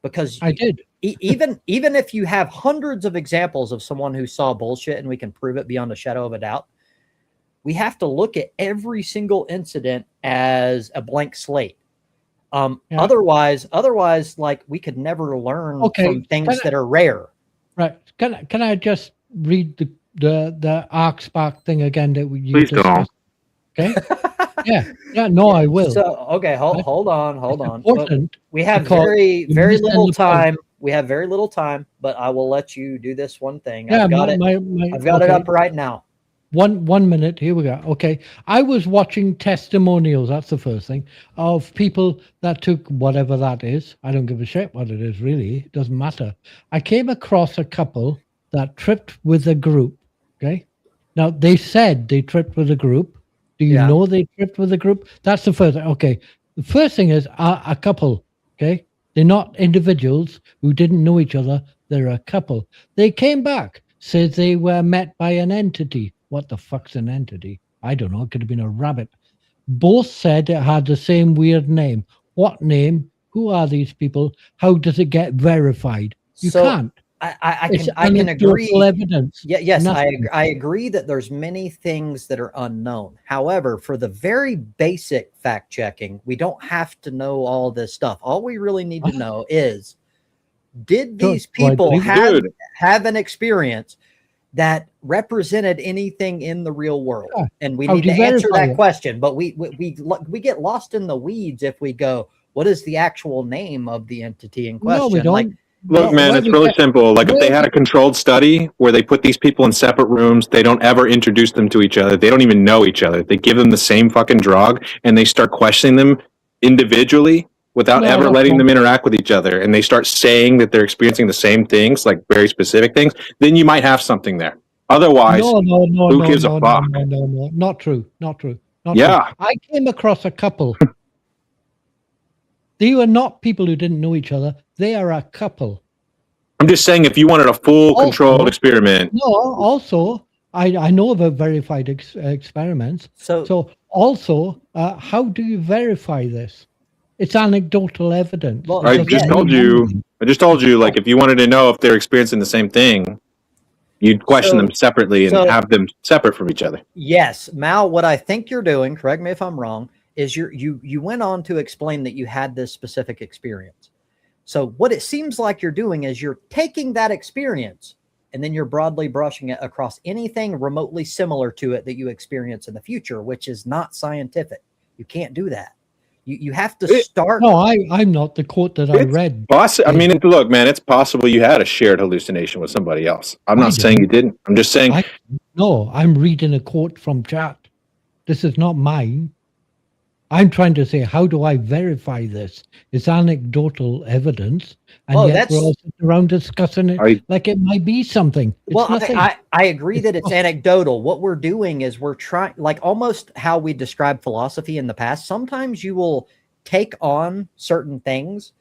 S1: because
S2: I did.
S1: even if you have hundreds of examples of someone who saw bullshit and we can prove it beyond a shadow of a doubt, we have to look at every single incident as a blank slate. Otherwise, like we could never learn from things that are rare.
S2: Right. Can I just read the arc spark thing again that you
S4: Please
S2: discussed? Okay. Yeah. No, I will.
S1: So okay, hold on. We have
S2: because
S1: very little time. We have very little time, but I will let you do this one thing.
S2: Yeah,
S1: I've got it up right now.
S2: 1 minute. Here we go. Okay. I was watching testimonials. That's the first thing, of people that took whatever that is. I don't give a shit what it is, really. It doesn't matter. I came across a couple that tripped with a group. Okay. Now they said they tripped with a group. Do you know they tripped with a group? That's the first thing. Okay. The first thing is a couple. Okay. They're not individuals who didn't know each other. They're a couple. They came back, said they were met by an entity. What the fuck's an entity? I don't know. It could have been a rabbit. Both said it had the same weird name. What name? Who are these people? How does it get verified? You
S1: So,
S2: can't.
S1: I
S2: It's
S1: can agree.
S2: anecdotal evidence.
S1: Yes,
S2: Nothing.
S1: I agree that there's many things that are unknown. However, for the very basic fact checking, we don't have to know all this stuff. All we really need to know is, did these
S2: Do I
S1: people
S2: believe it?
S1: have an experience that represented anything in the real world?
S2: Yeah.
S1: And we
S2: How
S1: need
S2: do
S1: to
S2: you
S1: answer
S2: verify
S1: that
S2: it?
S1: question. But we get lost in the weeds if we go, what is the actual name of the entity in question?
S2: No, we don't.
S1: Like,
S4: Look, man, it's really simple. Like, if they had a controlled study where they put these people in separate rooms, they don't ever introduce them to each other. They don't even know each other. They give them the same fucking drug, and they start questioning them individually without ever letting them interact with each other. And they start saying that they're experiencing the same things, like very specific things. Then you might have something there. Otherwise, who gives a fuck?
S2: No, not true. Not true. Not
S4: Yeah.
S2: true. I came across a couple. They were not people who didn't know each other. They are a couple.
S4: I'm just saying, if you wanted a full controlled experiment.
S2: No, also, I know about verified experiments.
S1: So
S2: also, how do you verify this? It's anecdotal evidence.
S1: Well,
S4: I just told you, like, if you wanted to know if they're experiencing the same thing, you'd question them separately and have them separate from each other.
S1: Yes, Mal, what I think you're doing, correct me if I'm wrong, is you went on to explain that you had this specific experience. So what it seems like you're doing is you're taking that experience and then you're broadly brushing it across anything remotely similar to it that you experience in the future, which is not scientific. You can't do that. You have to start.
S2: No, I'm not. The quote that I read.
S4: I mean, look, man, it's possible you had a shared hallucination with somebody else. I'm not saying you didn't. I'm just saying.
S2: I'm reading a quote from chat. This is not mine. I'm trying to say, how do I verify this? It's anecdotal evidence, and yet we're all sitting around discussing it like it might be something. It's
S1: I agree that it's anecdotal. What we're doing is we're trying, like almost how we describe philosophy in the past. Sometimes you will take on certain things,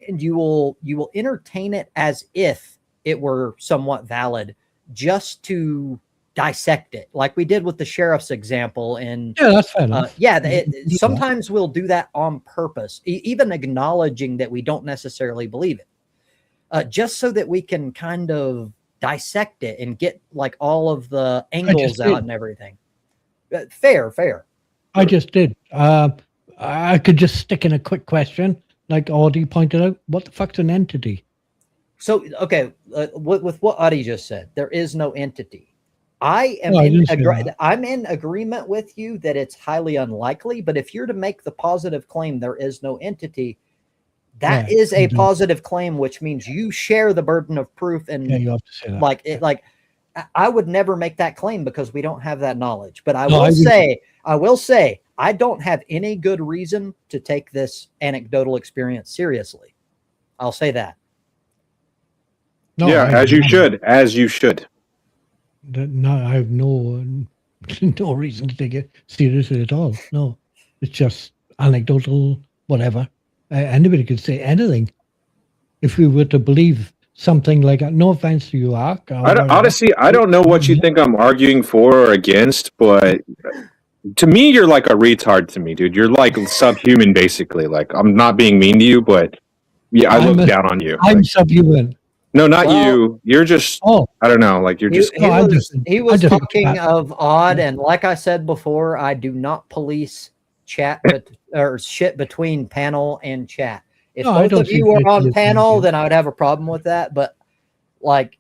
S1: and you will entertain it as if it were somewhat valid, just to dissect it, like we did with the sheriff's example. And
S2: that's fair enough.
S1: Sometimes we'll do that on purpose, even acknowledging that we don't necessarily believe it, just so that we can kind of dissect it and get like all of the angles out and everything. Fair.
S2: I just did. I could just stick in a quick question, like Audie pointed out. What the fuck's an entity?
S1: So, okay, with what Audie just said, there is no entity. I'm in agreement with you that it's highly unlikely, but if you're to make the positive claim there is no entity, that is a positive claim, which means you share the burden of proof. And
S2: you have to say that.
S1: I would never make that claim because we don't have that knowledge. But I will say, I don't have any good reason to take this anecdotal experience seriously. I'll say that.
S4: As you should.
S2: No, I have no reason to take it seriously at all. No, it's just anecdotal, whatever. Anybody could say anything. If we were to believe something like that, no offense to you, Ark.
S4: Honestly, I don't know what you think I'm arguing for or against, but to me, you're like a retard to me, dude. You're like subhuman, basically. Like, I'm not being mean to you, but I look down on you.
S2: I'm subhuman.
S4: No, not you. You're just, I don't know, like you're just.
S1: He was talking of odd, and like I said before, I do not police chat or shit between panel and chat. If both of you were on panel, then I would have a problem with that. But like,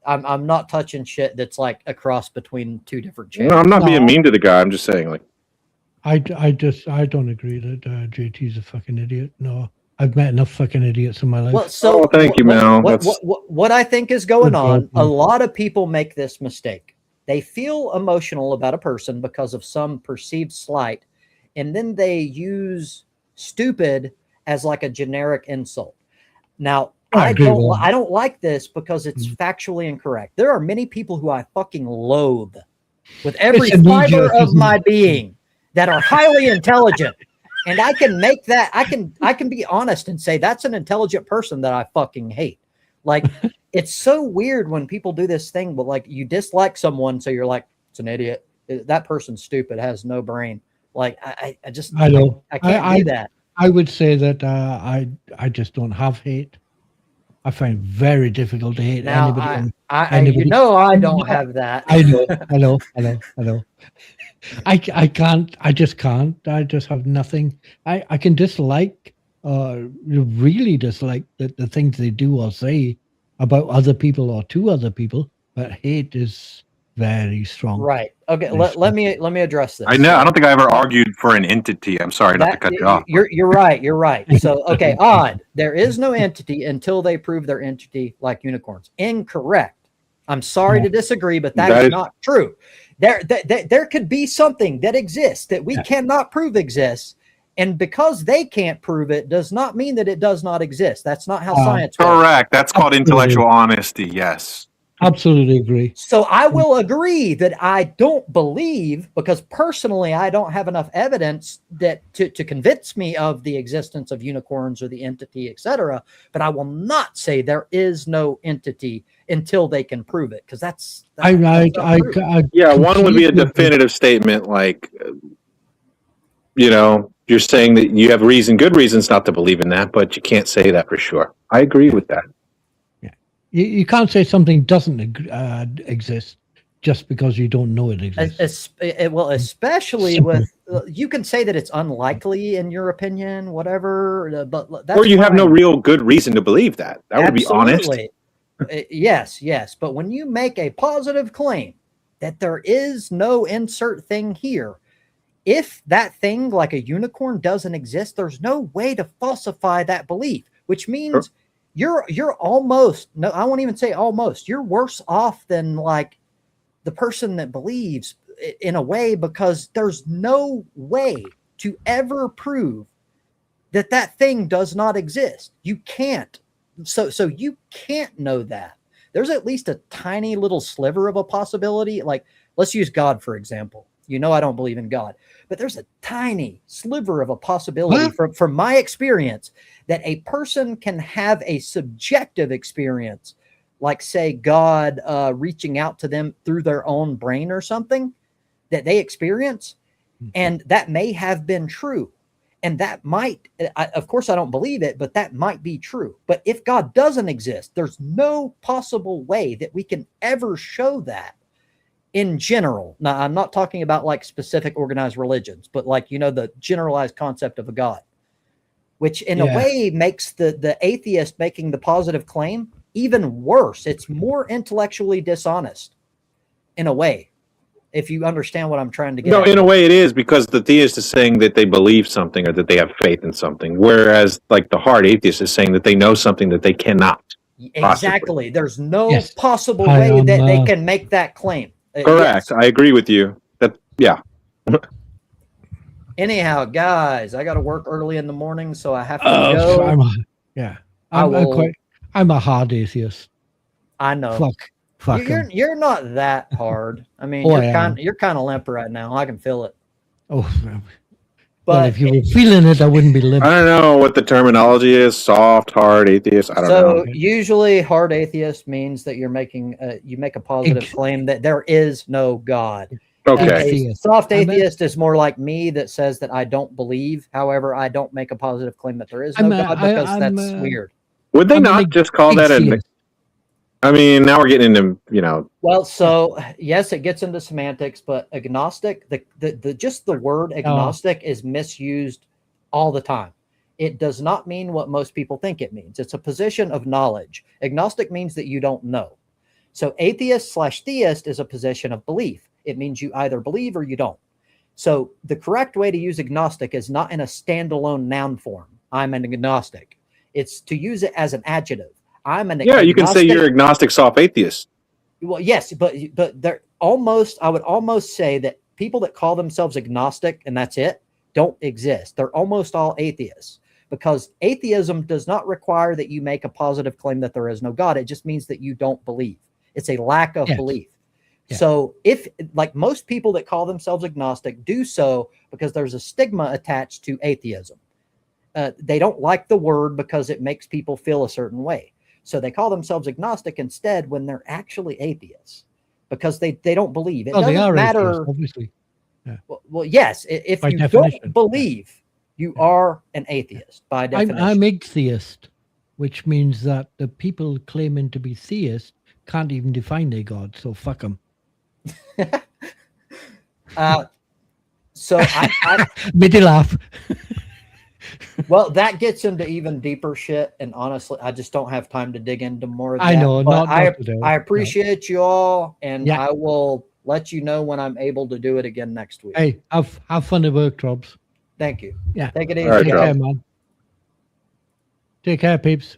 S1: I'm not touching shit that's like a cross between two different channels.
S4: No, I'm not being mean to the guy. I'm just saying, like,
S2: I don't agree that JT's a fucking idiot. No. I've met enough fucking idiots in my life.
S1: Well,
S4: thank you, Mel.
S1: What I think is going on, a lot of people make this mistake. They feel emotional about a person because of some perceived slight, and then they use stupid as like a generic insult. Now, I don't like this because it's factually incorrect. There are many people who I fucking loathe with every fiber of my being that are highly intelligent. And I can make that, I can be honest and say that's an intelligent person that I fucking hate. Like, it's so weird when people do this thing, but like you dislike someone, so you're like, it's an idiot. That person's stupid, has no brain. Like, I can't do that.
S2: I would say that I just don't have hate. I find it very difficult to hate
S1: Now,
S2: anybody.
S1: you know, I don't have that.
S2: I know. I can't. I just can't. I just have nothing. I can dislike, really dislike the things they do or say about other people or to other people, but hate is very strong.
S1: Right. Okay.
S2: Very
S1: Let
S2: strong.
S1: me address this.
S4: I know. I don't think I ever argued for an entity. I'm sorry not to cut you off.
S1: You're right. You're right. So okay, odd. There is no entity until they prove their entity like unicorns. Incorrect. I'm sorry to disagree, but that is not true. There could be something that exists that we cannot prove exists, and because they can't prove it does not mean that it does not exist. That's not how science works.
S4: Correct. That's called intellectual honesty. Yes.
S2: Absolutely agree.
S1: So I will agree that I don't believe, because personally I don't have enough evidence that to convince me of the existence of unicorns or the entity, etc. But I will not say there is no entity until they can prove it, because that's
S4: yeah. One would be a definitive statement, like, you know, you're saying that you have good reasons not to believe in that, but you can't say that for sure. I agree with that.
S2: You can't say something doesn't exist just because you don't know it exists.
S1: Well, especially with, you can say that it's unlikely in your opinion, whatever, but that's
S4: or you have no real good reason to believe that. That would be honest.
S1: Yes. But when you make a positive claim that there is no insert thing here, if that thing like a unicorn doesn't exist, there's no way to falsify that belief, which means you're almost, no, I won't even say almost, you're worse off than like the person that believes in a way, because there's no way to ever prove that that thing does not exist. You can't. So you can't know that. There's at least a tiny little sliver of a possibility. Like, let's use God, for example. You know, I don't believe in God, but there's a tiny sliver of a possibility from my experience that a person can have a subjective experience, like say God reaching out to them through their own brain or something that they experience. And that may have been true. And that might, of course, I don't believe it, but that might be true. But if God doesn't exist, there's no possible way that we can ever show that in general. Now, I'm not talking about like specific organized religions, but like, you know, the generalized concept of a God, which in a way makes the atheist making the positive claim even worse. It's more intellectually dishonest in a way, if you understand what I'm trying to get at.
S4: No, in a way it is, because the theist is saying that they believe something or that they have faith in something, whereas like the hard atheist is saying that they know something that they cannot.
S1: Exactly.
S4: Possibly.
S1: There's no possible way that they can make that claim.
S4: Correct. Yes. I agree with you. Yeah.
S1: Anyhow, guys, I got to work early in the morning, so I have to go.
S2: I'm a hard atheist.
S1: I know.
S2: Fuck
S1: you're not that hard. I mean, you're kind of limp right now. I can feel it.
S2: Oh, but if you were feeling it, I wouldn't be limp.
S4: I don't know what the terminology is. Soft, hard atheist. I don't know.
S1: So usually, hard atheist means that you're making you make a positive claim that there is no God.
S4: Okay.
S1: Soft atheist is more like me, that says that I don't believe. However, I don't make a positive claim that there is no God, because that's weird.
S4: Would they not just call that I mean, now we're getting into, you know.
S1: Well, so yes, it gets into semantics, but agnostic, just the word agnostic is misused all the time. It does not mean what most people think it means. It's a position of knowledge. Agnostic means that you don't know. So atheist/theist is a position of belief. It means you either believe or you don't. So the correct way to use agnostic is not in a standalone noun form. I'm an agnostic. It's to use it as an adjective. I'm an agnostic.
S4: You can say you're agnostic soft atheist.
S1: Well, yes, but they're almost, I would almost say that people that call themselves agnostic and that's it, don't exist. They're almost all atheists, because atheism does not require that you make a positive claim that there is no God. It just means that you don't believe. It's a lack of belief. Yeah. So if, like, most people that call themselves agnostic do so because there's a stigma attached to atheism. They don't like the word because it makes people feel a certain way. So they call themselves agnostic instead when they're actually atheists, because they don't believe. It doesn't matter.
S2: Atheists, obviously. Yeah.
S1: Well, yes. If you don't believe, You are an atheist by definition.
S2: I'm atheist, which means that the people claiming to be theist can't even define their God. So fuck them.
S1: So I
S2: Made you laugh.
S1: well, that gets into even deeper shit, and honestly, I just don't have time to dig into more of that.
S2: I know,
S1: but
S2: not today.
S1: I appreciate you all, and
S2: Yeah.
S1: I will let you know when I'm able to do it again next week.
S2: Hey, have fun at work, Trobs.
S1: Thank you.
S2: Yeah.
S1: Take it easy.
S4: All right,
S2: Take
S4: Trob.
S2: care, man. Take care, peeps.